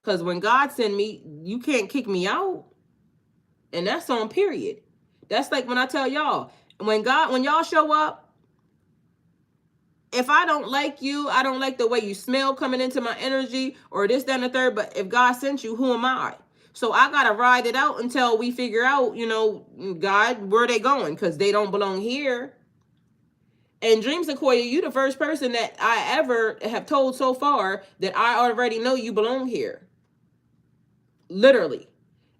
Because when God send me, you can't kick me out. And that's on period. That's like when I tell y'all, when y'all show up, if I don't like you, I don't like the way you smell coming into my energy or this, that, and the third. But if God sent you, who am I? So I gotta ride it out until we figure out, you know, God, where they going? Because they don't belong here. And Dream Sequoia, you the first person that I ever have told so far that I already know you belong here. Literally.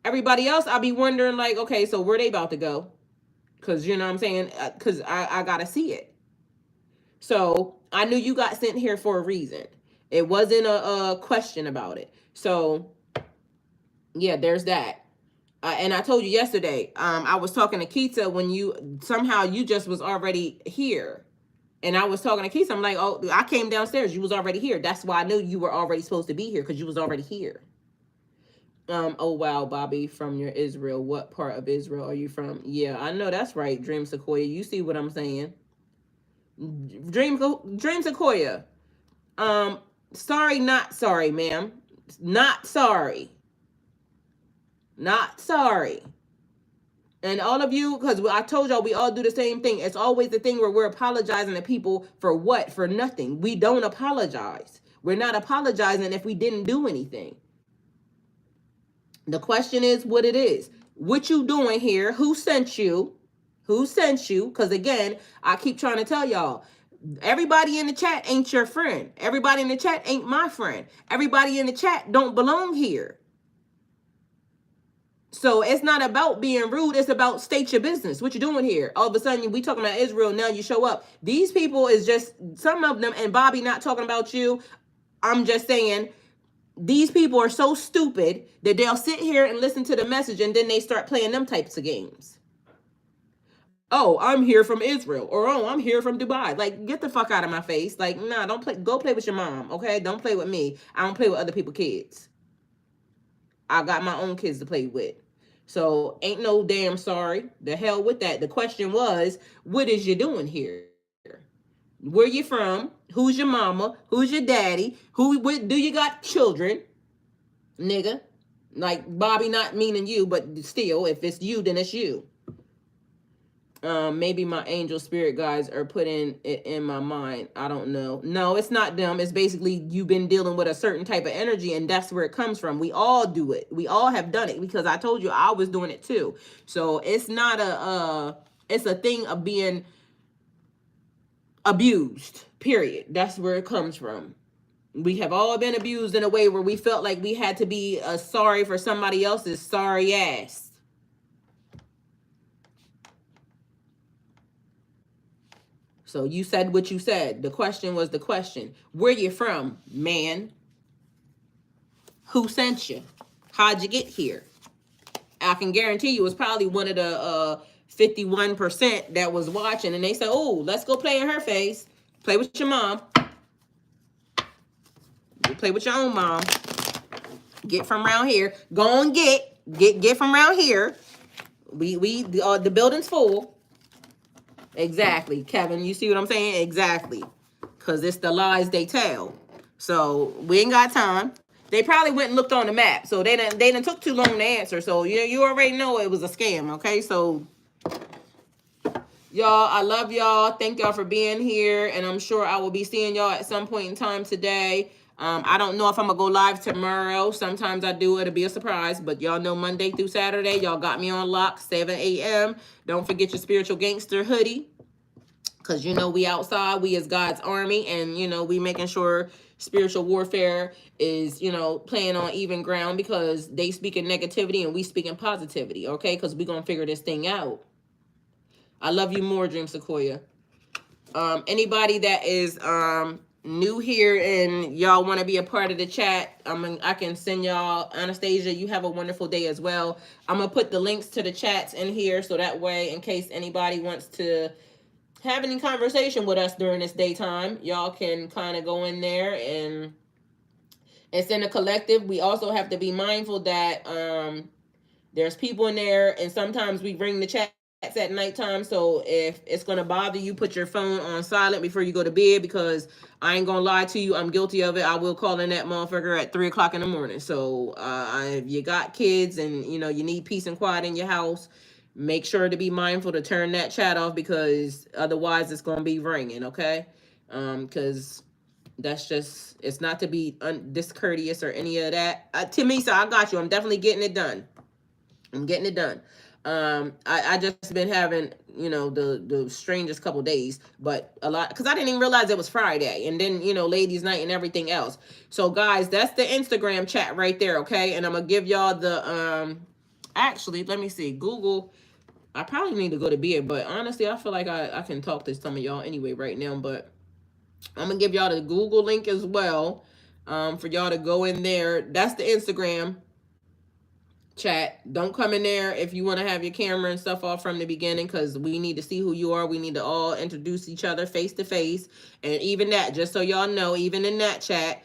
Everybody else, I'll be wondering like, okay, so where they about to go? Because, you know what I'm saying? Because I got to see it. So I knew you got sent here for a reason. It wasn't a question about it. So, yeah, there's that. And I told you yesterday, I was talking to Keita when you just was already here. And I was talking to Keith. I'm like, oh, I came downstairs. You was already here. That's why I knew you were already supposed to be here, because you was already here. Oh, wow, Bobby, from your Israel. What part of Israel are you from? Yeah, I know that's right, Dream Sequoia. You see what I'm saying? Dream Sequoia. Sorry, not sorry, ma'am. Not sorry. Not sorry. And all of you, because I told y'all we all do the same thing. It's always the thing where we're apologizing to people for what? For nothing. We don't apologize. We're not apologizing if we didn't do anything. The question is what it is. What you doing here? Who sent you? Who sent you? Because again, I keep trying to tell y'all, everybody in the chat ain't your friend. Everybody in the chat ain't my friend. Everybody in the chat don't belong here. So it's not about being rude. It's about state your business. What you doing here? All of a sudden, we talking about Israel. Now you show up. These people is just, some of them, and Bobby not talking about you. I'm just saying, these people are so stupid that they'll sit here and listen to the message and then they start playing them types of games. Oh, I'm here from Israel. Or, oh, I'm here from Dubai. Like, get the fuck out of my face. Like, nah, don't play. Go play with your mom, okay? Don't play with me. I don't play with other people's kids. I got my own kids to play with. So ain't no damn sorry. The hell with that. The question was, what is you doing here? Where you from? Who's your mama? Who's your daddy? Do you got children? Nigga. Like Bobby, not meaning you, but still, if it's you, then it's you. Maybe my angel spirit guides are putting it in my mind. I don't know. No, it's not them. It's basically you've been dealing with a certain type of energy, and that's where it comes from. We all do it. We all have done it, because I told you I was doing it too. So it's not it's a thing of being abused, period. That's where it comes from. We have all been abused in a way where we felt like we had to be sorry for somebody else's sorry ass. So you said what you said. The question was the question. Where you from, man? Who sent you? How'd you get here? I can guarantee you it's probably one of the 51% that was watching, and they said, oh, let's go play in her face. Play with your mom. You play with your own mom. Get from around here. Go and get from around here. The building's full. Exactly, Kevin. You see what I'm saying? Exactly. Because it's the lies they tell. So we ain't got time. They probably went and looked on the map, so they didn't took too long to answer. So you already know it was a scam. Okay, so y'all, I love y'all. Thank y'all for being here, and I'm sure I will be seeing y'all at some point in time today. I don't know if I'm gonna go live tomorrow. Sometimes I do. It'll be a surprise, but y'all know Monday through Saturday, y'all got me on lock, 7 a.m. Don't forget your spiritual gangster hoodie, because you know we outside, we as God's army, and you know we making sure spiritual warfare is, you know, playing on even ground, because they speaking negativity and we speaking positivity. Okay, because we gonna figure this thing out. I love you more, Dream Sequoia. Anybody that is new here and y'all want to be a part of the chat, I can send y'all. Anastasia, you have a wonderful day as well. I'm gonna put the links to the chats in here, so that way, in case anybody wants to have any conversation with us during this daytime, y'all can kind of go in there, and it's in a collective. We also have to be mindful that there's people in there, and sometimes we ring the chats at nighttime. So if it's gonna bother you, put your phone on silent before you go to bed, because I ain't gonna lie to you, I'm guilty of it. I will call in that motherfucker at 3 o'clock in the morning. So if you got kids and you know you need peace and quiet in your house, make sure to be mindful to turn that chat off, because otherwise it's gonna be ringing. Okay, because that's just, it's not to be discourteous or any of that. Timisa, I got you. I'm definitely getting it done. I'm getting it done. I just been having, you know, the strangest couple days, but a lot, because I didn't even realize it was Friday, and then you know ladies night and everything else. So guys, that's the Instagram chat right there. Okay, and I'm gonna give y'all the actually, let me see, Google. I probably need to go to bed, but honestly I feel like I can talk to some of y'all anyway right now. But I'm gonna give y'all the Google link as well, for y'all to go in there. That's the Instagram chat. Don't come in there if you want to have your camera and stuff off from the beginning, because we need to see who you are. We need to all introduce each other face to face. And even that, just so y'all know, even in that chat,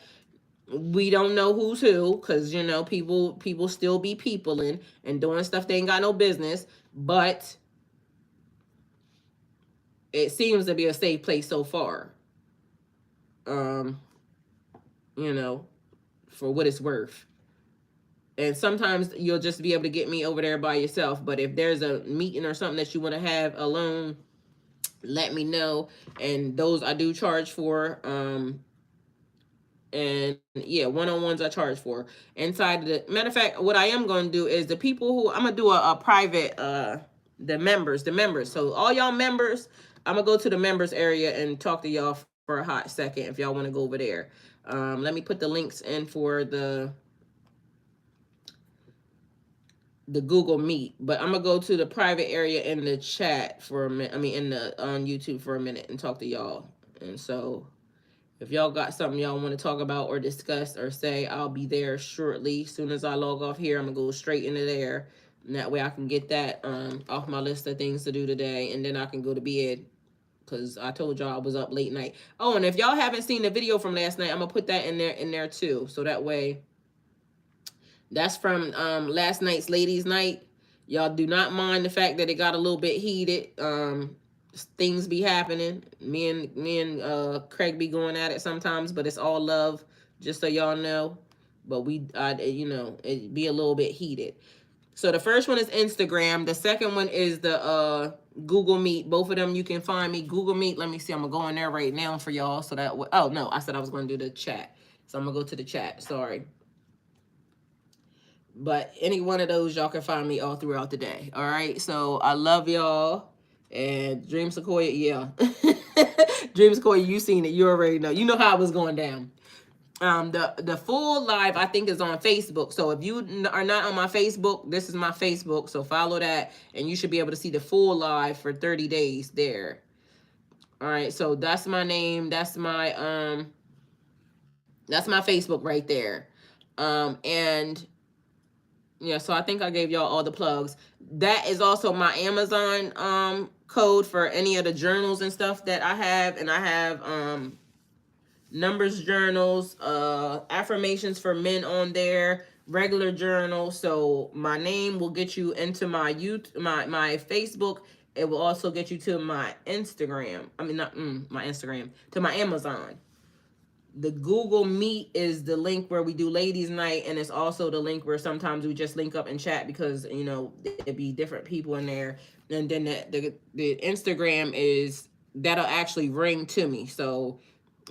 we don't know who's who, because you know people still be peopling and doing stuff they ain't got no business. But it seems to be a safe place so far. Um, you know, for what it's worth. And sometimes you'll just be able to get me over there by yourself. But if there's a meeting or something that you want to have alone, let me know. And those I do charge for. And yeah, one-on-ones I charge for. Inside of the matter of fact, what I am going to do is the people who I'm going to do a private, the members. So all y'all members, I'm going to go to the members area and talk to y'all for a hot second if y'all want to go over there. Let me put the links in for the Google Meet, but I'm gonna go to the private area in the chat for a minute. I mean, in the on YouTube for a minute and talk to y'all. And so, if y'all got something y'all want to talk about or discuss or say, I'll be there shortly. As soon as I log off here, I'm gonna go straight into there, and that way I can get that off my list of things to do today, and then I can go to bed. Cause I told y'all I was up late night. Oh, and if y'all haven't seen the video from last night, I'm gonna put that in there too, so that way. That's from last night's ladies' night. Y'all do not mind the fact that it got a little bit heated. Things be happening. Me and Craig be going at it sometimes, but it's all love, just so y'all know. But you know, it be a little bit heated. So the first one is Instagram. The second one is the Google Meet. Both of them you can find me. Google Meet. Let me see. I'm gonna go in there right now for y'all. So that oh no, I said I was gonna do the chat. So I'm gonna go to the chat. Sorry. But any one of those, y'all can find me all throughout the day. All right. So I love y'all. And Dream Sequoia, yeah. Dream Sequoia, you seen it. You already know. You know how it was going down. The full live, I think, is on Facebook. So if you are not on my Facebook, this is my Facebook. So follow that, and you should be able to see the full live for 30 days there. All right. So that's my name. That's my Facebook right there. And yeah, so I think I gave y'all all the plugs. That is also my Amazon code for any of the journals and stuff that I have. And I have numbers journals, affirmations for men on there, regular journals. So my name will get you into my my Facebook. It will also get you to my Instagram. I mean, not my Instagram, to my Amazon. the Google Meet is the link where we do ladies night, and it's also the link where sometimes we just link up and chat because it'd be different people in there. And then the Instagram is that'll actually ring to me. So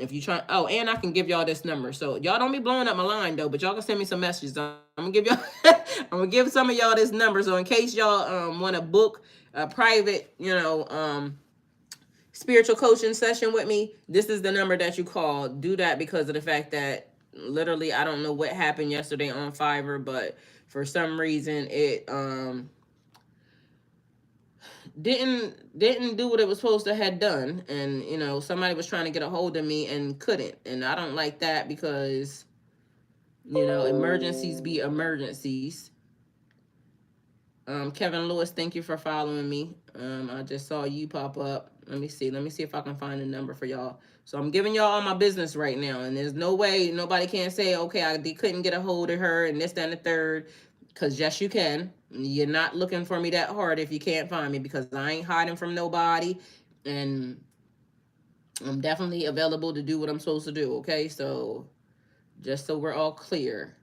if you try, oh, and I can give y'all this number. So y'all don't be blowing up my line though, but y'all can send me some messages. I'm gonna give y'all, I'm gonna give some of y'all this number. So in case y'all want to book a private, spiritual coaching session with me, this is the number that you call. Do that because of the fact that literally I don't know what happened yesterday on Fiverr, but for some reason it didn't do what it was supposed to have done, and somebody was trying to get a hold of me and couldn't, and I don't like that because emergencies be emergencies. Kevin Lewis, thank you for following me. I just saw you pop up. Let me see. Let me see if I can find a number for y'all. So I'm giving y'all all my business right now, and there's no way nobody can say, okay, they couldn't get a hold of her and this, that, and the third. Because yes, you can. You're not looking for me that hard if you can't find me, because I ain't hiding from nobody, and I'm definitely available to do what I'm supposed to do. Okay, so just so we're all clear.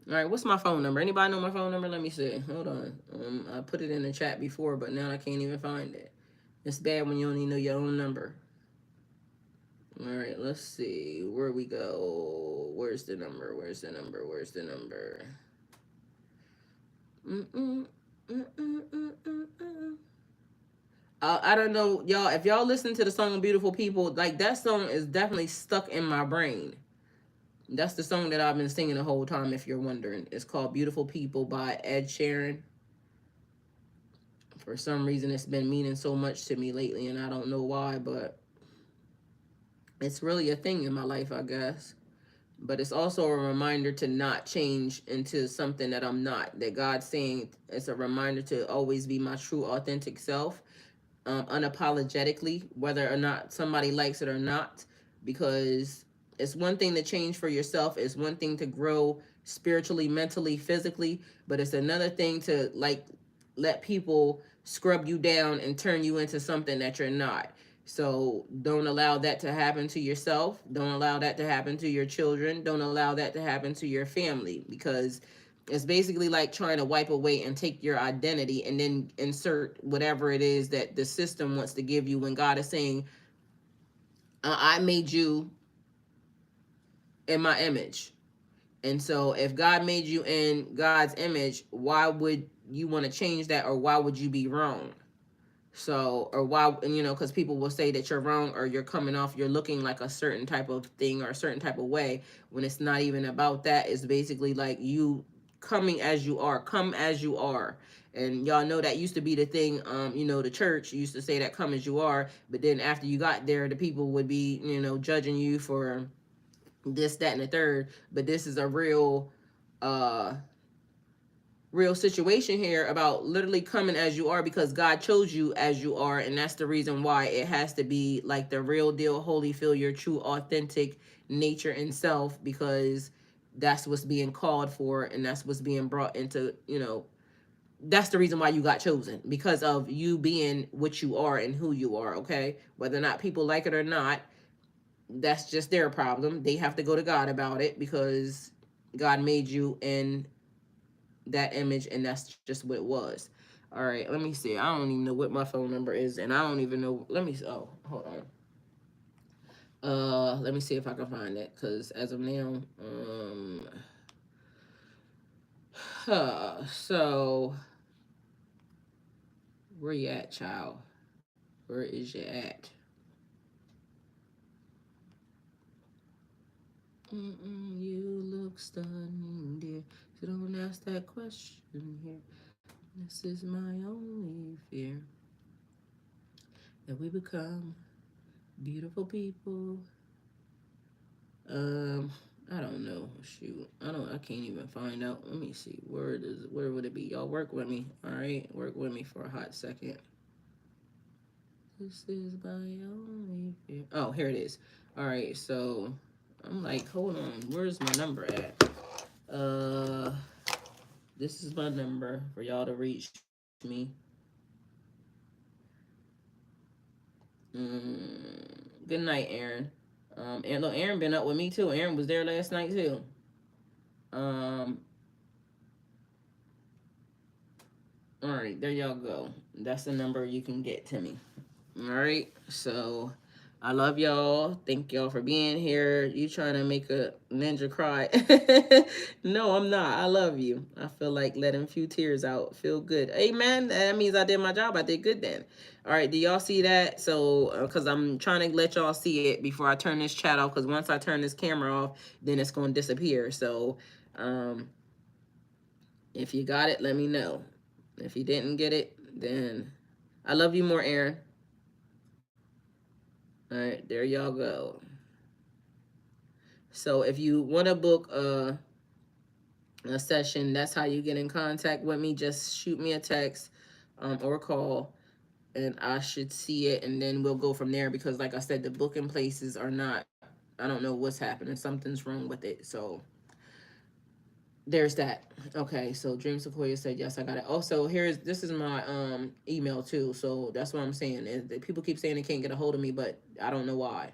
All right, what's my phone number? Anybody know my phone number? Let me see. Hold on. I put it in the chat before, but now I can't even find it. It's bad when you don't even know your own number. All right, let's see. Where we go? Where's the number? Where's the number? Where's the number? I don't know, y'all. If y'all listen to the song "Beautiful People," like that song is definitely stuck in my brain. That's the song that I've been singing the whole time, if you're wondering. It's called Beautiful People by Ed Sheeran. For some reason, it's been meaning so much to me lately, and I don't know why, but it's really a thing in my life, I guess. But it's also a reminder to not change into something that I'm not. That God's saying it's a reminder to always be my true, authentic self, unapologetically, whether or not somebody likes it or not, because it's one thing to change for yourself, it's one thing to grow spiritually, mentally, physically, but it's another thing to let people scrub you down and turn you into something that you're not. So don't allow that to happen to yourself. Don't allow that to happen to your children. Don't allow that to happen to your family, because it's basically like trying to wipe away and take your identity and then insert whatever it is that the system wants to give you, when God is saying, I made you in my image. And so if God made you in God's image, why would you want to change that, or why would you be wrong? So, or why, because people will say that you're wrong, or you're coming off, you're looking like a certain type of thing or a certain type of way, when it's not even about that. It's basically like you coming as you are, come as you are. And y'all know that used to be the thing, the church used to say that, come as you are, but then after you got there, the people would be, judging you for this, that, and the third. But this is a uh, real situation here about literally coming as you are, because God chose you as you are, and that's the reason why it has to be like the real deal, holy, feel your true, authentic nature and self, because that's what's being called for, and that's what's being brought into, that's the reason why you got chosen, because of you being what you are and who you are. Okay, whether or not people like it or not, that's just their problem. They have to go to God about it, because God made you in that image, and that's just what it was. All right, let me see. I don't even know what my phone number is, and I don't even know. Let me. Oh, hold on. Let me see if I can find it, because as of now, so where you at, child? Where is you at? You look stunning, dear. So don't ask that question here. This is my only fear, that we become beautiful people. I don't know. Shoot, I can't even find out. Let me see. Where would it be? Y'all work with me. All right, work with me for a hot second. This is my only fear. Oh, here it is. All right, so I'm like, hold on. Where's my number at? This is my number for y'all to reach me. Good night, Aaron. And look, Aaron been up with me too. Aaron was there last night too. Um, all right, there y'all go. That's the number you can get to me. All right, so I love y'all. Thank y'all for being here. You trying to make a ninja cry? No, I'm not. I love you. I feel like letting a few tears out. Feel good. Amen. That means I did my job. I did good then. All right, do y'all see that? So, because I'm trying to let y'all see it before I turn this chat off, because once I turn this camera off, then it's going to disappear. So, if you got it, let me know. If you didn't get it, then I love you more, Aaron. All right, there y'all go. So if you want to book a session, that's how you get in contact with me. Just shoot me a text or call, and I should see it, and then we'll go from there. Because, like I said, the booking places are not. I don't know what's happening. Something's wrong with it. So there's that. Okay, so Dream Sequoia said yes, I got it. Also, this is my email too. So that's what I'm saying. People keep saying they can't get a hold of me, but I don't know why.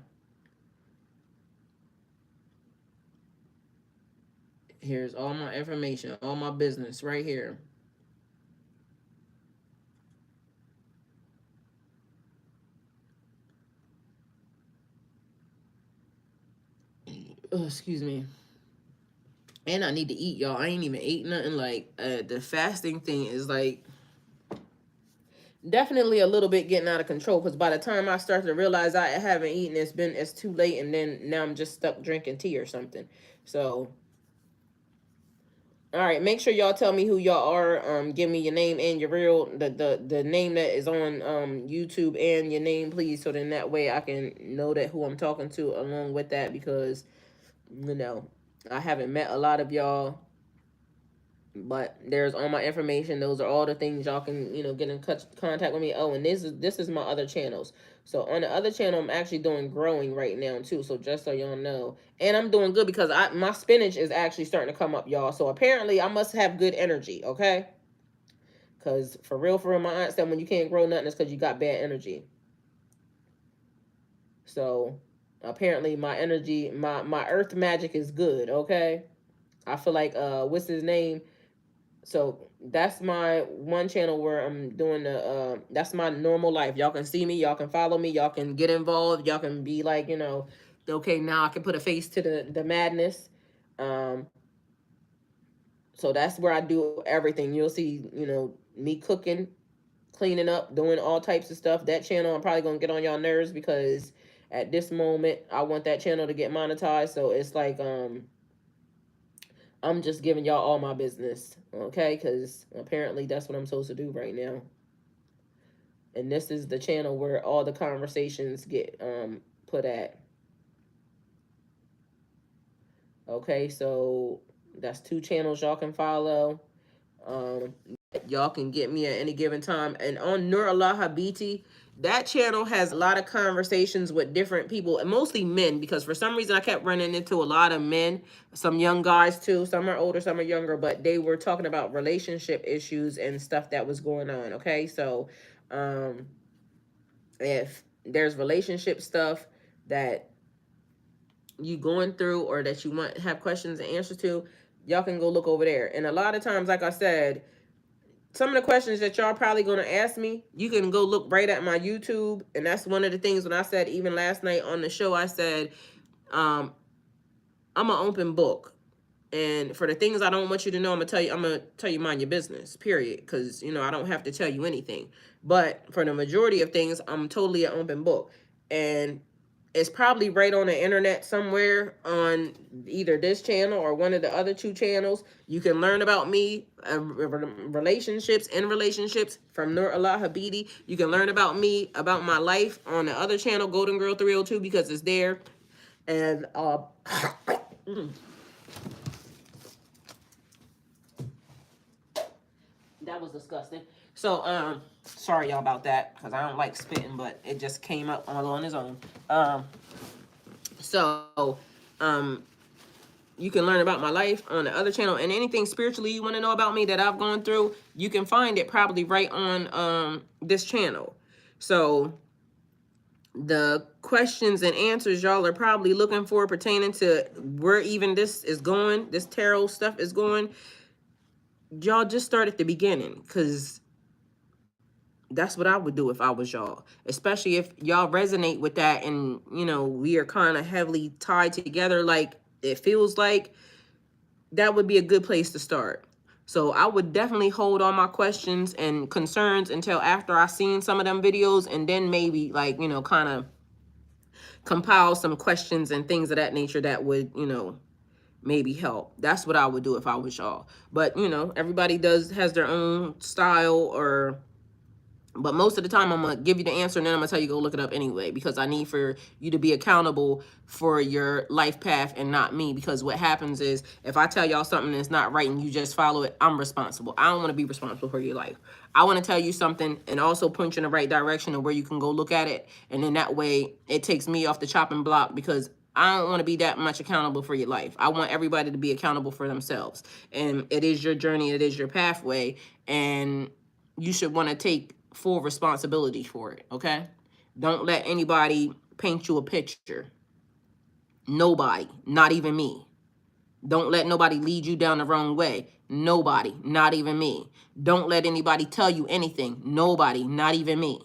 Here's all my information, all my business right here. Oh, excuse me. And I need to eat, y'all. I ain't even ate nothing. Like, the fasting thing is like definitely a little bit getting out of control. Because by the time I start to realize I haven't eaten, it's too late, and then now I'm just stuck drinking tea or something. So, all right, make sure y'all tell me who y'all are. Give me your name and your real the name that is on YouTube, and your name, please, so then that way I can know that who I'm talking to along with that, because you know I haven't met a lot of y'all, but there's all my information. Those are all the things y'all can get in contact with me. Oh, and this is my other channels. So on the other channel, I'm actually doing growing right now too. So just so y'all know, and I'm doing good because my spinach is actually starting to come up, y'all. So apparently I must have good energy, okay? Because for real, my aunt said when you can't grow nothing, it's because you got bad energy. So apparently my energy, my earth magic is good, okay? I feel like what's his name? So that's my one channel where I'm doing that's my normal life. Y'all can see me, y'all can follow me, y'all can get involved, y'all can be like, okay, now I can put a face to the madness. Um, so that's where I do everything. You'll see, me cooking, cleaning up, doing all types of stuff. That channel I'm probably gonna get on y'all nerves because at this moment I want that channel to get monetized. So it's like I'm just giving y'all all my business, okay? Because apparently that's what I'm supposed to do right now. And this is the channel where all the conversations get put at. Okay, so that's 2 channels y'all can follow. Y'all can get me at any given time. And on Nur Allah Habiti, that channel has a lot of conversations with different people, and mostly men, because for some reason I kept running into a lot of men, some young guys too. Some are older, some are younger, but they were talking about relationship issues and stuff that was going on. Okay, so if there's relationship stuff that you going through or that you want have questions and answers to, y'all can go look over there. And a lot of times, like I said, some of the questions that y'all probably going to ask me, you can go look right at my YouTube. And that's one of the things when I said, even last night on the show, I said, I'm an open book. And for the things I don't want you to know, I'm gonna tell you mind your business, period. Because I don't have to tell you anything. But for the majority of things, I'm totally an open book. And it's probably right on the internet somewhere on either this channel or one of the other 2 channels. You can learn about me, relationships from Nur Allah Habidi. You can learn about me, about my life on the other channel, Golden Girl 302, because it's there. And that was disgusting. So, sorry y'all about that, because I don't like spitting, but it just came up all on its own. So, you can learn about my life on the other channel, and anything spiritually you want to know about me that I've gone through, you can find it probably right on this channel. So the questions and answers y'all are probably looking for pertaining to where even this is going, this tarot stuff is going, y'all just start at the beginning, because that's what I would do if I was y'all, especially if y'all resonate with that and, you know, we are kind of heavily tied together like it feels like. That would be a good place to start. So I would definitely hold all my questions and concerns until after I seen some of them videos, and then maybe, like, you know, kind of compile some questions and things of that nature that would, you know, maybe help. That's what I would do if I was y'all. But, you know, everybody has their own style, or but most of the time, I'm going to give you the answer and then I'm going to tell you go look it up anyway, because I need for you to be accountable for your life path and not me. Because what happens is if I tell y'all something that's not right and you just follow it, I'm responsible. I don't want to be responsible for your life. I want to tell you something and also point you in the right direction of where you can go look at it. And then that way it takes me off the chopping block, because I don't want to be that much accountable for your life. I want everybody to be accountable for themselves. And it is your journey. It is your pathway. And you should want to take full responsibility for it, okay? Don't let anybody paint you a picture. Nobody, not even me. Don't let nobody lead you down the wrong way. Nobody, not even me. Don't let anybody tell you anything. Nobody, not even me.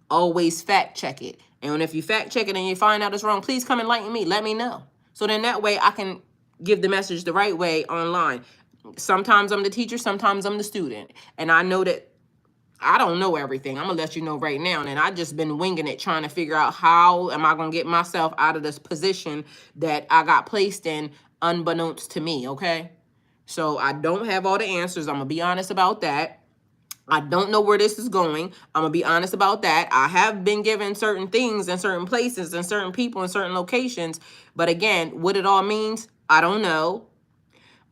Always fact check it. And if you fact check it and you find out it's wrong, please come enlighten me. Let me know. So then that way I can give the message the right way online. Sometimes I'm the teacher, sometimes I'm the student. And I know that I don't know everything. I'm going to let you know right now. And I just been winging it, trying to figure out how am I going to get myself out of this position that I got placed in unbeknownst to me, okay? So I don't have all the answers. I'm going to be honest about that. I don't know where this is going. I'm going to be honest about that. I have been given certain things in certain places and certain people in certain locations. But again, what it all means, I don't know.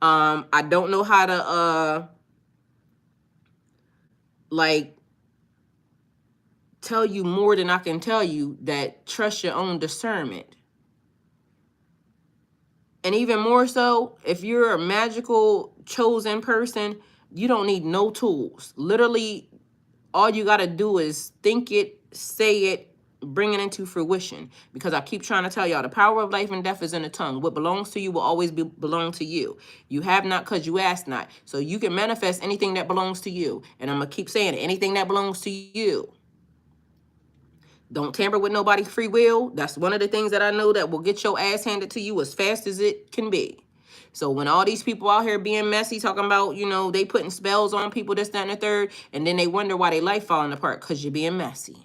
I don't know how to, like, tell you more than I can tell you that trust your own discernment. And even more so, if you're a magical chosen person, you don't need no tools. Literally, all you got to do is think it, say it, bring it into fruition. Because I keep trying to tell y'all, the power of life and death is in the tongue. What belongs to you will always belong to you. You have not because you ask not. So you can manifest anything that belongs to you. And I'm going to keep saying it, anything that belongs to you. Don't tamper with nobody's free will. That's one of the things that I know that will get your ass handed to you as fast as it can be. So when all these people out here being messy, talking about, you know, they putting spells on people, this, that, and the third, and then they wonder why their life falling apart, because you're being messy.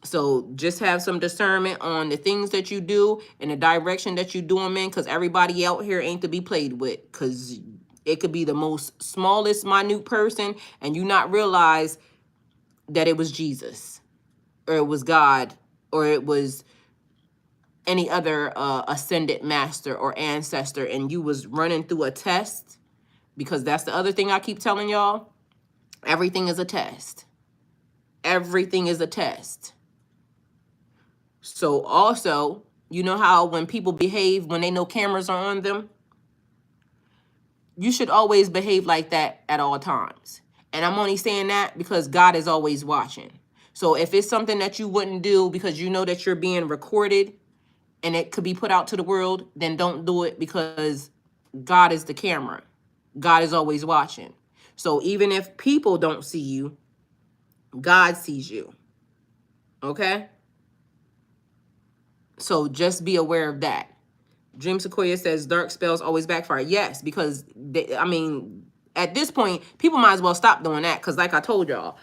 So just have some discernment on the things that you do and the direction that you do them in, because everybody out here ain't to be played with, because it could be the most smallest, minute person, and you not realize that it was Jesus, or it was God, or it was any other ascended master or ancestor, and you was running through a test. Because that's the other thing I keep telling y'all. Everything is a test. Everything is a test. So also, you know how when people behave when they know cameras are on them? You should always behave like that at all times. And I'm only saying that because God is always watching. So if it's something that you wouldn't do because you know that you're being recorded and it could be put out to the world, then don't do it, because God is the camera. God is always watching. So even if people don't see you, God sees you. Okay? So just be aware of that. Dream Sequoia says dark spells always backfire. Yes, because at this point, people might as well stop doing that, because like I told y'all,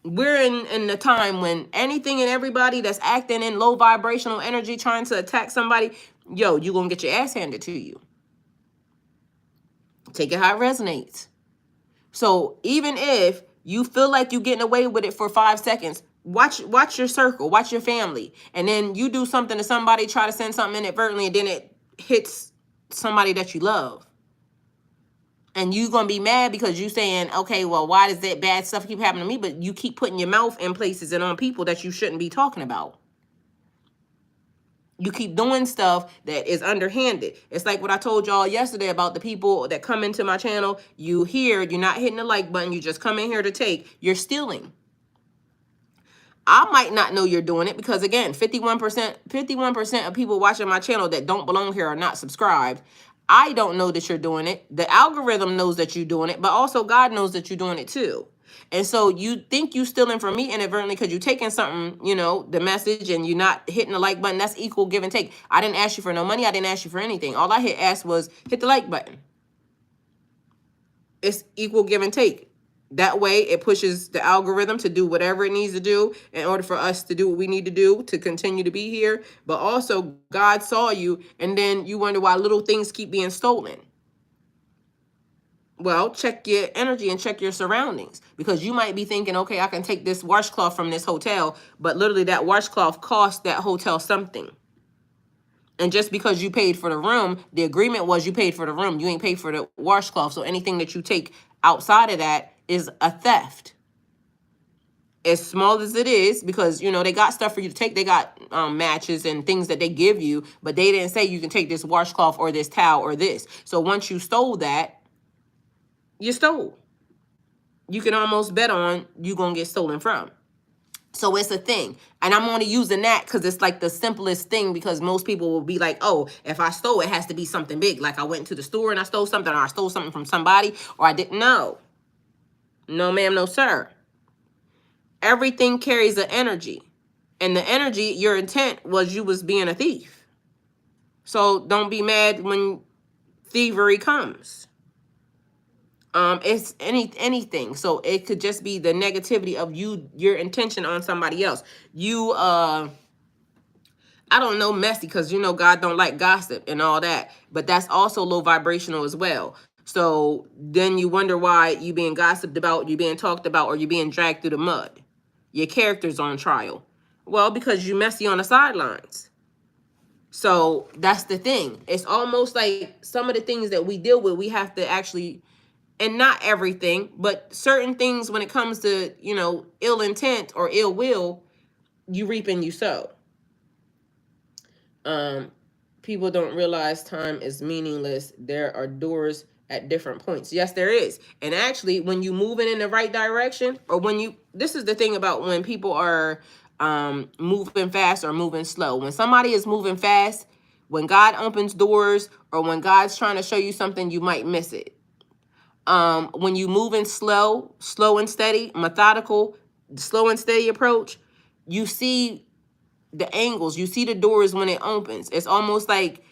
we're in the time when anything and everybody that's acting in low vibrational energy trying to attack somebody, yo, you're going to get your ass handed to you. Take it how it resonates. So even if you feel like you're getting away with it for 5 seconds, watch your circle, watch your family. And then you do something to somebody, try to send something inadvertently, and then it hits somebody that you love. And you're going to be mad because you saying, okay, well, why does that bad stuff keep happening to me? But you keep putting your mouth in places and on people that you shouldn't be talking about. You keep doing stuff that is underhanded. It's like what I told y'all yesterday about the people that come into my channel. You're not hitting the like button. You just come in here to take. You're stealing. I might not know you're doing it because again, 51% of people watching my channel that don't belong here are not subscribed. I don't know that you're doing it. The algorithm knows that you're doing it, but also God knows that you're doing it too. And so you think you stealing from me inadvertently because you're taking something, you know, the message, and you're not hitting the like button. That's equal give and take. I didn't ask you for no money. I didn't ask you for anything. All I asked was hit the like button. It's equal give and take. That way it pushes the algorithm to do whatever it needs to do in order for us to do what we need to do to continue to be here. But also God saw you, and then you wonder why little things keep being stolen. Well, check your energy and check your surroundings, because you might be thinking, okay, I can take this washcloth from this hotel, but literally that washcloth cost that hotel something. And just because you paid for the room, the agreement was you paid for the room. You ain't paid for the washcloth. So anything that you take outside of that is a theft. As small as it is, because, you know, they got stuff for you to take. They got matches and things that they give you, but they didn't say you can take this washcloth or this towel or this. So once you stole that, you stole. You can almost bet on you going to get stolen from. So it's a thing. And I'm only using that because it's like the simplest thing, because most people will be like, oh, if I stole, it has to be something big. Like I went to the store and I stole something, or I stole something from somebody, or I didn't know. No, ma'am, no, sir. Everything carries an energy. And the energy, your intent was you was being a thief. So don't be mad when thievery comes. It's anything. So it could just be the negativity of your intention on somebody else. You I don't know, messy, because you know God don't like gossip and all that, but that's also low vibrational as well. So then you wonder why you being gossiped about, you being talked about, or you being dragged through the mud. Your character's on trial. Well, because you messy on the sidelines. So that's the thing. It's almost like some of the things that we deal with, we have to actually, and not everything, but certain things when it comes to, you know, ill intent or ill will, you reap and you sow. People don't realize time is meaningless. There are doors at different points. Yes, there is. And actually, when you moving in the right direction, or when you, this is the thing about when people are moving fast or moving slow. When somebody is moving fast, when God opens doors, or when God's trying to show you something, you might miss it. When you moving slow and steady, methodical, slow and steady approach, you see the angles, you see the doors when it opens. It's almost like,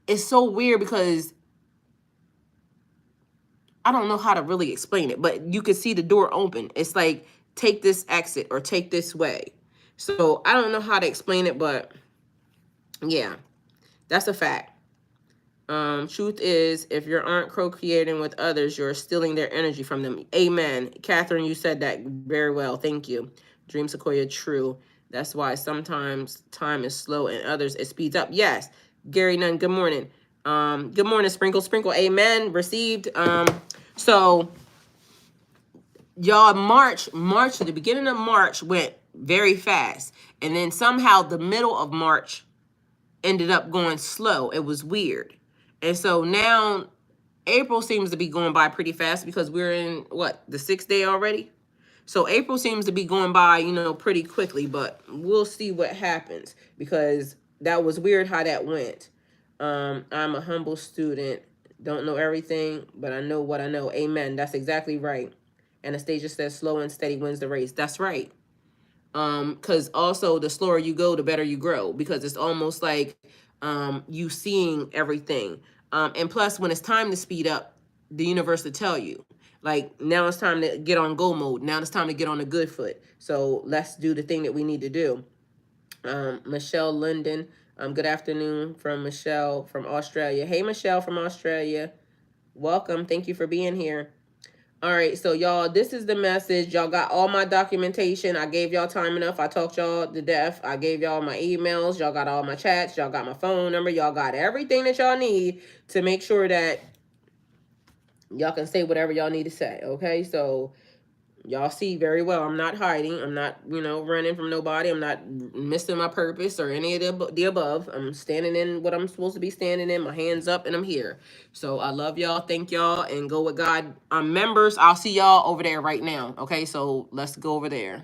it's so weird because I don't know how to really explain it, but you could see the door open. It's like, take this exit or take this way. So I don't know how to explain it, but yeah, that's a fact. Truth is, if you aren't co-creating with others, you're stealing their energy from them. Amen. Catherine, you said that very well. Thank you. Dream Sequoia, true. That's why sometimes time is slow and others it speeds up. Yes. Gary Nunn, good morning. Good morning, Sprinkle. Sprinkle, amen. Received. So y'all, March, the beginning of March went very fast. And then somehow the middle of March ended up going slow. It was weird. And so now April seems to be going by pretty fast, because we're in, what, the 6th day already? So April seems to be going by, you know, pretty quickly, but we'll see what happens, because that was weird how that went. I'm a humble student. Don't know everything, but I know what I know. Amen. That's exactly right. Anastasia says slow and steady wins the race. That's right. Because also the slower you go, the better you grow, because it's almost like you seeing everything. And plus, when it's time to speed up, the universe will tell you, like, now it's time to get on go mode. Now it's time to get on a good foot. So let's do the thing that we need to do. Michelle Linden, good afternoon from Michelle from Australia. Hey, Michelle from Australia. Welcome. Thank you for being here. All right, so y'all, this is the message. Y'all got all my documentation. I gave y'all time enough. I talked y'all to death. I gave y'all my emails. Y'all got all my chats. Y'all got my phone number. Y'all got everything that y'all need to make sure that y'all can say whatever y'all need to say, okay? So y'all see very well, I'm not hiding. I'm not, you know, running from nobody. I'm not missing my purpose or any of the above. I'm standing in what I'm supposed to be standing in, my hands up, and I'm here. So I love y'all. Thank y'all, and go with God. Members, I'll see y'all over there right now. Okay, so let's go over there.